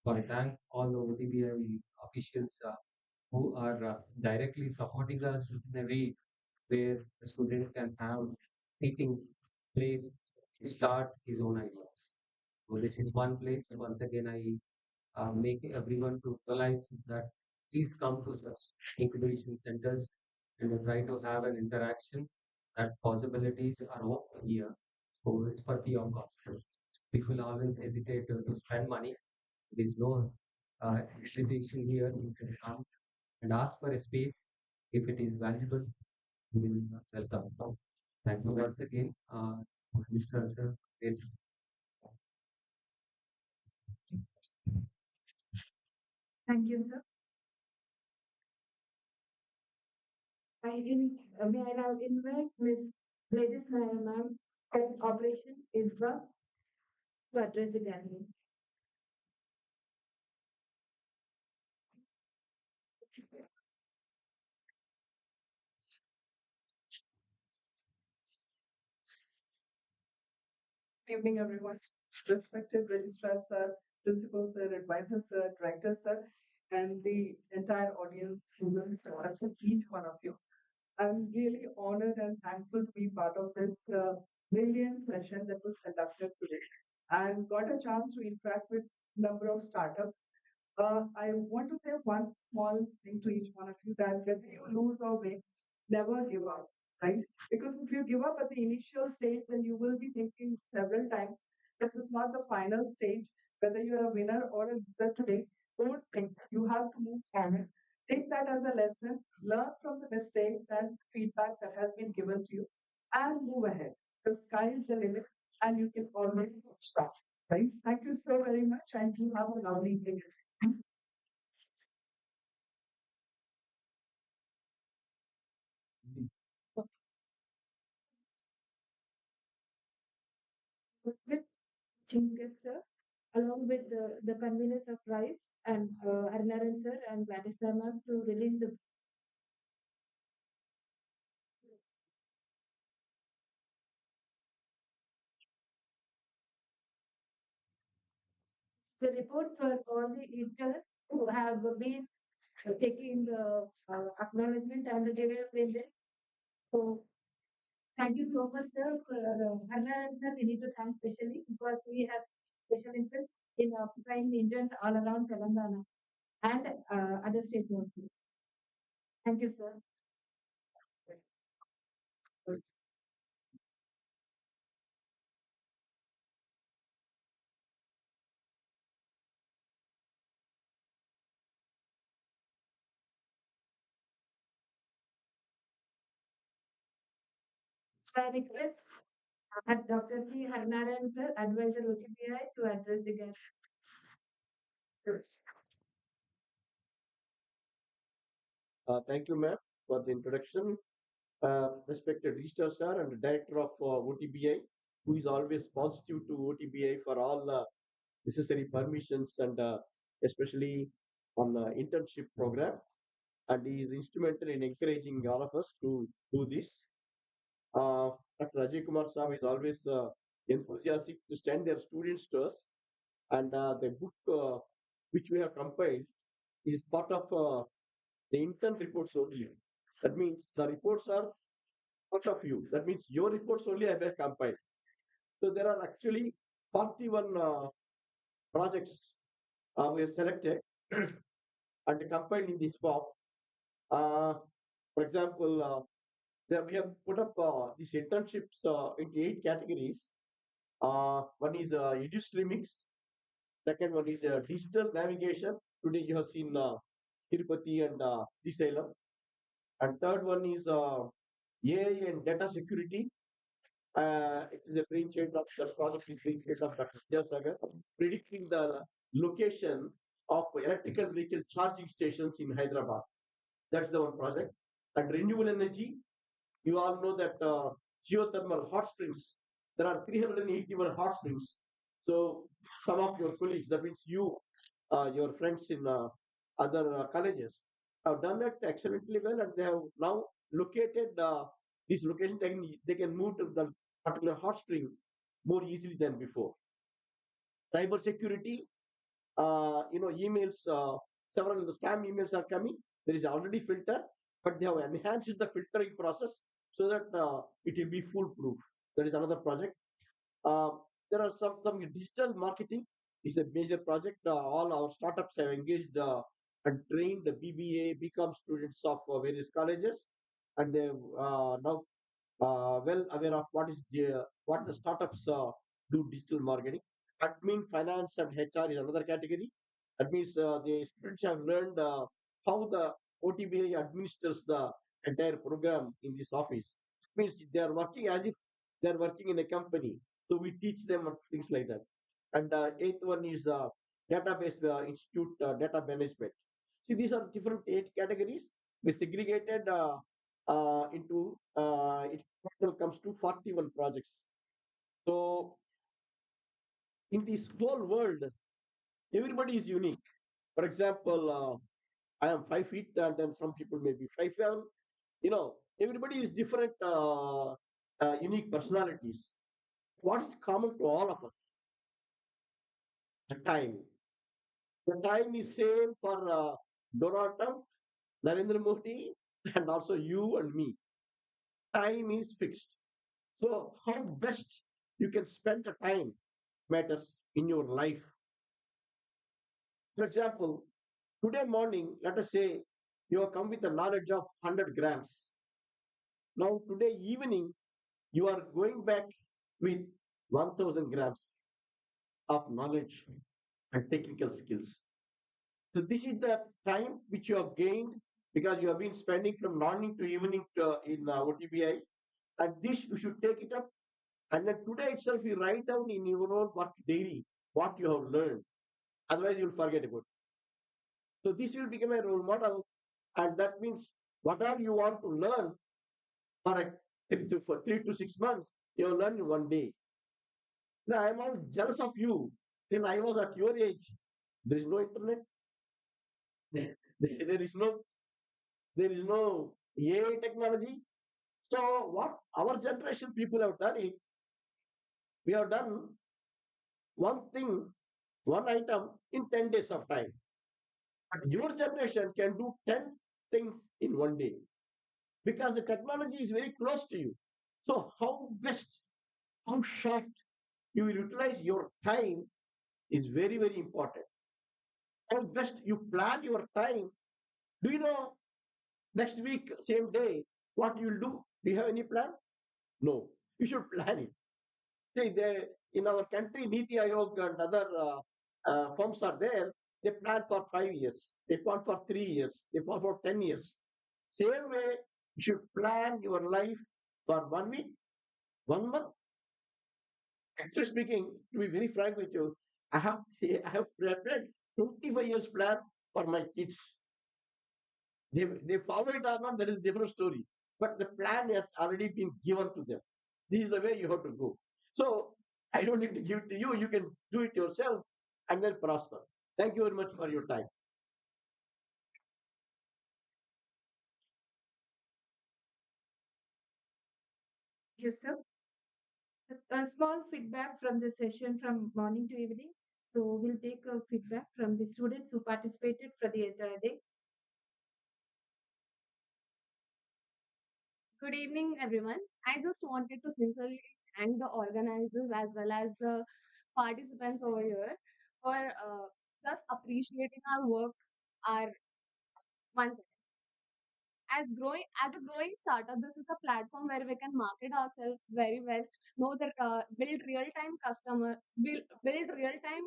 So, I thank all the OTBI officials who are directly supporting us in a way where the student can have seating place to start his own ideas. So this is one place. Once again, I make everyone to realize that please come to such incubation centers and we try to have an interaction. That possibilities are open here. So it's for free of cost. People always hesitate to spend money. There is no hesitation here. You can come and ask for a space. If it is valuable, we will welcome. Thank you once again, Mr. Sir. Yes. Thank you, sir. May I now invite Miss Gladys Nair, ma'am, Head Operations, ISBA, to address the gathering. Evening, everyone. Respected registrars, sir, principals, sir, advisors, sir, directors, sir, and the entire audience, students, startups, and each one of you. I'm really honored and thankful to be part of this brilliant session that was conducted today. I've got a chance to interact with number of startups. I want to say one small thing to each one of you that whether you lose or win, never give up, right? Because if you give up at the initial stage, then you will be thinking several times, this is not the final stage. Whether you're a winner or a loser today, don't think. You have to move forward. Take that as a lesson, learn from the mistakes and feedbacks that has been given to you, and move ahead. The sky is the limit, and you can always start. Right? Thank you so very much, and you have a lovely day. With Chinkat sir, along with the conveners of Rice and Harnaran sir and Gladys ma'am to release the report for all the interns who have been taking the acknowledgement and the development. So thank you so much, sir. For Harnaran sir, we need to thank specially because we have special interest in occupying the interns all around Telangana and other states also. Thank you, sir. I request Dr. P. Harnaran sir, advisor OTPI, to address the guest. Thank you, ma'am, for the introduction. Respected Registrar Sir and Director of OTBI, who is always positive to OTBI for all necessary permissions and especially on the internship program. And he is instrumental in encouraging all of us to do this. Dr. Ajay Kumar Saab is always enthusiastic to send their students to us. And the book which we have compiled is part of the intern reports only. That means the reports are part of you. That means your reports only have been compiled. So there are actually 41 projects we have selected and compiled in this form. For example, there we have put up these internships into 8 categories. One is EduStreamix. Second one is digital navigation. Today you have seen Tirupati and Srisalem. And third one is AI and data security. It is a brainchild of the project is brainchild of Dr. Vidyasagar, predicting the location of electrical vehicle charging stations in Hyderabad. That's the one project. And renewable energy, you all know that geothermal hot springs, there are 381 hot springs. So some of your colleagues, that means you, your friends in other colleges, have done it excellently well, and they have now located this location. They can move to the particular hot spring more easily than before. Cyber security, emails, several spam emails are coming. There is already filter, but they have enhanced the filtering process so that it will be foolproof. That is another project. Uh, there are some digital marketing is a major project. All our startups have engaged and trained the BBA, BCom students of various colleges, and they now well aware of what the startups do digital marketing. Admin, finance, and HR is another category. That means the students have learned how the OTBA administers the entire program in this office. It means they are working as if they are working in a company. So we teach them things like that. And eighth one is database institute data management. See, these are different 8 categories. We segregated into it total comes to 41 projects. So in this whole world, everybody is unique. For example, I am 5 feet, and then some people may be 5'7". Everybody is different, unique personalities. What is common to all of us? The time. The time is same for Donald Trump, Narendra Modi, and also you and me. Time is fixed. So how best you can spend the time matters in your life. For example, today morning, let us say you have come with a knowledge of 100 grams. Now today evening, you are going back with 1000 grams of knowledge and technical skills. So this is the time which you have gained because you have been spending from morning to evening in OTBI, and this you should take it up. And then today itself, you write down in your own work daily what you have learned. Otherwise, you'll forget about it. So this will become a role model, and that means whatever you want to learn for 3 to 6 months, you'll learn in one day. Now, I'm all jealous of you. When I was at your age, there is no internet. There is no AI technology. So what our generation people have done is we have done one thing, one item in 10 days of time. But your generation can do 10 things in one day because the technology is very close to you. So how best, how short you will utilize your time is very, very important. How best you plan your time. Do you know next week, same day, what you will do? Do you have any plan? No. You should plan it. See, in our country, Niti Aayog and other firms are there. They plan for 5 years. They plan for 3 years. They plan for 10 years. Same way, you should plan your life for 1 week, 1 month. Actually speaking, to be very frank with you, I have prepared 25 years plan for my kids. They follow it or not, that is a different story. But the plan has already been given to them. This is the way you have to go. So I don't need to give it to you. You can do it yourself and then prosper. Thank you very much for your time. Yes, sir. A small feedback from the session from morning to evening. So we'll take a feedback from the students who participated for the entire day. Good evening, everyone. I just wanted to sincerely thank the organizers as well as the participants over here for just appreciating our work, our one as a growing startup. This is a platform where we can market ourselves very well, know that build real time build real time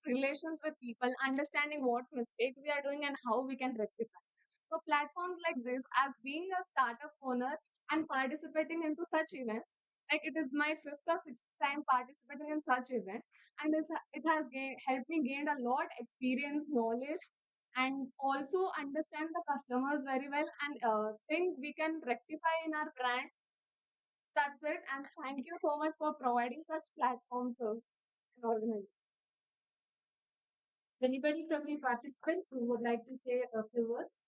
relations with people, understanding what mistakes we are doing and how we can rectify. So platforms like this, as being a startup owner and participating into such events, like it is my fifth or sixth time participating in such event, and it has helped me gain a lot experience, knowledge, and also understand the customers very well and things we can rectify in our brand. That's it, and thank you so much for providing such platforms and organizing. Anybody from the participants who would like to say a few words?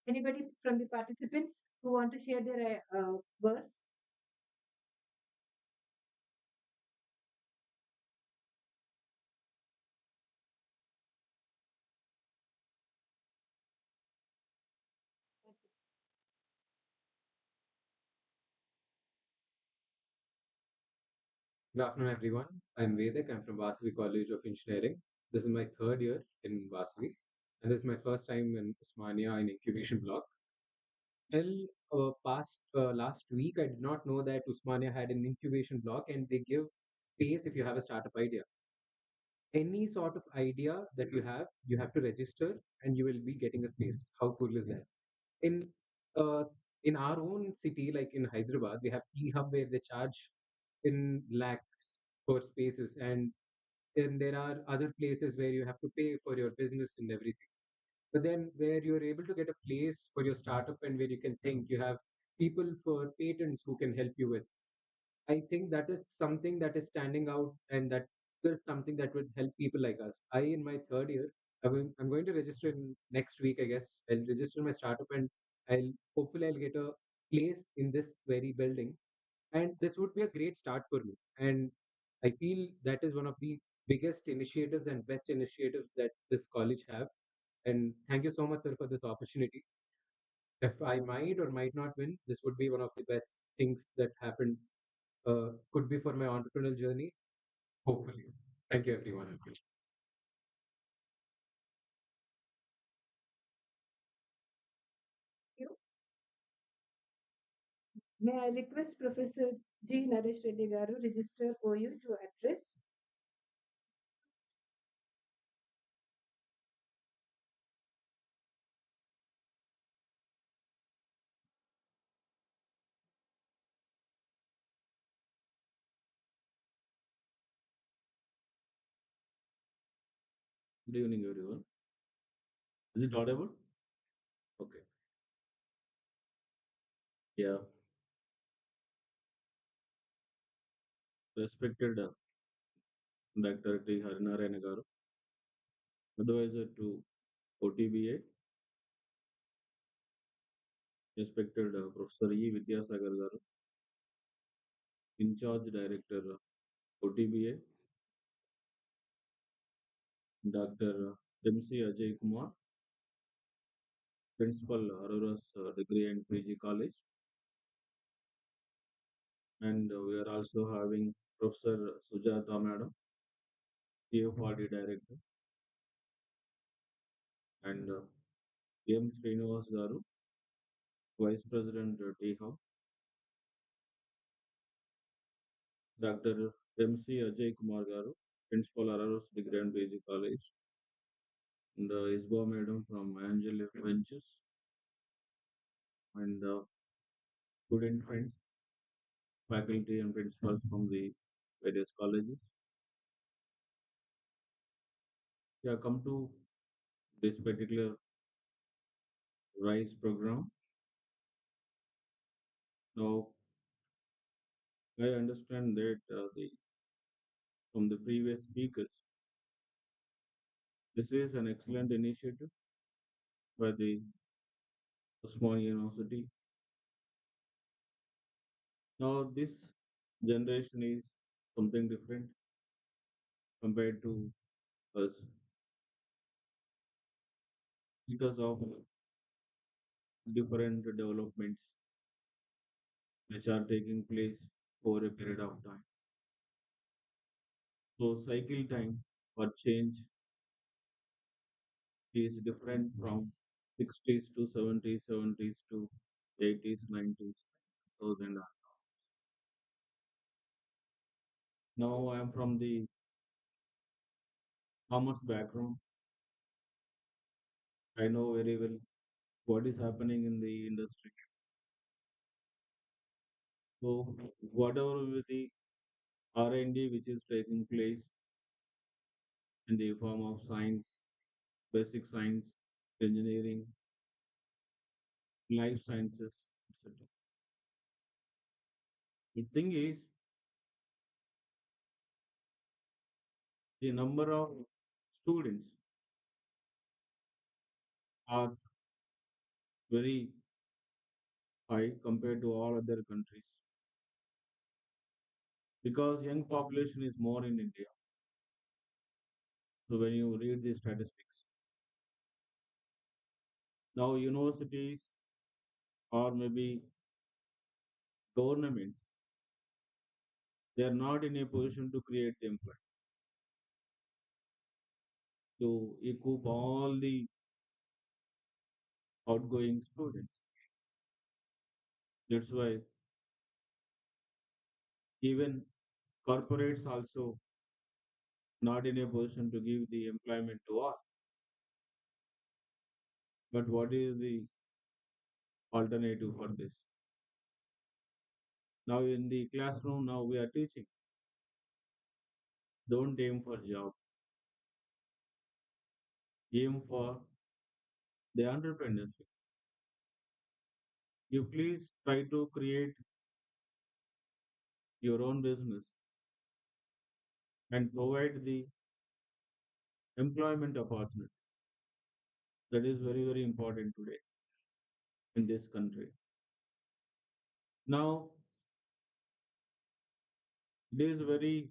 Anybody from the participants who want to share their words? Good afternoon, everyone. I'm Vedak. I'm from Vasavi College of Engineering. This is my third year in Vasavi, and this is my first time in Osmania in incubation block. Till past last week, I did not know that Usmania had an incubation block, and they give space if you have a startup idea. Any sort of idea that you have to register, and you will be getting a space. How cool is that? In uh, in our own city, like in Hyderabad, we have e-hub where they charge in lakhs for spaces, and then there are other places where you have to pay for your business and everything. But then where you're able to get a place for your startup and where you can think, you have people for patents who can help you with. I think that is something that is standing out, and that is something that would help people like us. I, in my third year, I'm going to register in next week, I guess. I'll register my startup, and I'll hopefully I'll get a place in this very building. And this would be a great start for me. And I feel that is one of the biggest initiatives and best initiatives that this college have. And thank you so much, sir, for this opportunity. If I might or might not win, this would be one of the best things that happened. Could be for my entrepreneurial journey. Hopefully. Thank you, everyone. You. May I request Professor G. Naresh Reddy Garu, Register OU, to address? Good evening, everyone. Is it audible? Okay. Yeah. Respected Dr. T. Harinarayana Garu, advisor to OTBA, respected Professor E. Vidyasagar Garu, in charge director OTBA, Dr. MC Ajay Kumar, principal Aurora's degree and PG college, and we are also having Professor Sujata Madam, TFRD director, and M. Srinivas Garu, vice president T Hub, Dr. MC Ajay Kumar Garu, Principal Araros Degree and PG College, and Isba Madam from Angel Ventures, and student friends, faculty and principals from the various colleges. Yeah, come to this particular RISE program. Now, I understand that from the previous speakers, this is an excellent initiative by the Osman University. Now, this generation is something different compared to us because of different developments which are taking place over a period of time. So, cycle time for change is different from 60s to 70s, 70s to 80s, 90s, 2000. Now I am from the commerce background. I know very well what is happening in the industry. So whatever with the R&D which is taking place in the form of science, basic science, engineering, life sciences, etc. The thing is, the number of students are very high compared to all other countries because young population is more in India. So when you read the statistics, now universities or maybe governments, they are not in a position to create the employment to equip all the outgoing students. That's why even corporates also not in a position to give the employment to all. But what is the alternative for this? Now in the classroom, now we are teaching. Don't aim for job. Aim for the entrepreneurship. You please try to create your own business and provide the employment opportunity. That is very, very important today in this country. Now, It is very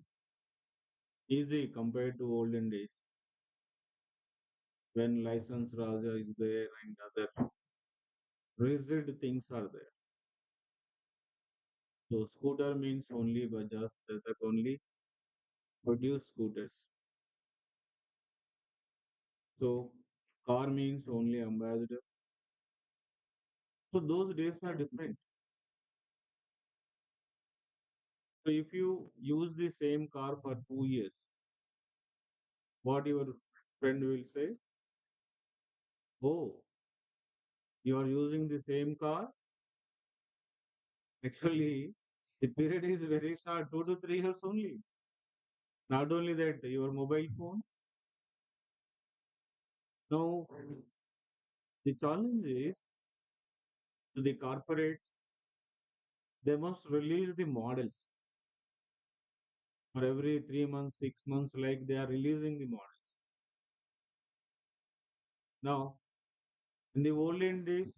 easy compared to olden days when license Raja is there and other rigid things are there. So scooter means only Bajaj, that only produce scooters. So car means only ambassador. So those days are different. So if you use the same car for 2 years, what your friend will say? Oh, you are using the same car? Actually, the period is very short, 2 to 3 years only. Not only that, your mobile phone. Now, the challenge is to the corporates, they must release the models for every 3 months, 6 months, like they are releasing the models. Now, in the olden days,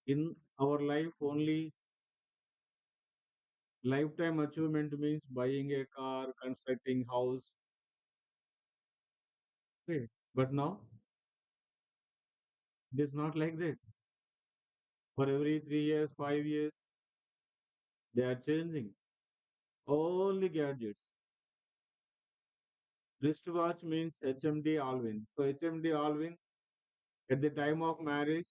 in our life, only lifetime achievement means buying a car, constructing house. Okay. But now, it is not like that. For every 3 years, 5 years, they are changing all the gadgets. Wristwatch means HMD Alvin. So HMD Alvin at the time of marriage,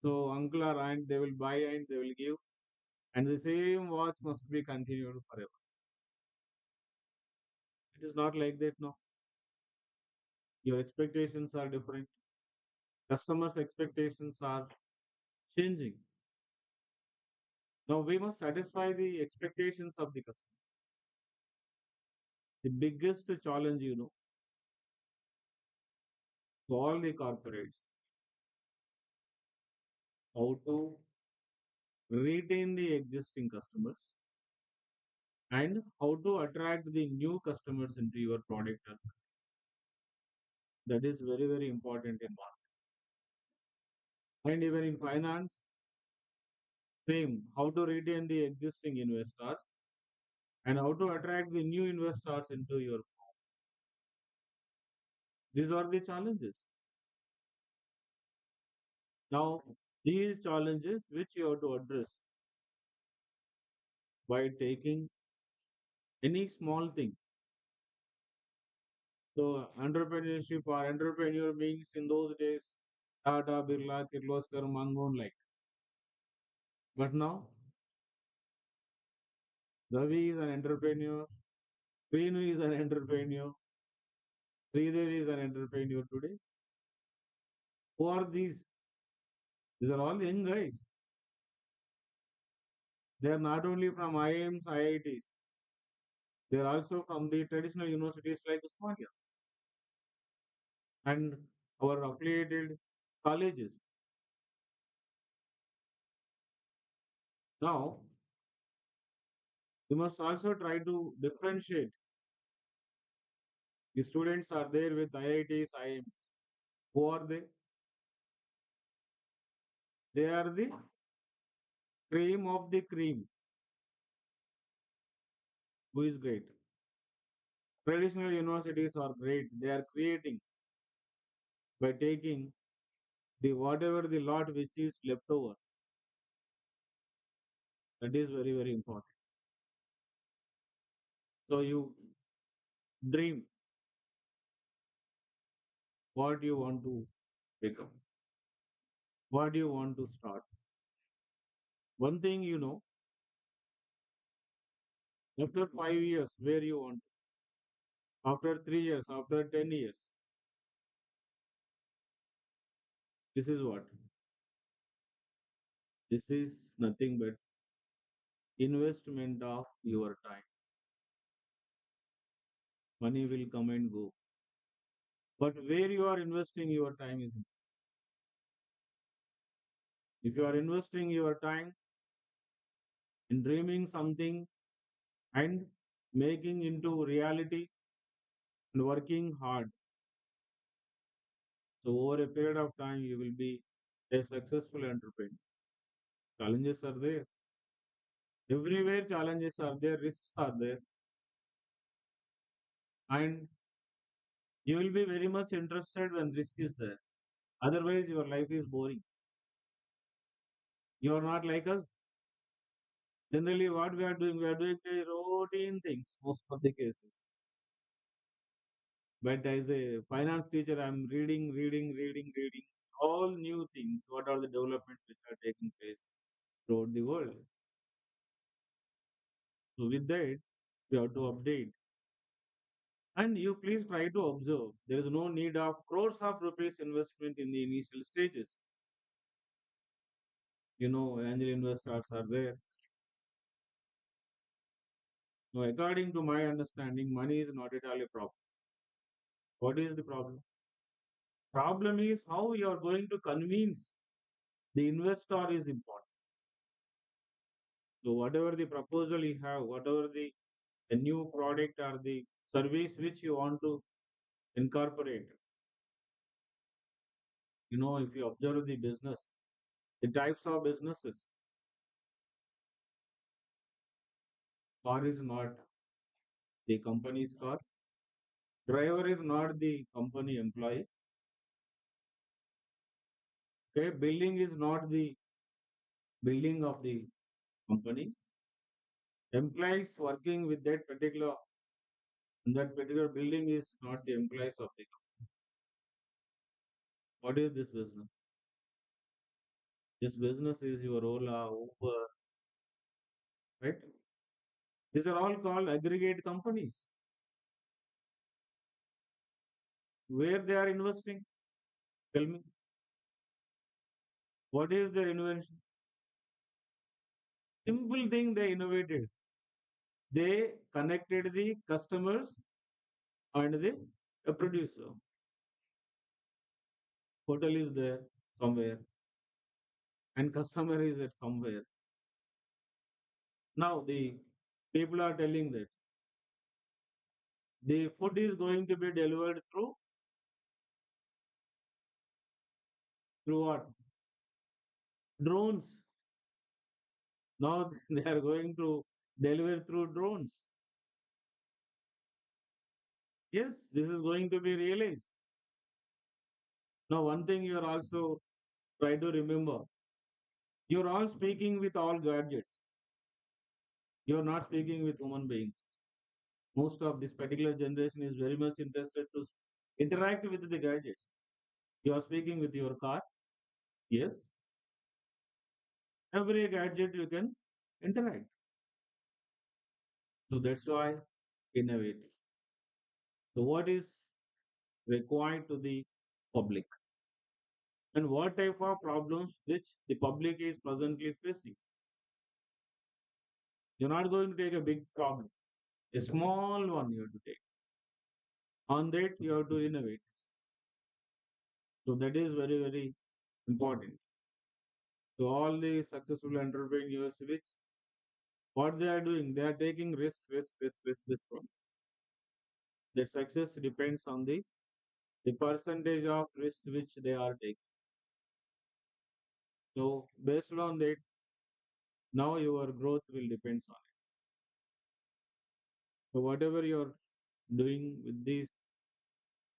so uncle or aunt they will buy and they will give, and the same watch must be continued forever. It is not like that now. Your expectations are different. Customers' expectations are changing. Now we must satisfy the expectations of the customer. The biggest challenge, to all the corporates, how to retain the existing customers and how to attract the new customers into your product or service. That is very, very important in marketing. And even in finance, same, how to retain the existing investors and how to attract the new investors into your firm. These are the challenges. Now, these challenges which you have to address by taking any small thing. So, entrepreneurship or entrepreneur means in those days Tata, Birla, Kirloskar, Mangon like. But now, Ravi is an entrepreneur, Renu is an entrepreneur, Sridevi is an entrepreneur today. Who are these? These are all young guys. They are not only from IIMs, IITs, they are also from the traditional universities like Usmania and our affiliated colleges. Now, we must also try to differentiate. The students are there with IITs, IIMs. Who are they? They are the cream of the cream. Who is great? Traditional universities are great. They are creating by taking the whatever the lot which is left over. That is very, very important. So you dream what you want to become, what you want to start. One thing after 5 years, where you want, after 3 years, after 10 years, this is what? This is nothing but investment of your time. Money will come and go. But where you are investing your time is, if you are investing your time in dreaming something and making into reality and working hard, so over a period of time you will be a successful entrepreneur. Challenges are there. Everywhere challenges are there, risks are there, and you will be very much interested when risk is there. Otherwise, your life is boring. You are not like us. Generally, what we are doing the routine things most of the cases. But as a finance teacher, I'm reading all new things. What are the developments which are taking place throughout the world? So with that, we have to update. And you please try to observe. There is no need of crores of rupees investment in the initial stages. Angel investors are there. Now, according to my understanding, money is not at all a problem. What is the problem? Problem is how you are going to convince the investor is important. So whatever the proposal you have, whatever the new product or the service which you want to incorporate, if you observe the business, the types of businesses, car is not the company's car, driver is not the company employee, okay, building is not the building of the company, employees working with that particular building is not the employees of the company. What is this business? This business is your Ola, Uber, right? These are all called aggregate companies. Where they are investing? Tell me. What is their invention? Simple thing they innovated. They connected the customers and the producer. Hotel is there somewhere and customer is at somewhere. Now the people are telling that the food is going to be delivered through what? Drones. Now they are going to deliver through drones. Yes, this is going to be realized. Now one thing you are also try to remember. You are all speaking with all gadgets. You are not speaking with human beings. Most of this particular generation is very much interested to interact with the gadgets. You are speaking with your car. Yes. Every gadget you can interact. So that's why innovate. So what is required to the public? And what type of problems which the public is presently facing? You're not going to take a big problem. A small one you have to take. On that you have to innovate. So that is very, very important. So all the successful entrepreneurs, which what they are doing, they are taking risk. Their success depends on the percentage of risk which they are taking. So based on that, now your growth will depends on it. So whatever you're doing with these,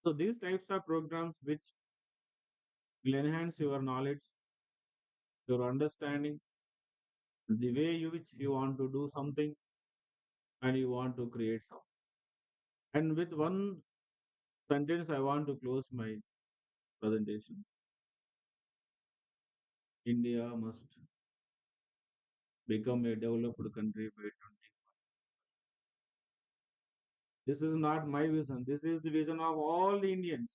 so these types of programs which will enhance your knowledge, your understanding, the way which you want to do something and you want to create something. And with one sentence, I want to close my presentation. India must become a developed country by 20. This is not my vision. This is the vision of all the Indians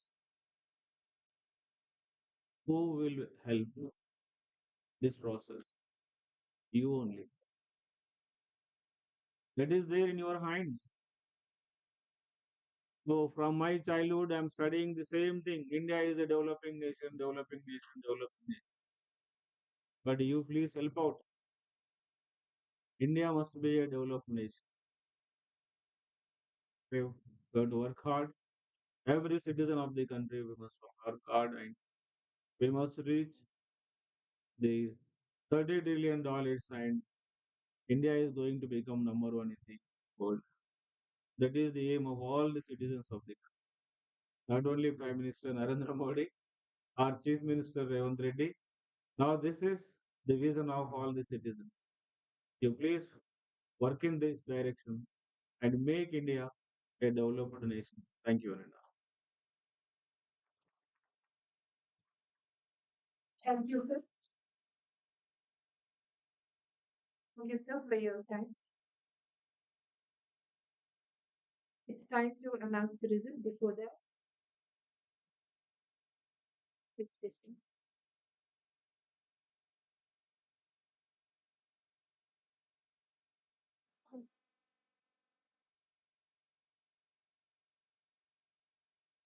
who will help this process. You only. That is there in your hands. So from my childhood, I'm studying the same thing. India is a developing nation, developing nation, developing nation. But you please help out. India must be a developed nation. We have to work hard. Every citizen of the country, we must work hard and we must reach the $30 trillion and India is going to become number one in the world. That is the aim of all the citizens of the country. Not only Prime Minister Narendra Modi or Chief Minister Revant Reddy. Now this is the vision of all the citizens. You please work in this direction and make India a developed nation. Thank you, Ananda. Thank you, sir. Thank you, sir, for your time. It's time to announce the result. Before that, it's testing.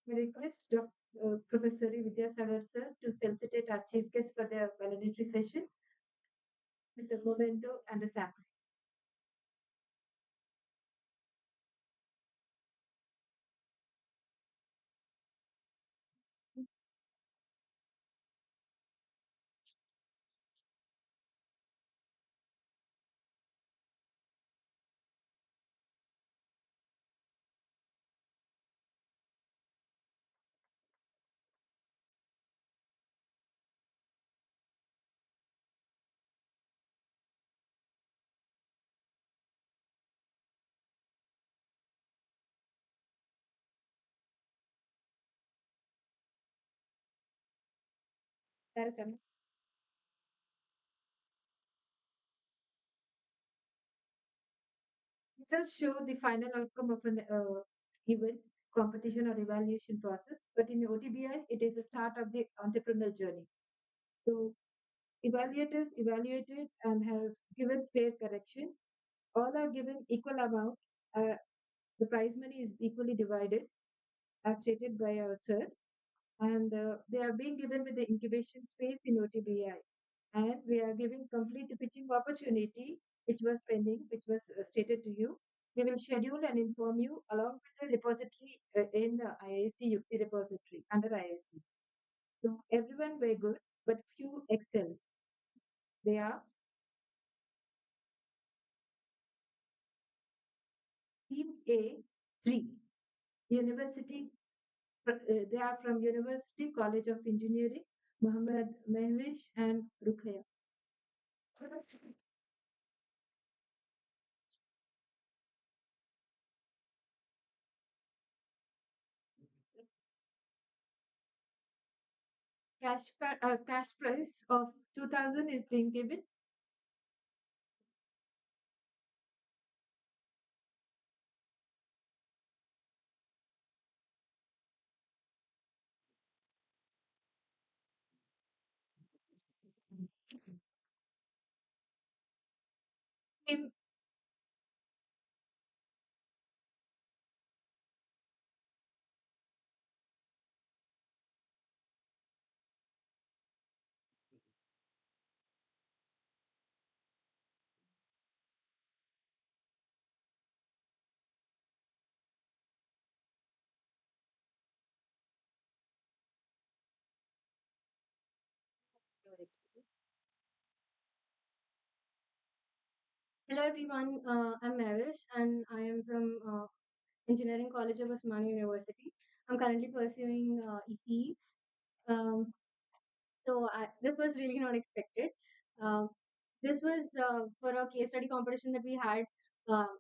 We request Professor Vidyasagar sir to felicitate our chief guest for the valedictory session with a memento and a sample. Director. Results show the final outcome of an event, competition, or evaluation process. But in OTBI, it is the start of the entrepreneurial journey. So, evaluators evaluated and has given fair correction. All are given equal amount. The prize money is equally divided, as stated by our sir, and they are being given with the incubation space in OTBI. And we are giving complete pitching opportunity, which was pending, which was stated to you. We will schedule and inform you along with the repository in the IIC Yukti repository under IIC. So everyone very good, but few excel. They are Team A 3, University. They are from University College of Engineering, Muhammad Mehwish and Rukhaya. Cash price of 2,000 is being given. Team Hello everyone, I'm Mavish and I am from Engineering College of Osmania University. I'm currently pursuing ECE. This was really not expected. Um, this was for a case study competition that we had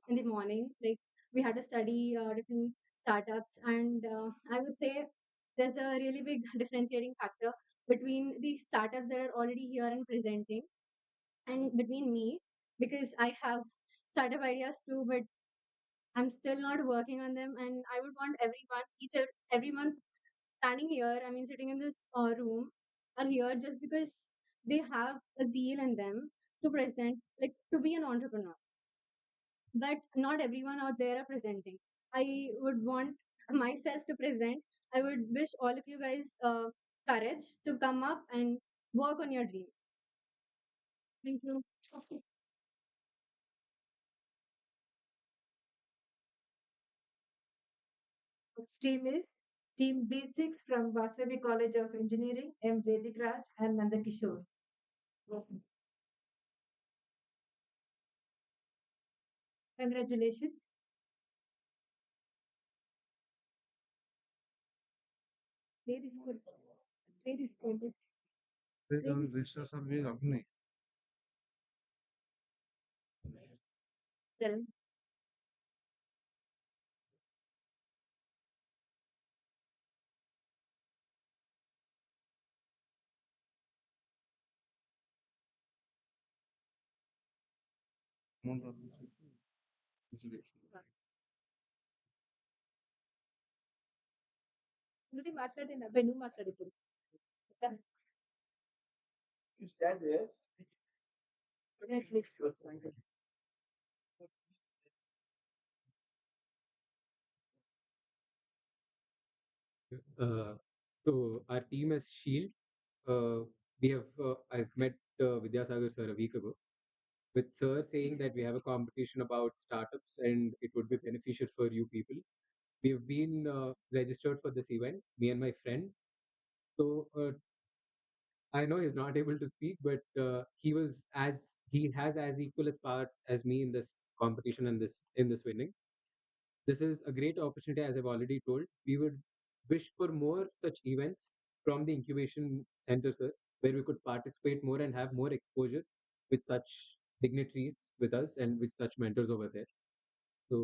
in the morning. Like we had to study different startups, and I would say there's a really big differentiating factor between the startups that are already here and presenting, and between me, because I have startup ideas too, but I'm still not working on them. And I would want everyone standing here, I mean, sitting in this room, are here just because they have a zeal in them to present, like to be an entrepreneur. But not everyone out there are presenting. I would want myself to present. I would wish all of you guys courage to come up and work on your dream. Thank you. Next team is Team B6 from Vasavi College of Engineering, M. Vedic Raj and Nandakishore. Congratulations. Where is good? Where is good? Register survey अपने Seven. Already మాట్లాడిన నువ్వు మాట్లాడు ఇప్పుడు. You stand there. Congratulations. So our team is Shield. We have I've met Vidyasagar sir a week ago, with sir saying that we have a competition about startups and it would be beneficial for you people. We've been registered for this event, me and my friend. So I know he's not able to speak, but he has as equal as part as me in this competition and this winning. This is a great opportunity, as I've already told. We would wish for more such events from the incubation center, sir, where we could participate more and have more exposure with such dignitaries with us and with such mentors over there. So,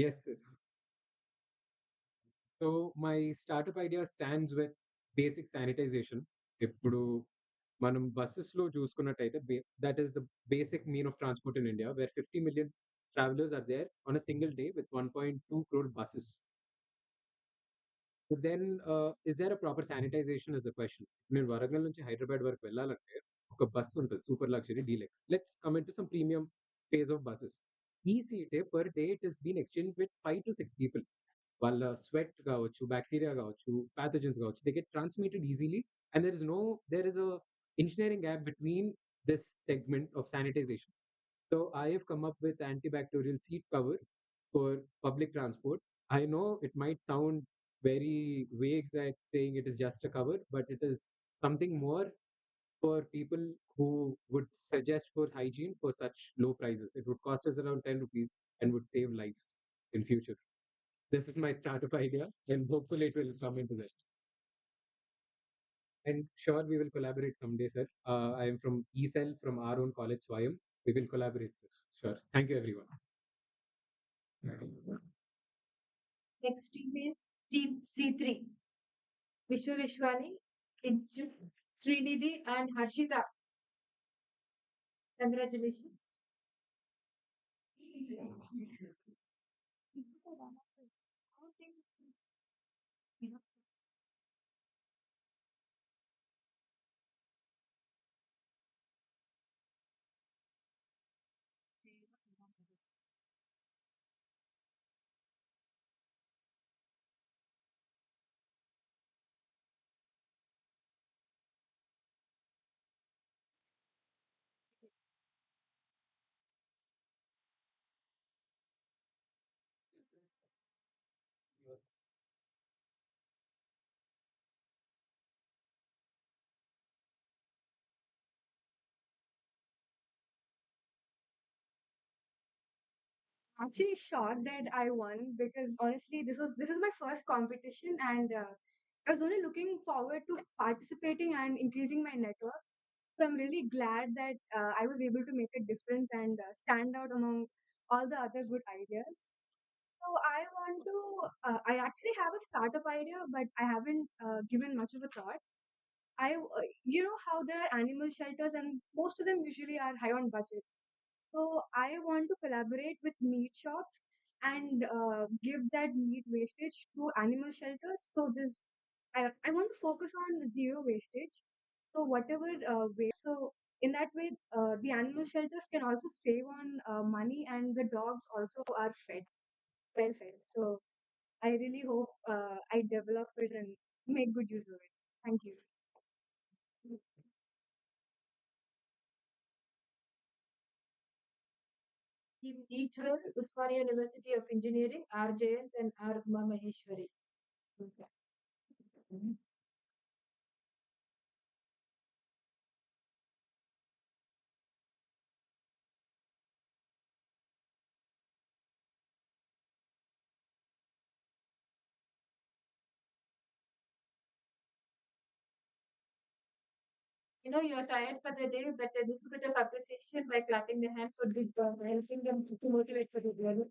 yes, sir. So my startup idea stands with basic sanitization. ఇప్పుడు మనం బస్సెస్లో చూసుకున్నట్టయితే that is the basic mean of transport in India, where 50 million travelers are there on a single day with 1.2 crore buses. But then, is there a proper sanitization is the question. నేను వరంగల్ నుంచి హైదరాబాద్ వరకు వెళ్ళాలంటే ఒక bus ఉంటుంది, super luxury deluxe. Let's come into some premium phase of buses. ఈ సీటే per day it is been exchange with 5 to 6 people. వాళ్ళ sweat కావచ్చు, బ్యాక్టీరియా కావచ్చు, ప్యాథోజన్స్ కావచ్చు, they get transmitted easily and there is a engineering gap between this segment of sanitization. So I have come up with antibacterial seat cover for public transport. I know it might sound very vague that saying it is just a cover, but it is something more for people who would suggest for hygiene for such low prices. It would cost us around 10 rupees and would save lives in future. This is my startup idea, and hopefully it will come into that. And sure, we will collaborate someday, sir. I am from ECEL, from our own college, Swayam. We will collaborate, sir. Sure. Thank you, everyone. Next team is Team C3. Vishwa Vishwani, Institute, Srinidhi and Harshita. Congratulations. Actually shocked that I won because honestly this is my first competition and I was only looking forward to participating and increasing my network. So I'm really glad that I was able to make a difference and stand out among all the other good ideas. So I want to. I actually have a startup idea, but I haven't given much of a thought. You know how there are animal shelters, and most of them usually are high on budget. So I want to collaborate with meat shops and give that meat wastage to animal shelters. So I want to focus on zero wastage. So whatever so in that way, the animal shelters can also save on money, and the dogs also are well fed. So I really hope I develop it and make good use of it. Thank you. Team D12, Usmania University of Engineering, R. Jayant and R. Maheshwari. Okay. You are tired for the day, but a little bit of appreciation by clapping the hand would be helping them to motivate for the day.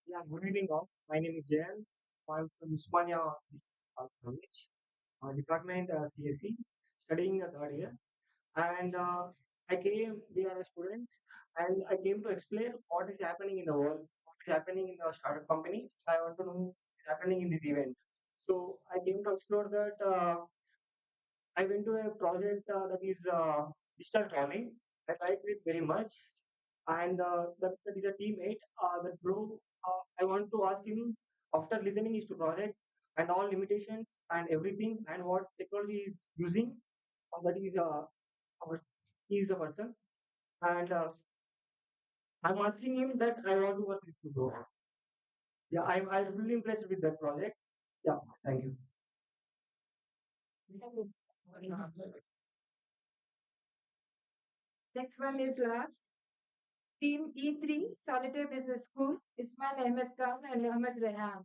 Yeah, good evening all. My name is Jayan. I'm from Usmania College, department CSE, studying the third year. And we are students, and I came to explain what is happening in the world, what is happening in the startup company. I want to know what is happening in this event. So I came to explore that. I went to a project that is digital drawing. I liked it very much, and that is a teammate. That bro, I want to ask him after listening his to project and all limitations and everything and what technology is using. That is our he is a person, and I'm asking him that I want to work with you, bro. Yeah, I'm really impressed with that project. Yeah, thank you. Next one is last. Team E3, Solitaire Business School, Ismail Ahmed Khan and Mohammed Rehan.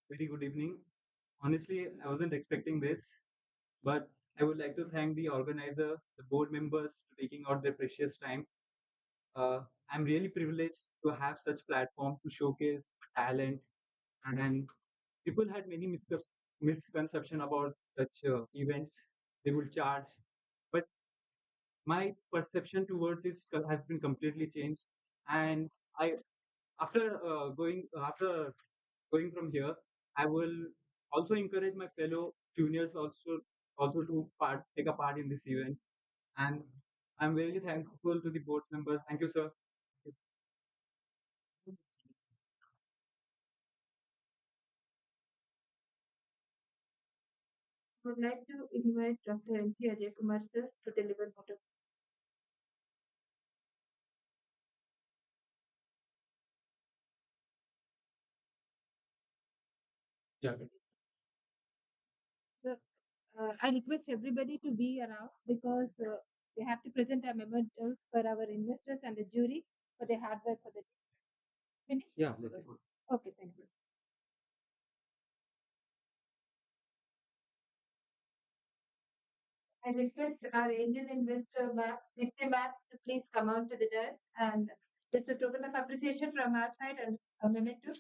Very good evening. Honestly, I wasn't expecting this, but I would like to thank the organizer, the board members for taking out their precious time. I'm really privileged to have such platform to showcase talent, and people had many misconception about such events. They will charge, but my perception towards this has been completely changed, and I after going from here, I will also encourage my fellow juniors also to take a part in this event. And I'm very thankful to the board members. Thank you, sir. I would like to invite Dr. MC Ajay Kumar sir to deliver motor. Yeah. So, I request everybody to be around because we have to present our mementos for our investors and the jury for their hard work for the day. Finished? Yeah. Let's go. Okay, thank you. I request our angel investor ma'am, Nitya ma'am, to please come out to the desk and just a token of appreciation from our side and a memento.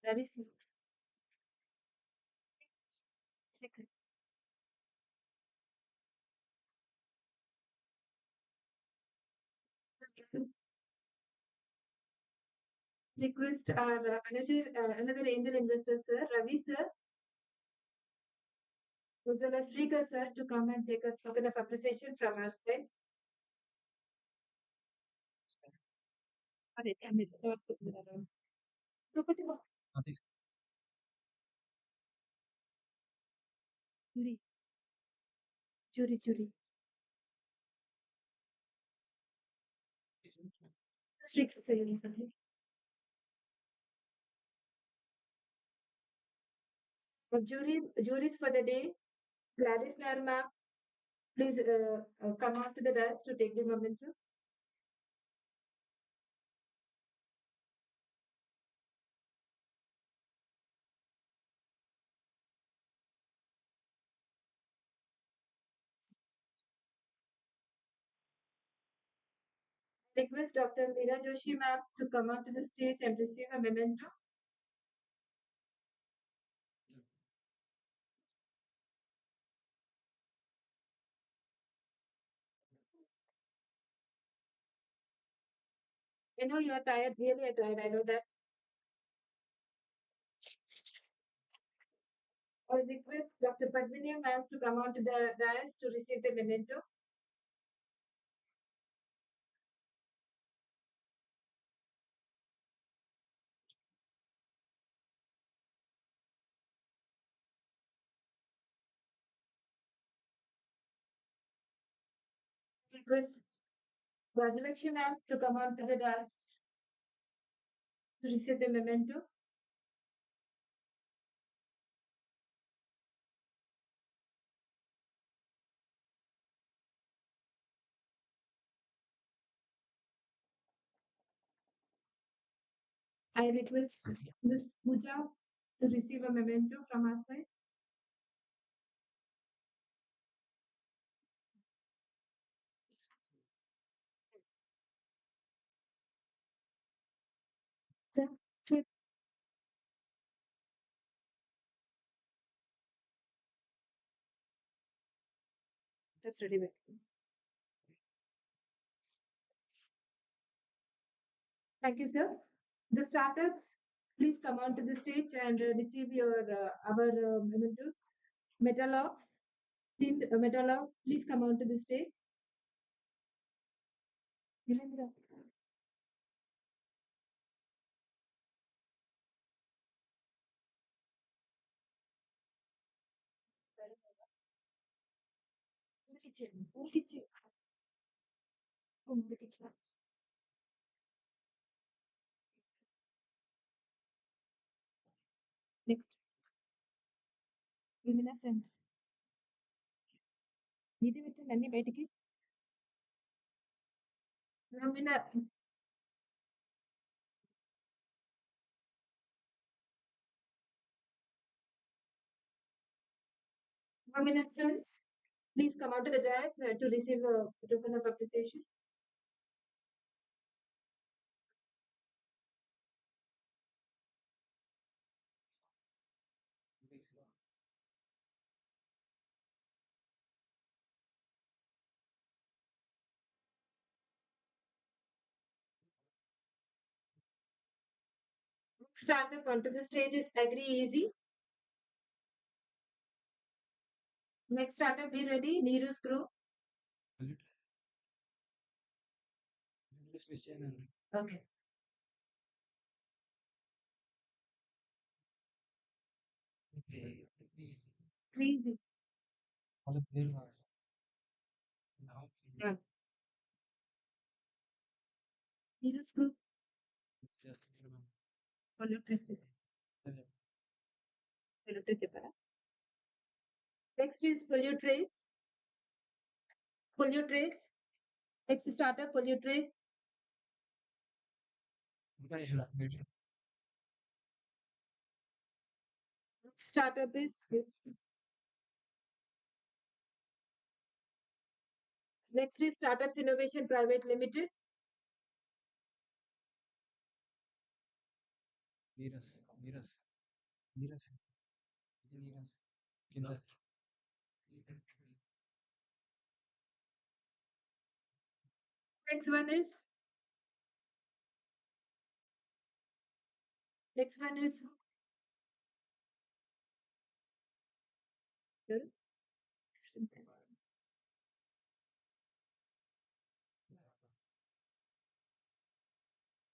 Ravi sir. Request our another angel investor, sir, Ravi sir, as well as Srikar sir, to come and take a token of appreciation from us. Right? Jury, jury. Srikar sir, you need juries for the day. Gladys Narma, please come out to the desk to take the memento. Request Dr. Meera Joshi ma'am to come up to the stage and receive a memento. I know you are tired. Really, you're tired. I know that. I request Dr. Padmini ma'am to come on to the dais to receive the memento. Request Rajalaksmi ma'am to come on to the dais to receive the memento. I request Ms. Pooja to receive a memento from our side. Sir, sir. That's ready. Thank you, sir. The startups, please come on to the stage and receive your our mementos. Metalogs, Metalog, please come on to the stage. Virendra. Next, luminescence. ఇది పెట్టండి అన్ని బయటికి luminescence, please come out to the dais to receive a token of appreciation. Startup onto the stage is Agree Easy. Next startup, be ready. Neeru's Group. Okay. Crazy. Yeah. Neeru's Group. Polluters. Polluters చెప్పారా? Next is Pollute Trace. Pollute Trace. Next startup, Pollute Trace. Startup is next is Startups Innovation Private Limited.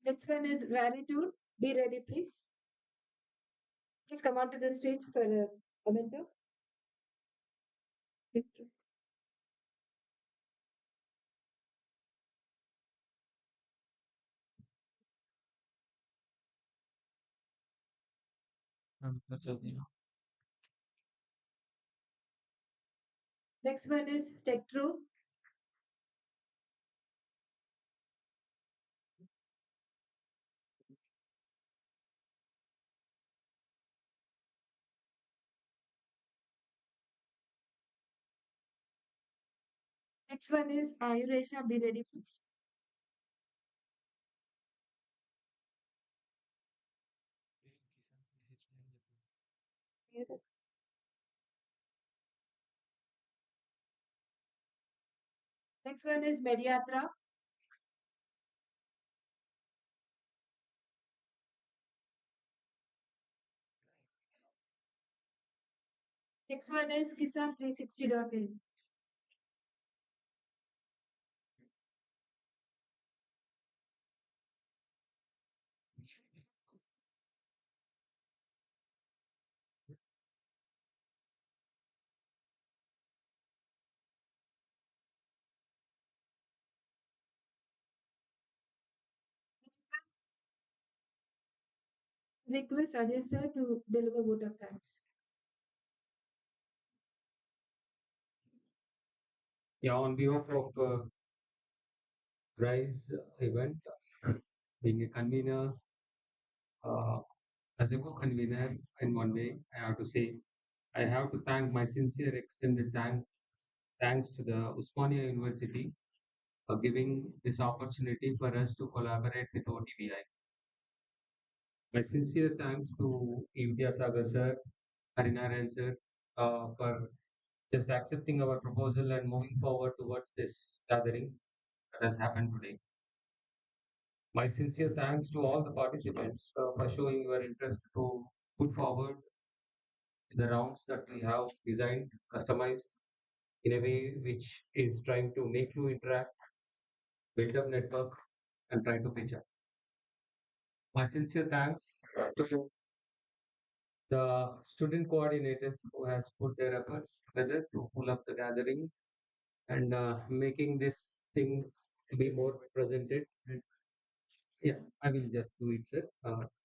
Next one is Gratitude. Be ready, please. Please come on to the stage for a memento. Next one is Tech True. Next one is Ayuresha. Be ready, please. Next one is Mediatra. Next one is Kisan360.in. Request Ajay sir to deliver vote of thanks. Yeah, on behalf of Rise event, being a convener, as a co-convener in one way, I have to say I have to thank my sincere extended thanks to the Usmania University for giving this opportunity for us to collaborate with OTBI. My sincere thanks to Vidyasagar sir, Harinaran sir, for just accepting our proposal and moving forward towards this gathering that has happened today. My sincere thanks to all the participants for showing your interest to put forward the rounds that we have designed, customized in a way which is trying to make you interact, build up network, and try to pitch up. My sincere thanks to the student coordinators who has put their efforts together to pull up the gathering and making this things be more presented. Yeah, I will just do it, sir.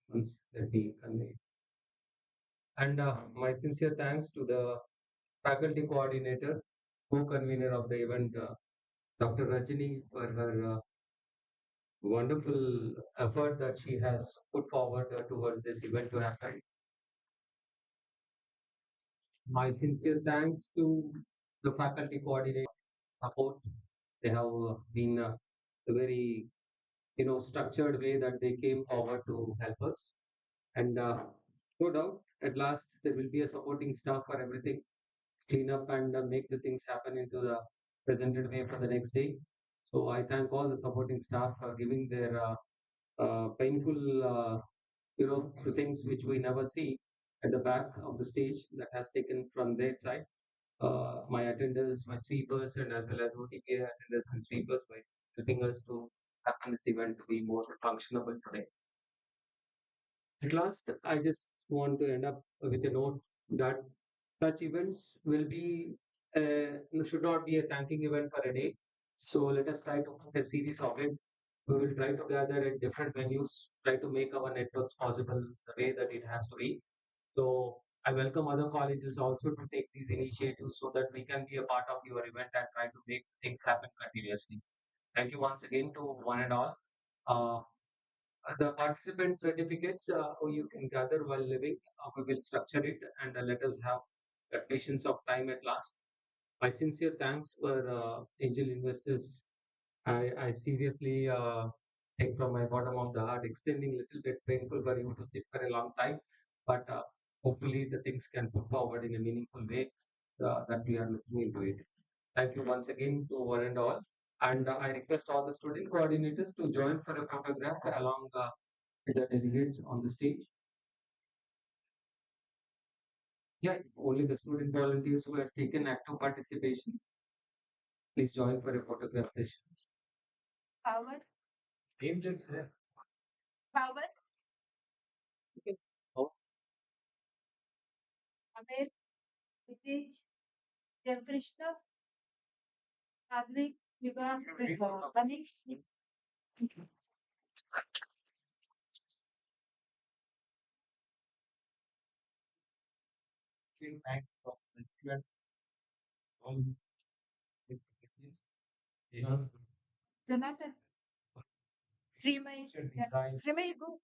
Once let me convey. And my sincere thanks to the faculty coordinator, co-convener of the event, Dr. Rajini, for her wonderful effort that she has put forward towards this event to happen. My sincere thanks to the faculty coordinator support. They have been a very structured way that they came forward to help us. And no doubt, at last there will be a supporting staff for everything, clean up and make the things happen into the presented way for the next day. So I thank all the supporting staff for giving their painful, the things which we never see at the back of the stage that has taken from their side. My attenders, my sweepers, and as well as OTK attenders and sweepers by helping us to happen this event to be more functionable today. At last, I just want to end up with a note that such events will be should not be a thanking event for a day. So let us try to put a series of it. We will try to gather at different venues, try to make our networks possible the way that it has to be. So I welcome other colleges also to take these initiatives so that we can be a part of your event and try to make things happen continuously. Thank you once again to one and all. Uh, the participant certificates you can gather while living. We will structure it and let us have the patience of time at last. My sincere thanks for angel investors. I seriously take from my bottom of the heart, extending little bit painful for you to sit for a long time, but hopefully the things can put forward in a meaningful way that we are looking into it. Thank you once again to one and all. And I request all the student coordinators to join for a photograph along with the delegates on the stage. Yeah, only the student volunteers who has taken active participation, please join for a photograph session. Power. Name checks here. Power. Okay. Oh, Amir. Hitesh. Devkrishna. Advik. Vivek. Manish. same thanks for the student. All the participants. Yeah. Jonathan. Srimay. Srimay, you go.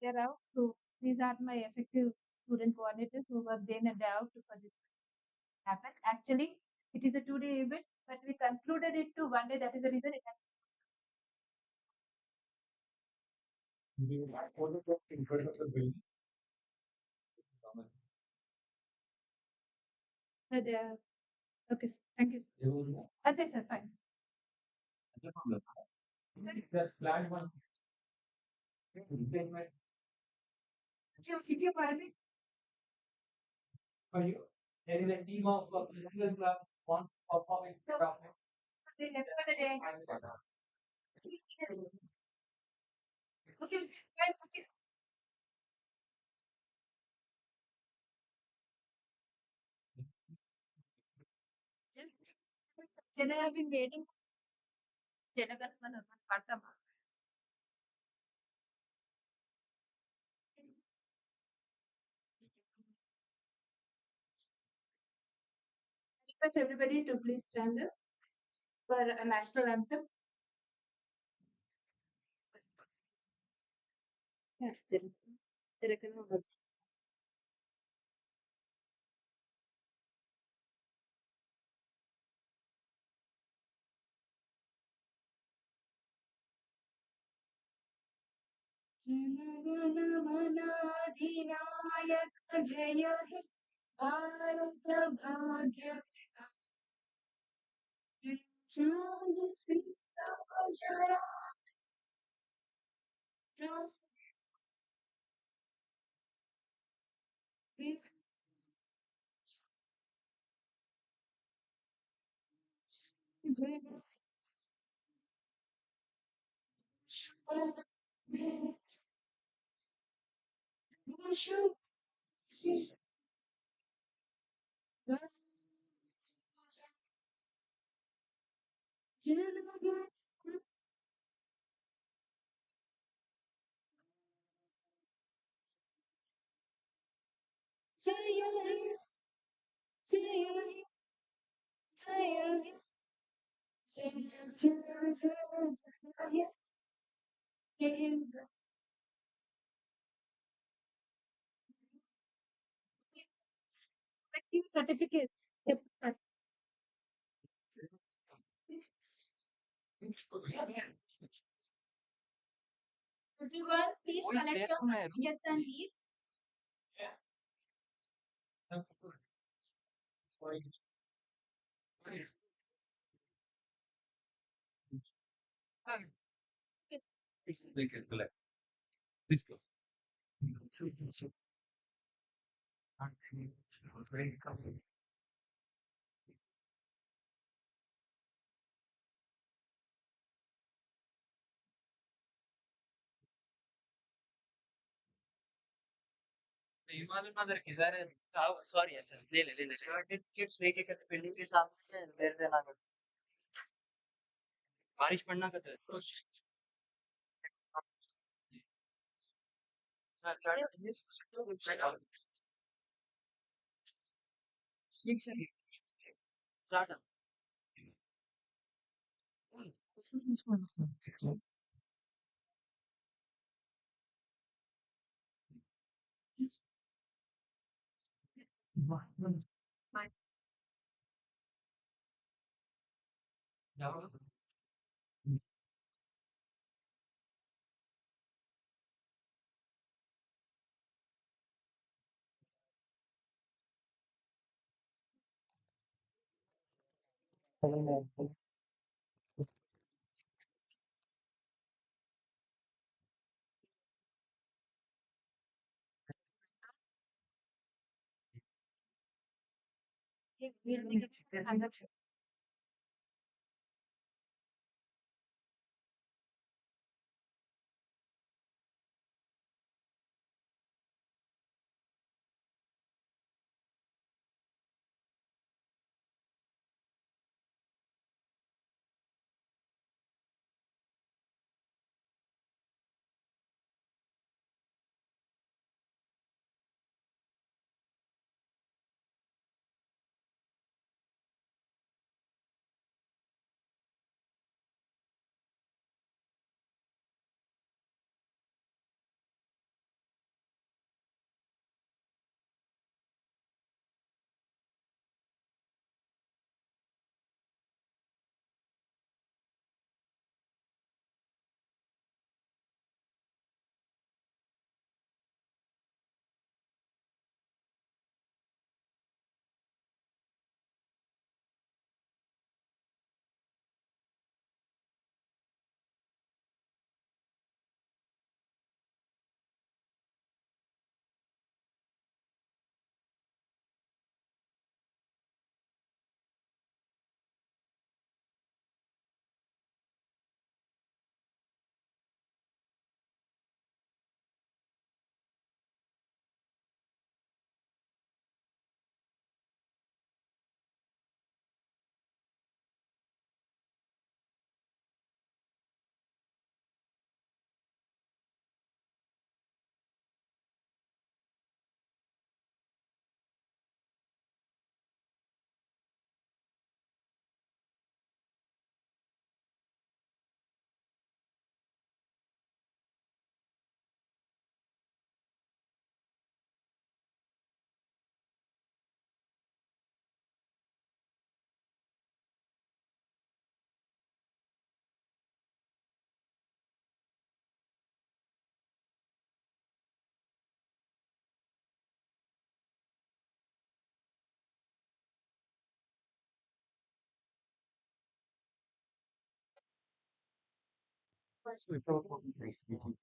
They're out. So these are my effective student coordinators who work day in and day out for this happen. Actually, it is a 2-day event, but we concluded it to 1 day. That is the reason it has. We will have photograph in front of the building. They are okay. Thank you. Okay, sir. Fine. Just plan one. Statement. For you, there is a team of physical club, one performing problem. Okay. Then I have been waiting. Request everybody to please stand up for a national anthem. Yeah, जनगणमनाधिनायक जय हे भारत भाग्य विधाता सीता जरा certificates. Everyone, please collect your certificates and leave. Yes. They can collect. Please go. Very comfortable. Himalaya mother के बारे sorry अच्छा ले ले certificates लेके कते बिल्डिंग के सामने दे देना कर बारिश पड़ना कते शिक्षक start Bye. We'll make it.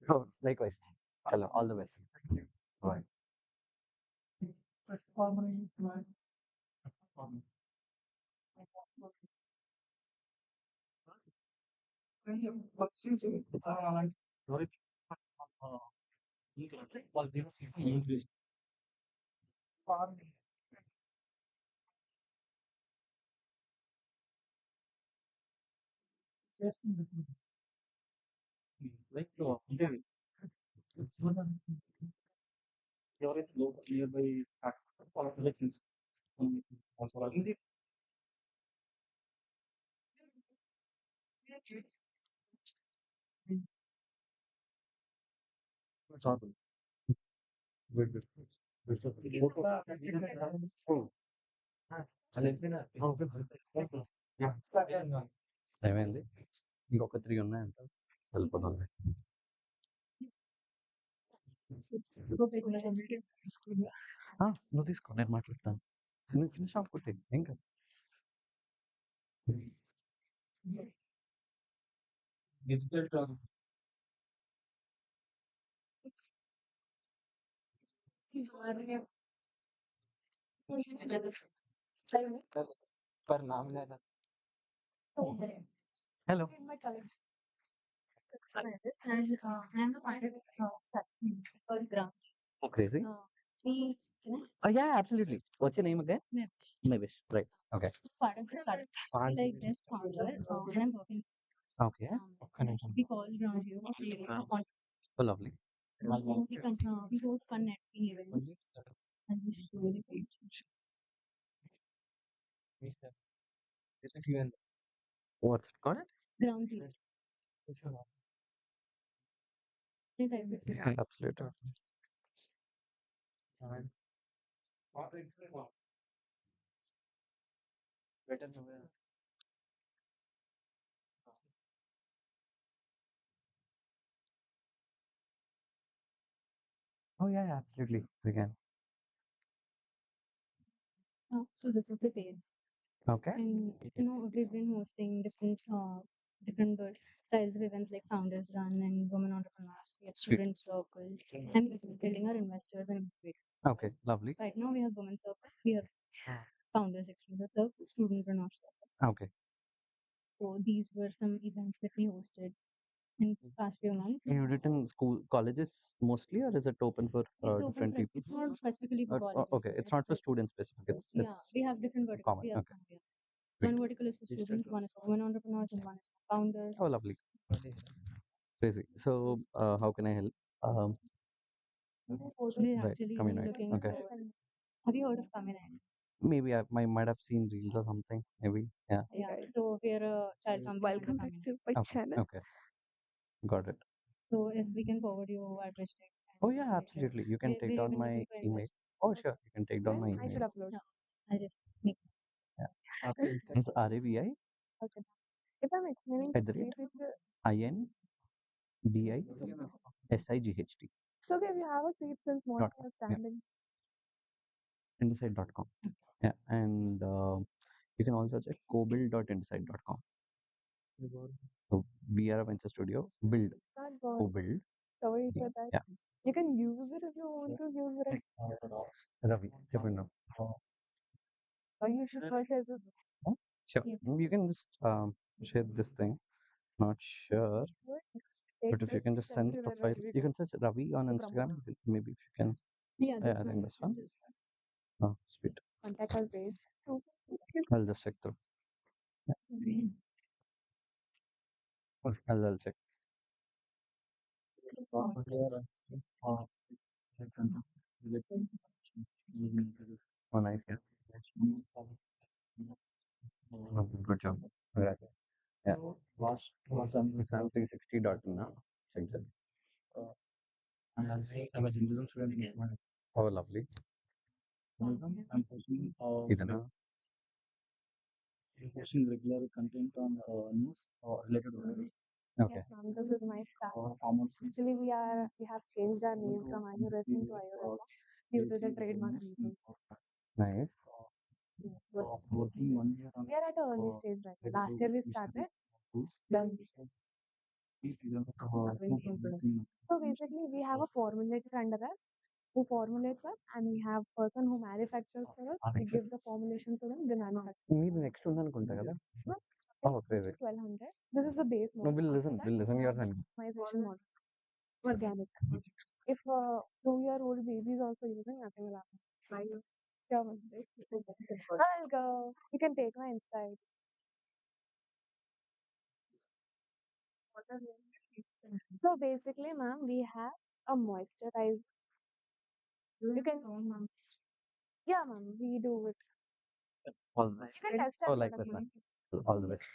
Oh, likewise. Hello, all the best. Bye. ఏమైంది ఇంకొక 3 ఉన్నాయంట వెళ్ళిపోదాం నువ్వు తీసుకో నేను మాట్లాడతాను నువ్వు ఫినిష్ ఆఫ్ కొట్టే ఏం కాదు For nominal. Hello. And I'm the part of grounds. Crazy. Yeah, absolutely. What's your name again? Mavish. Right. Okay. Part of the startup. Like this founder, and I'm working. Okay. We call ground zero. Oh, lovely. We host fun networking events. And we show the page. What's it called? Ground zero. Yeah, absolutely. Oh, yeah, absolutely. We can. So this is the page. Okay. And we've been hosting different styles of events like Founders Run and Women Entrepreneurs. We have Sweet. Student Circle, and we're building our investors and incubators. Okay, lovely. Right now we have Women Circle, we have Founders Exclusive Circle, Student Run Circle. Okay. So these were some events that we hosted in past few months. You did in school, colleges mostly, or is it open for It's open different for, people? it's not specifically for colleges. Okay, it's not for students specific. It's We have different verticals. common. We have Okay. one vertical is for students, one is for women entrepreneurs, and one is for founders. Oh, lovely. Crazy. So, how can I help? We're Right, actually community. looking. Okay. Have you heard of Community? Maybe I might have seen reels or something. Maybe. Yeah. Yeah. So we're a child company. Welcome back to my channel. Okay. Got it. So if we can forward you our district. Oh yeah, absolutely. You can take down my email. Oh sure, you can take down my I should email. upload. I'll just make Yeah. It's RAVI Okay. If I'm explaining at the the rate feature, INDISIGHT so okay, we have a seat since morning .com. you're Yeah. standing. Indecide.com. Yeah, and you can also check cobuild.indecide.com. So we are a venture studio. Build. Not God. Cobuild. Sorry for that. Yeah. You can use it if you want to use it. Ravi. Definitely. Or you should purchase it. Sure. You can just share this thing. Not sure. But if you can just send the profile, you can search Ravi on Instagram. Maybe if you can. Yeah, I think this one. Oh, sweet. Contact our page. I'll just check through. Yeah. I'll check. Oh, nice. Yeah. Good job. Congrats. Yeah. It's on 360.in now. Check that. Oh, lovely. ಇದನ್ನ Posting regular content on news or related to news. Okay. Yes, ma'am. This is my staff. Actually, we have changed our name from Ayurveda to Aurora due to the trademark reasons. Nice. Working 1 year on We are at an early stage right now. Last year we started. Then So basically, we have a formulator under us who formulates us, and we have person who manufactures for us. We give the formulation to them, they manufacture. మీది next ఉందనుకుంటా కదా ఓ crazy 1200. This is the base no model. we'll listen your The sentence customization model. Organic. If a 2-year-old baby is also using, nothing will happen. Why? Sure, ma'am. I'll go. You can take my Insta ID. So basically, ma'am, we have a moisturizer. You can, yeah, ma'am, we do it. all the best You can test oh our like product, this man ma'am. all the best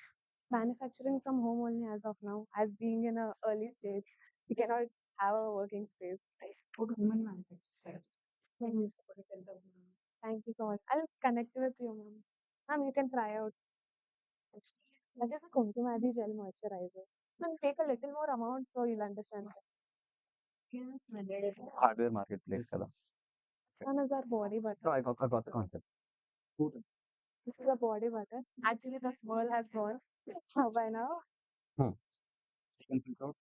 Manufacturing from home only as of now, as being in a early stage, we cannot have a working space. Go to human manufacturing. Thank you so much. I'll connect with you, ma'am. Ma'am, you can try out. That is a Kumkumadi gel moisturizer. Ma'am, take a little more amount so you'll understand. hardware marketplace కదా Sun is our body butter. no I got the concept This is a body butter. Actually, the smell has gone by now. hmm. We do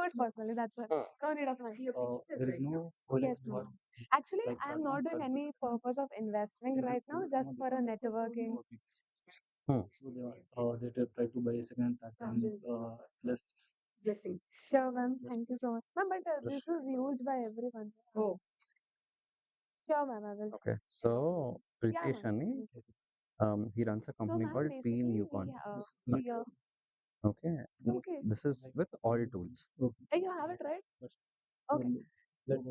it personally, that's it. No need of money. there is no Yes, ma'am. Actually, I'm not doing any purpose of investing right now, just for a networking. they try to buy a second and less Sure, ma'am. Thank you so much. Ma'am, but this is used by everyone. Oh. Sure, ma'am. I will. okay so Yeah, Pritesh ma'am. ani he runs a So, company ma'am, called P basically, Newcon we okay okay. this is with all tools You have it, right? Okay. let's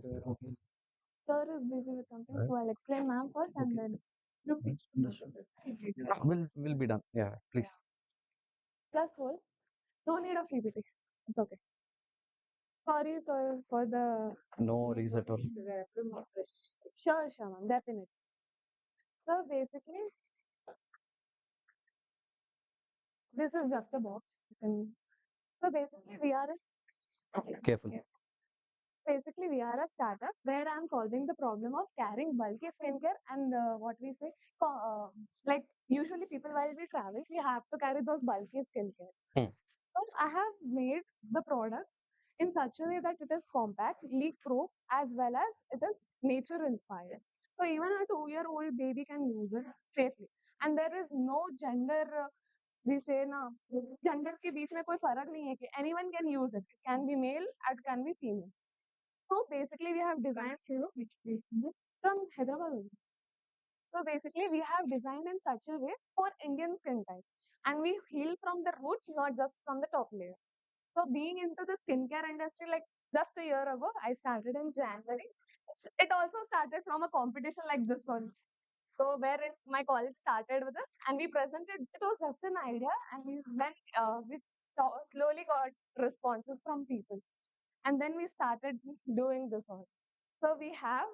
Sir is busy with something, right. so I'll explain ma'am first and then. We'll be done yeah please Plus hold. No need of PPT. It's okay. Sorry, sir, for the. no worries at all Sure, ma'am. Definitely. So basically, this is just a box. So basically, we are careful basically we are a startup where I'm solving the problem of carrying bulky skincare and what we say, like usually people while we travel, we have to carry those bulky skincare. Hmm. So I have made the products in such a way that it is compact, leak proof, as well as it is nature inspired. So even a 2-year-old baby can use it safely, and there is no gender. We say na gender के बीच में कोई फर्क नहीं है कि anyone can use it. It can be male, it can be female. So basically, we have designed from Hyderabad only. So basically, we have designed in such a way for Indian skin type, and we heal from the roots, not just from the top layer. So being into the skincare industry, like just a year ago, I started in January. It also started from a competition like this one. So where my college started with us, and we presented. It was just an idea, and we slowly got responses from people, and then we started doing this all. So we have.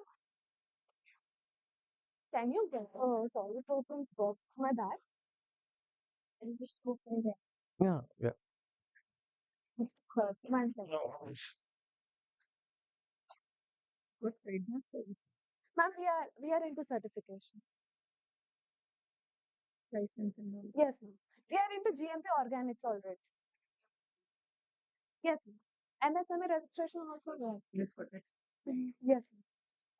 Can you get solid opens box for my bag? And just open there. yeah One second. no worries Good trademark. Ma'am, we are into certification. License and all. Yes, ma'am. We are into GMP organics already. Yes, ma'am. MSME registration also there. Yes, yes, ma'am.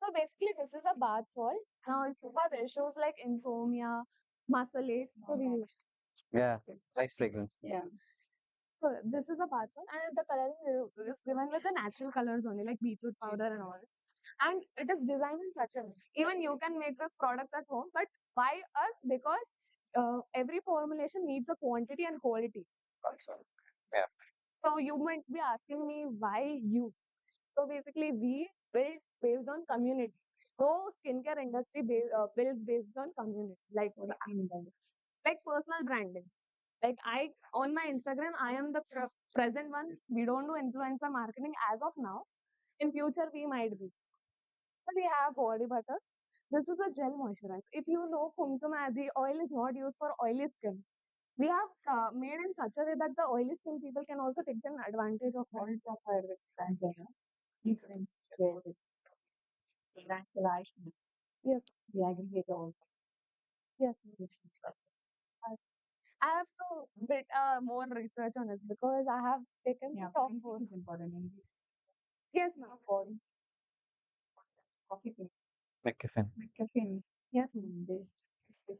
So basically, this is a bath salt. Now it's got issues like insomnia, muscle ache. So we use. yeah nice fragrance Yeah. So this is a bath salt, and the coloring is given with the natural colors only, like beetroot powder and all. And it is designed in such a way. Even you can make these products at home, but why us? Because every formulation needs a quantity and quality. yeah So you might be asking me why you. So basically, we build based on community. So skincare industry builds based on community, like what I mean by that. Like personal branding. Like on my Instagram, I am the present one. We don't do influencer marketing as of now. In future, we might be. So we have body butters. This is a gel moisturizer. If you know Kumkum, the oil is not used for oily skin. We have made in such a way that the oily skin people can also take an advantage of oil from Ayurvedic. You can share it. Yes. The aggregate all. Yes. I have to bit more research on it because I have taken Yeah, top basic 4. is important in this. Yes, ma'am. Coffee thing. McKiffin. McCaffeine. Yes, ma'am. This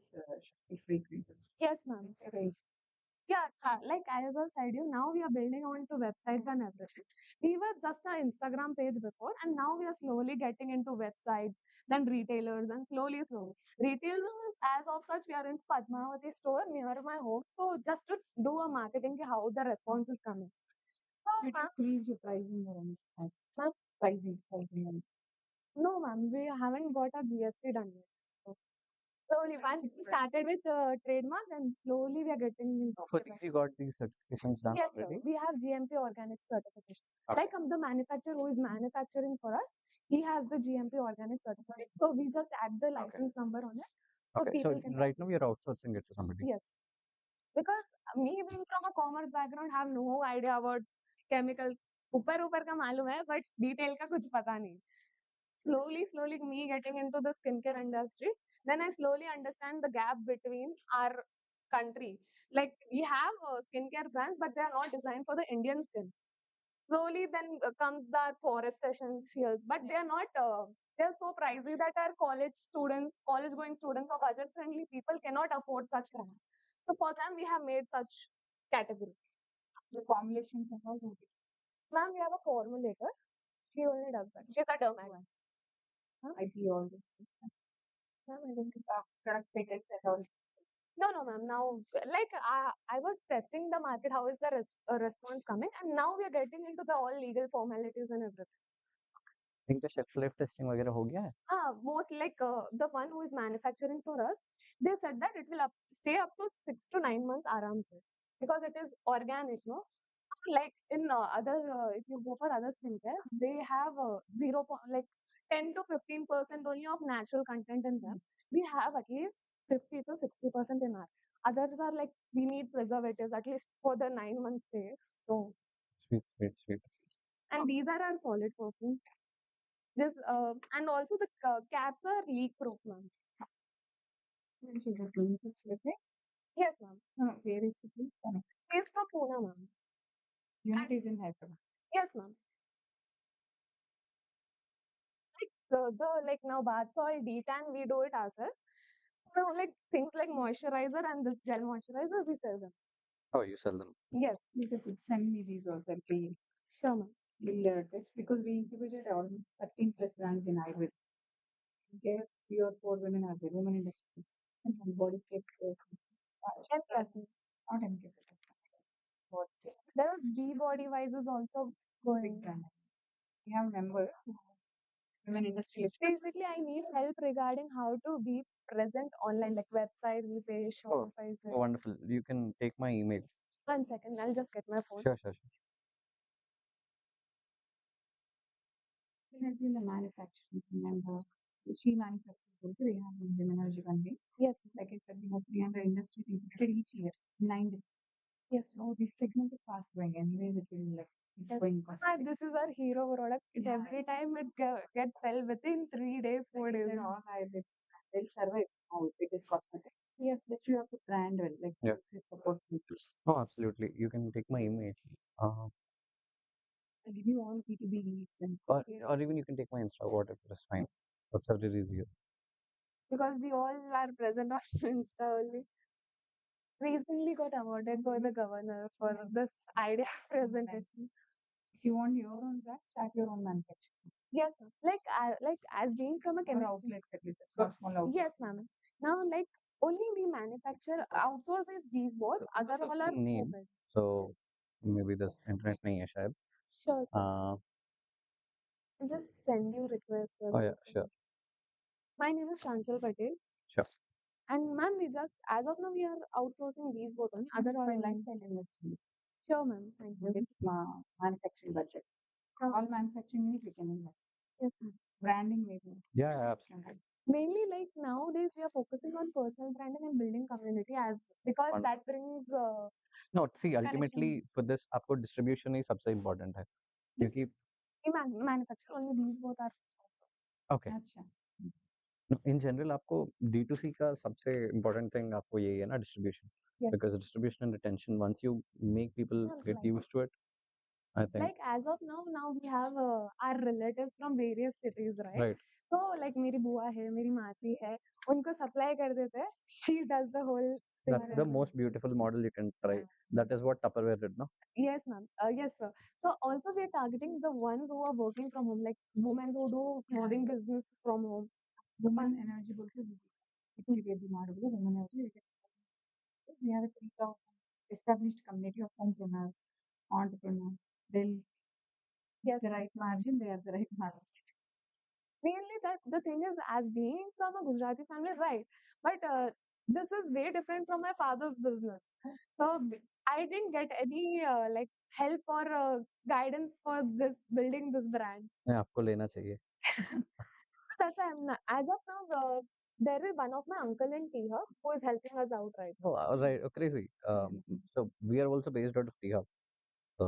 fragrance. Yes, ma'am. Yeah, like as I said you, now we are building on to websites and everything. We were just an Instagram page before, and now we are slowly getting into websites, then retailers, and slowly. Retailers, as of such, we are in Padmavati store near my home. So just to do a marketing, how the response is coming. So, Did you increase your pricing or anything? ma'am, Pricing. no, ma'am, we haven't got a GST done yet. So, slowly, once we started with trademark, and slowly we are getting into. For these, you got these certifications done Yes, sir. already? We have GMP organic certification. Okay. Like the manufacturer who is manufacturing for us, he has the GMP organic certificate. So we just add the license number on it. So Okay, so people can. right now you're outsourcing it to somebody. Yes. Because me being from a commerce background, have no idea about chemical. ऊपर का मालूम है, but detail का कुछ पता नहीं. Slowly, me getting into the skincare industry, then I slowly understand the gap between our country. Like we have skincare brands, but they are not designed for the Indian skin. Slowly, then comes the forest essentials, but they are not. They are so pricey that our college going students, or budget friendly people cannot afford such brands. So for them, we have made such category. The formulations and all. Ma'am, we have a formulator. She only does that. She's a dermat. I see all this. Ma'am, I didn't. Product patents and all. No, ma'am. Now, like I was testing the market, how is the response coming, and now we are getting into the all legal formalities and everything. इनका shelf life testing वगैरह हो गया है? Most like the one who is manufacturing for us, they said that it will stay up to 6 to 9 months aram se, because it is organic, no? Like in other, if you go for other skincare, they have 10 to 15% only of natural content in them. We have at least 50 to 60% in our. Others are like we need preservatives at least for the 9 months stay. So. Sweet. And these are our solid perfumes. This and also the caps are leak proof, ma'am. Yes, ma'am. Where is it? It's from Pune, ma'am. Unit is in Hyderabad. Yes, ma'am. Like now bath salt, detan, we do it ourselves. So like things like moisturizer and this gel moisturizer, we sell them. Oh, you sell them? Yes. These are good. Send me these also. I'll pay you. Sure, ma'am. We'll test because we incubated almost 13 plus brands in Ayurveda. Okay, 3 or 4 women are there, women industries, and some body care. Yes. Not incubated. There are B body vises also going. Big brand. We have members. Women industries. Basically, I need help regarding how to be present online, like website, we say, Shopify. Oh, wonderful. You can take my email. 1 second, I'll just get my phone. Sure. She has been the manufacturing member. She manufactures also. We have women energy company. Yes. Like I said, we have 300 industries included each year. 9 districts. Yes. Oh, this segment is fast growing. Anyways, it will like it's going fast. This is our hero product. Every time it gets sell within 3 days, 4 days. They'll survive. Oh, it is cosmetic. Yes, just you have to brand well, like Yeah. support people. Oh, absolutely. You can take my email. I'll give you all B2B leads and Or even you can take my Insta, whatever is fine. Whatever is easier. Because we all are present on Insta only. Recently got awarded by the governor for this idea presentation. If you want your own brand, start your own manufacturing. Yes, ma'am. Like as being from a chemical outlets, at least small outlets. Yes, ma'am. Now, like only we manufacture, outsource is these both. So Other this is all the are name. open. So maybe this internet nahi hai shayad. Sure. I'll just send you request. Oh yeah, sure. My name is Chanchal Patel. Sure. And ma'am, we just as of now we are outsourcing these both only. Other all lifestyle industries. Sure, ma'am. Thank you. It's manufacturing budget. All manufacturing unit we can invest. Yes, ma'am. Branding maybe. Yeah, absolutely. Mainly like nowadays we are focusing on personal branding and building community as because that brings. No, see, ultimately for this, आपको distribution ही सबसे important है. क्योंकि we manufacture only these both are also. Okay. No, in general आपको D2C का सबसे important thing आपको यही है ना distribution. Yes. because distribution and retention, once you make people Yes, get like- used to it, I think. Like as of now we have our relatives from various cities, right? Right. So like मेरी बुआ है, मेरी मासी है, उनको supply कर देते हैं. She does the whole thing. That's the most beautiful model you can try. That is what Tupperware did, no? Yes, ma'am. Yes, sir. So also we are targeting the ones who are working from home, like women who do clothing business from home. Women eligible to it will be the model. Women eligible. We have a 3,000 established community of homepreneurs, entrepreneurs. They'll Yes. the right margin, they are the right margin. Mainly that the thing is, as being from a Gujarati family, right? But this is way different from my father's business. So I didn't get any like help or guidance for this building this brand. नहीं, आपको लेना चाहिए. That's why I'm not, as of now, there is one of my uncle in T Hub who is helping us out right now. Oh, right. Oh, crazy. So we are also based out of T Hub. So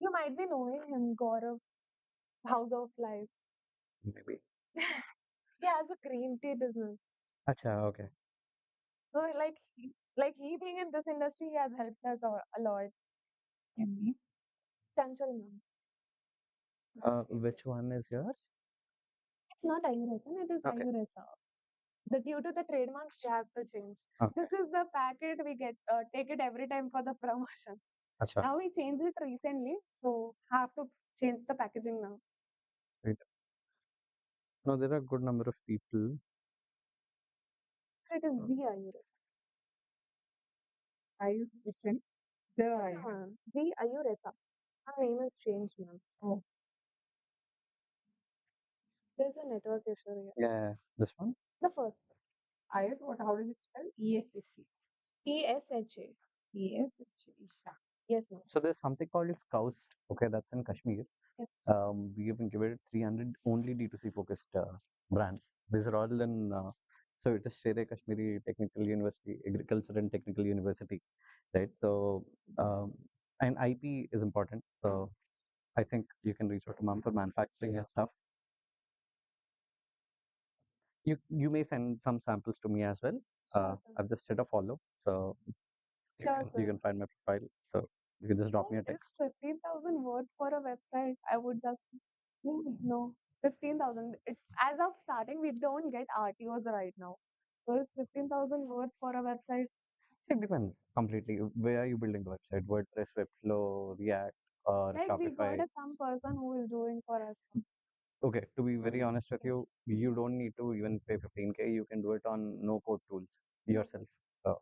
You might be knowing him, Gaurav, House of Life. maybe. He has a green tea business. Acha, okay. So like he being in this industry, he has helped us a lot. Chanchal ma'am. Which one is yours? It's not Ayuresa, it is Okay. Ayuresa. Due to the trademarks, we have to change. Okay. This is the packet we get, take it every time for the promotion. Acha. Now we changed it recently, so have to change the packaging now. Right. No, there are a good number of people. It is the Ayuresa. Ayuresa. The Yes, Ayuresa. ma'am. The Ayuresa. Our name is changed, ma'am. Oh. There's a network issue here. Yeah, this one. The first one. Ayur, what? How does it spell? ESSC. ESHA. ESHA. Yes, ma'am. So there's something called Scoust. Okay, that's in Kashmir. Yes. We have incubated 300 only D2C focused brands. These are all in. So it is Shere Kashmiri Technical University, Agriculture and Technical University, right? So and IP is important. So I think you can reach out to mom for manufacturing and stuff. You may send some samples to me as well. Sure, sir. I've just hit a follow, so Sure, you sir. can find my profile. So you can just drop me a text. 15,000 words for a website. I would just no 15,000. As of starting, we don't get RTOs right now. So it's 15,000 words for a website. So it depends completely. Where are you building the website? WordPress, Webflow, React, or Like we got Shopify? some person who is doing for us. Okay, to be very honest with you, you don't need to even pay 15K. You can do it on no code tools yourself. So,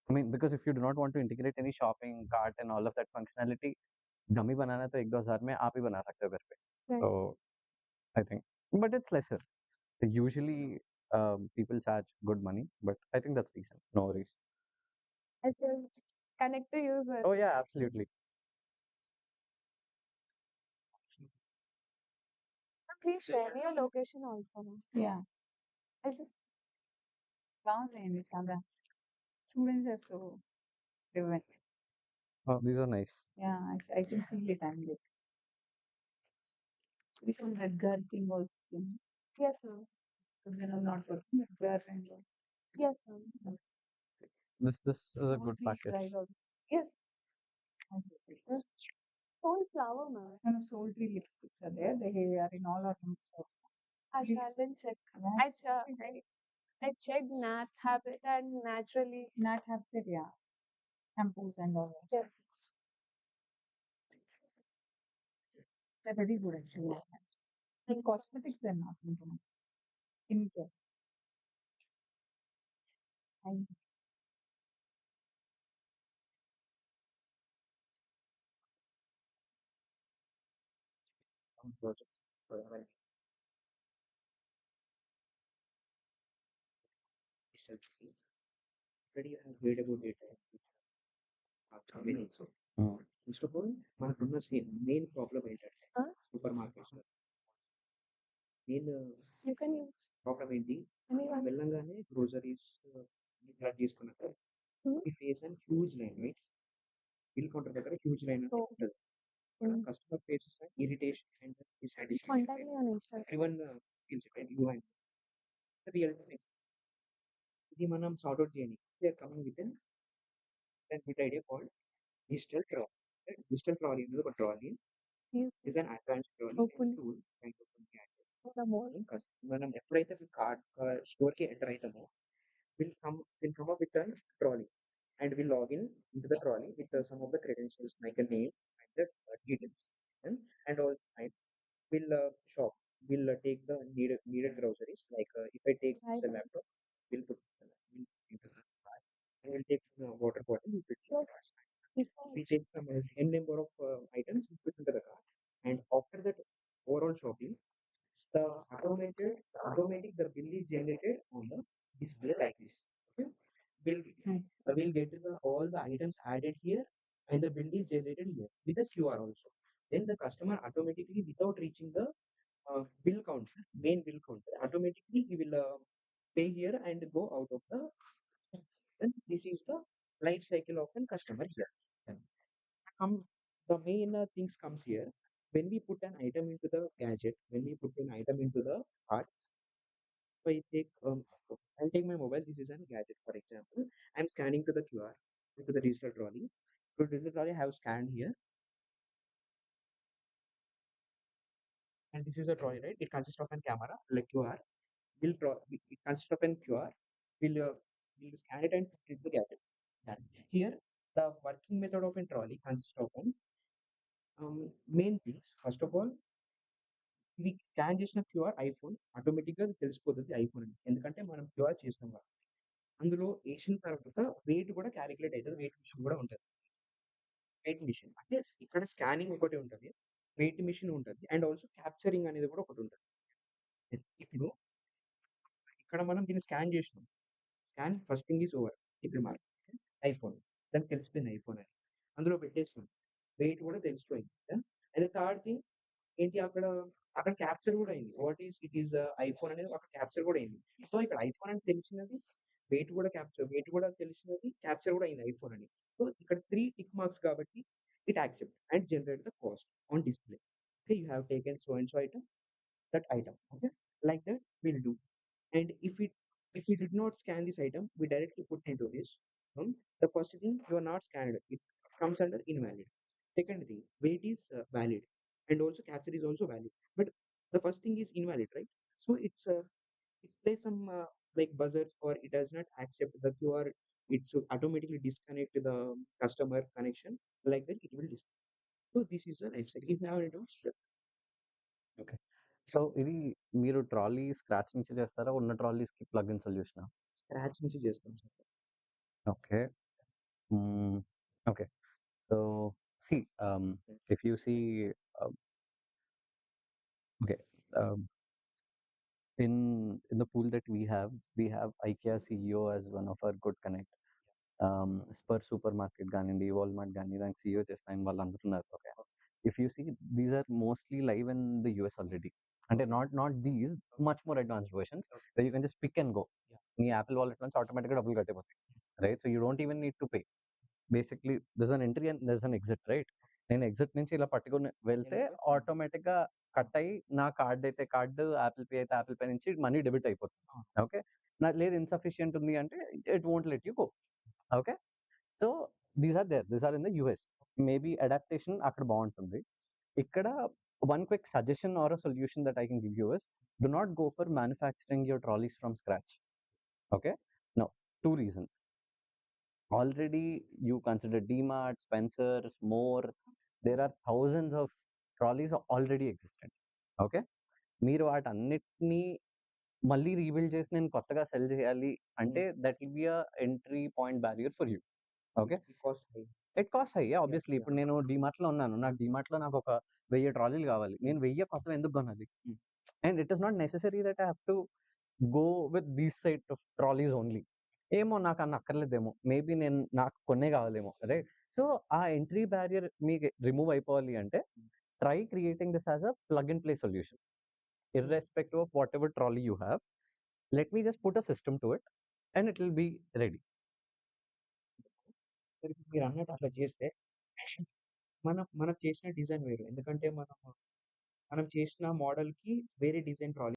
I mean, because if you do not want to integrate any shopping cart and all of that functionality, dummy बनाना है तो 1-2 हज़ार में आप ही बना सकते हो घर पे. Right. So, I think, but it's lesser. Usually, people charge good money, but I think that's decent. No worries. It's just connect to user. Oh yeah, absolutely. Please share me your location also. No? Yeah. I just Students are so different. Oh, these are nice. Yeah, I can feel it. I'm like this one that girl thing also. Yes, ma'am. Because then I'm not working with girl and all. Yes, ma'am. This is a good Please try package. also. Yes. Soul flower, ma'am. And soul tree lipsticks are there. They are in all our new stores. I didn't check. I checked Nat Habit and Naturally. Nat Habit, yeah. Shampoos and all that. Yes. They're very good actually. And cosmetics are not into skincare. Projects for our self-feel. Already you have heard about data. Coming also. First of all, మనకున్న main problem ఏంటంటే super markets main You can use. Problem ఏంటి Anyone. వెళ్ళంగానే groceries flood చేసుకున్నాక we face an huge line, right? Bill counter దగ్గర huge line అనేది ఉంటుంది customer faces irritation and dissatisfaction Contact me on Instagram. everyone feels it, right? You and the real time ఇది మనం sort out చేయని they are coming with a good idea called digital trolley. Right? Digital trolley is a trolley. Is an advanced trolley and tool kind of a gadget. మనం ఎప్పుడైతే card store కి enter అవుతామో will come up with a trolley and will log in into the trolley with some of the credentials like a name and the details. And all and will shop will take the needed groceries like if I take the laptop we'll put we'll into the cart and we'll take the water bottle we'll put in the cart. We take some n number of items we put into the cart and after that overall shopping the automatic the bill is generated on the display like this. Okay, will get all the items added here and the bill is generated here with the QR also. Then the customer automatically without reaching the bill counter, main bill counter, automatically he will pay here and go out of the. Then this is the life cycle of a customer here. Then the main things comes here when we put an item into the gadget, when we put an item into the cart. So I'll take my mobile. This is a gadget, for example. I'm scanning to the QR, to the digital trolley. To digital trolley, I have scanned here, and this is a trolley, right? It consists of a camera, like QR. It consists of an QR. We'll scan it and put it to the gadget. Done. Here, the working method of a trolley consists of main things. First of all, ఇది scan చేసిన QR iPhone ఆటోమేటిక్గా తెలిసిపోతుంది iPhone అని ఎందుకంటే మనం QR చేస్తాం కాబట్టి అందులో వేసిన తర్వాత వెయిట్ కూడా క్యాలిక్యులేట్ అవుతుంది వెయిట్ మిషన్ కూడా ఉంటుంది వెయిట్ మిషన్ అంటే ఇక్కడ స్కానింగ్ ఒకటి ఉంటుంది వెయిట్ మిషన్ ఉంటుంది అండ్ ఆల్సో క్యాప్చరింగ్ అనేది కూడా ఒకటి ఉంటుంది ఇప్పుడు ఇక్కడ మనం దీన్ని స్కాన్ చేసినాం scan first thing is over ఇప్పుడు మార్క్ ఐఫోన్ దానికి తెలిసిపోయింది ఐఫోన్ అని అందులో పెట్టేసినాం వెయిట్ కూడా తెలిసిపోయింది అండ్ థర్డ్ థింగ్ ఏంటి అక్కడ క్యాప్చర్ కూడా అయింది what is it is iPhone అనేది అక్కడ క్యాప్చర్ కూడా అయింది సో ఇక్కడ ఐఫోన్ అని తెలిసినది వెయిట్ కూడా తెలిసినది క్యాప్చర్ కూడా అయింది ఐఫోన్ అని సో ఇక్కడ 3 టిక్ మార్క్స్ కాబట్టి it accept and generate the cost on display okay you have taken so and so item that item. Okay, like that we'll do. And if we did not scan this item, we directly put into this. The first thing, you are not scanned. It comes under invalid. Second thing, weight is valid, and also capture is also valid. But the first thing is invalid, right? So it plays some like buzzers, or it does not accept the QR. It should automatically disconnect the customer connection. Like that, it will display. So this is the life cycle. If you have any doubts, okay. So ఇది మీరు trolley scratch నుంచి చేస్తారా? ఉన్న ట్రాలీస్‌కి plug in సొల్యూషనా? scratch నుంచి చేస్తాం sir. Okay. Okay. So see if you see um, okay um, in the pool that we have IKEA CEO as one of our good connect. Spar super market కానివ్వండి, Walmart కానీ దానికి CEO చేసిన ఆయన వాళ్ళందరూ ఉన్నారు. Okay. If you see these are mostly live in the US already. అంటే not these much more advanced versions where you can just pick and go. మీ Apple wallet నుంచి ఆటోమేటిక్గా డబ్బులు కట్టిపోతాయి, right? So you don't even need to pay. Basically this an entry and this an exit, right? నేను exit నుంచి ఇలా పట్టుకుని వెళ్తే ఆటోమేటిక్గా కట్ అయ్యి నా కార్డ్ అయితే కార్డు, యాపిల్ పే అయితే యాపిల్ పే నుంచి మనీ డెబిట్ అయిపోతుంది. ఓకే, నాకు లేదు ఇన్సఫిషియంట్ ఉంది అంటే it won't let you go. Okay, so these are in the US. Maybe adaptation అక్కడ బాగుంటుంది. ఇక్కడ one quick suggestion or a solution that I can give you is, do not go for manufacturing your trolleys from scratch. Okay, now 2 reasons. Already you consider DMart, Spencer's, more, there are thousands of trolleys already existent. Okay, మీరు వాటన్నిటిని మళ్ళీ rebuild చేసి నేను కొత్తగా cell చేయాలి అంటే that will be a entry point barrier for you. Okay, it cost high obviously. ఇప్పుడు నేను డీమార్ట్లో ఉన్నాను, నాకు డీమార్ట్లో నాకు ఒక 1000 ట్రాలీలు కావాలి. నేను 1000 కొత్తవి ఎందుకు కొనాలి? And it is not necessary that I have to go with these site of trolleys only. ఏమో నాకు అన్న అక్కర్లేదేమో, మేబీ నాకు కొన్నే కావాలేమో, రైట్? సో ఆ ఎంట్రీ బ్యారియర్ మీకు రిమూవ్ అయిపోవాలి అంటే try creating this as a plug and play solution. Irrespective of whatever trolley you have, let me just put a system to it and it will be ready. మీరు అన్నట్టు అట్లా చేస్తే మనం చేసిన design వేరు, ఎందుకంటే మనం చేసిన మోడల్ కి వేరే డిజైన్ ట్రాలీ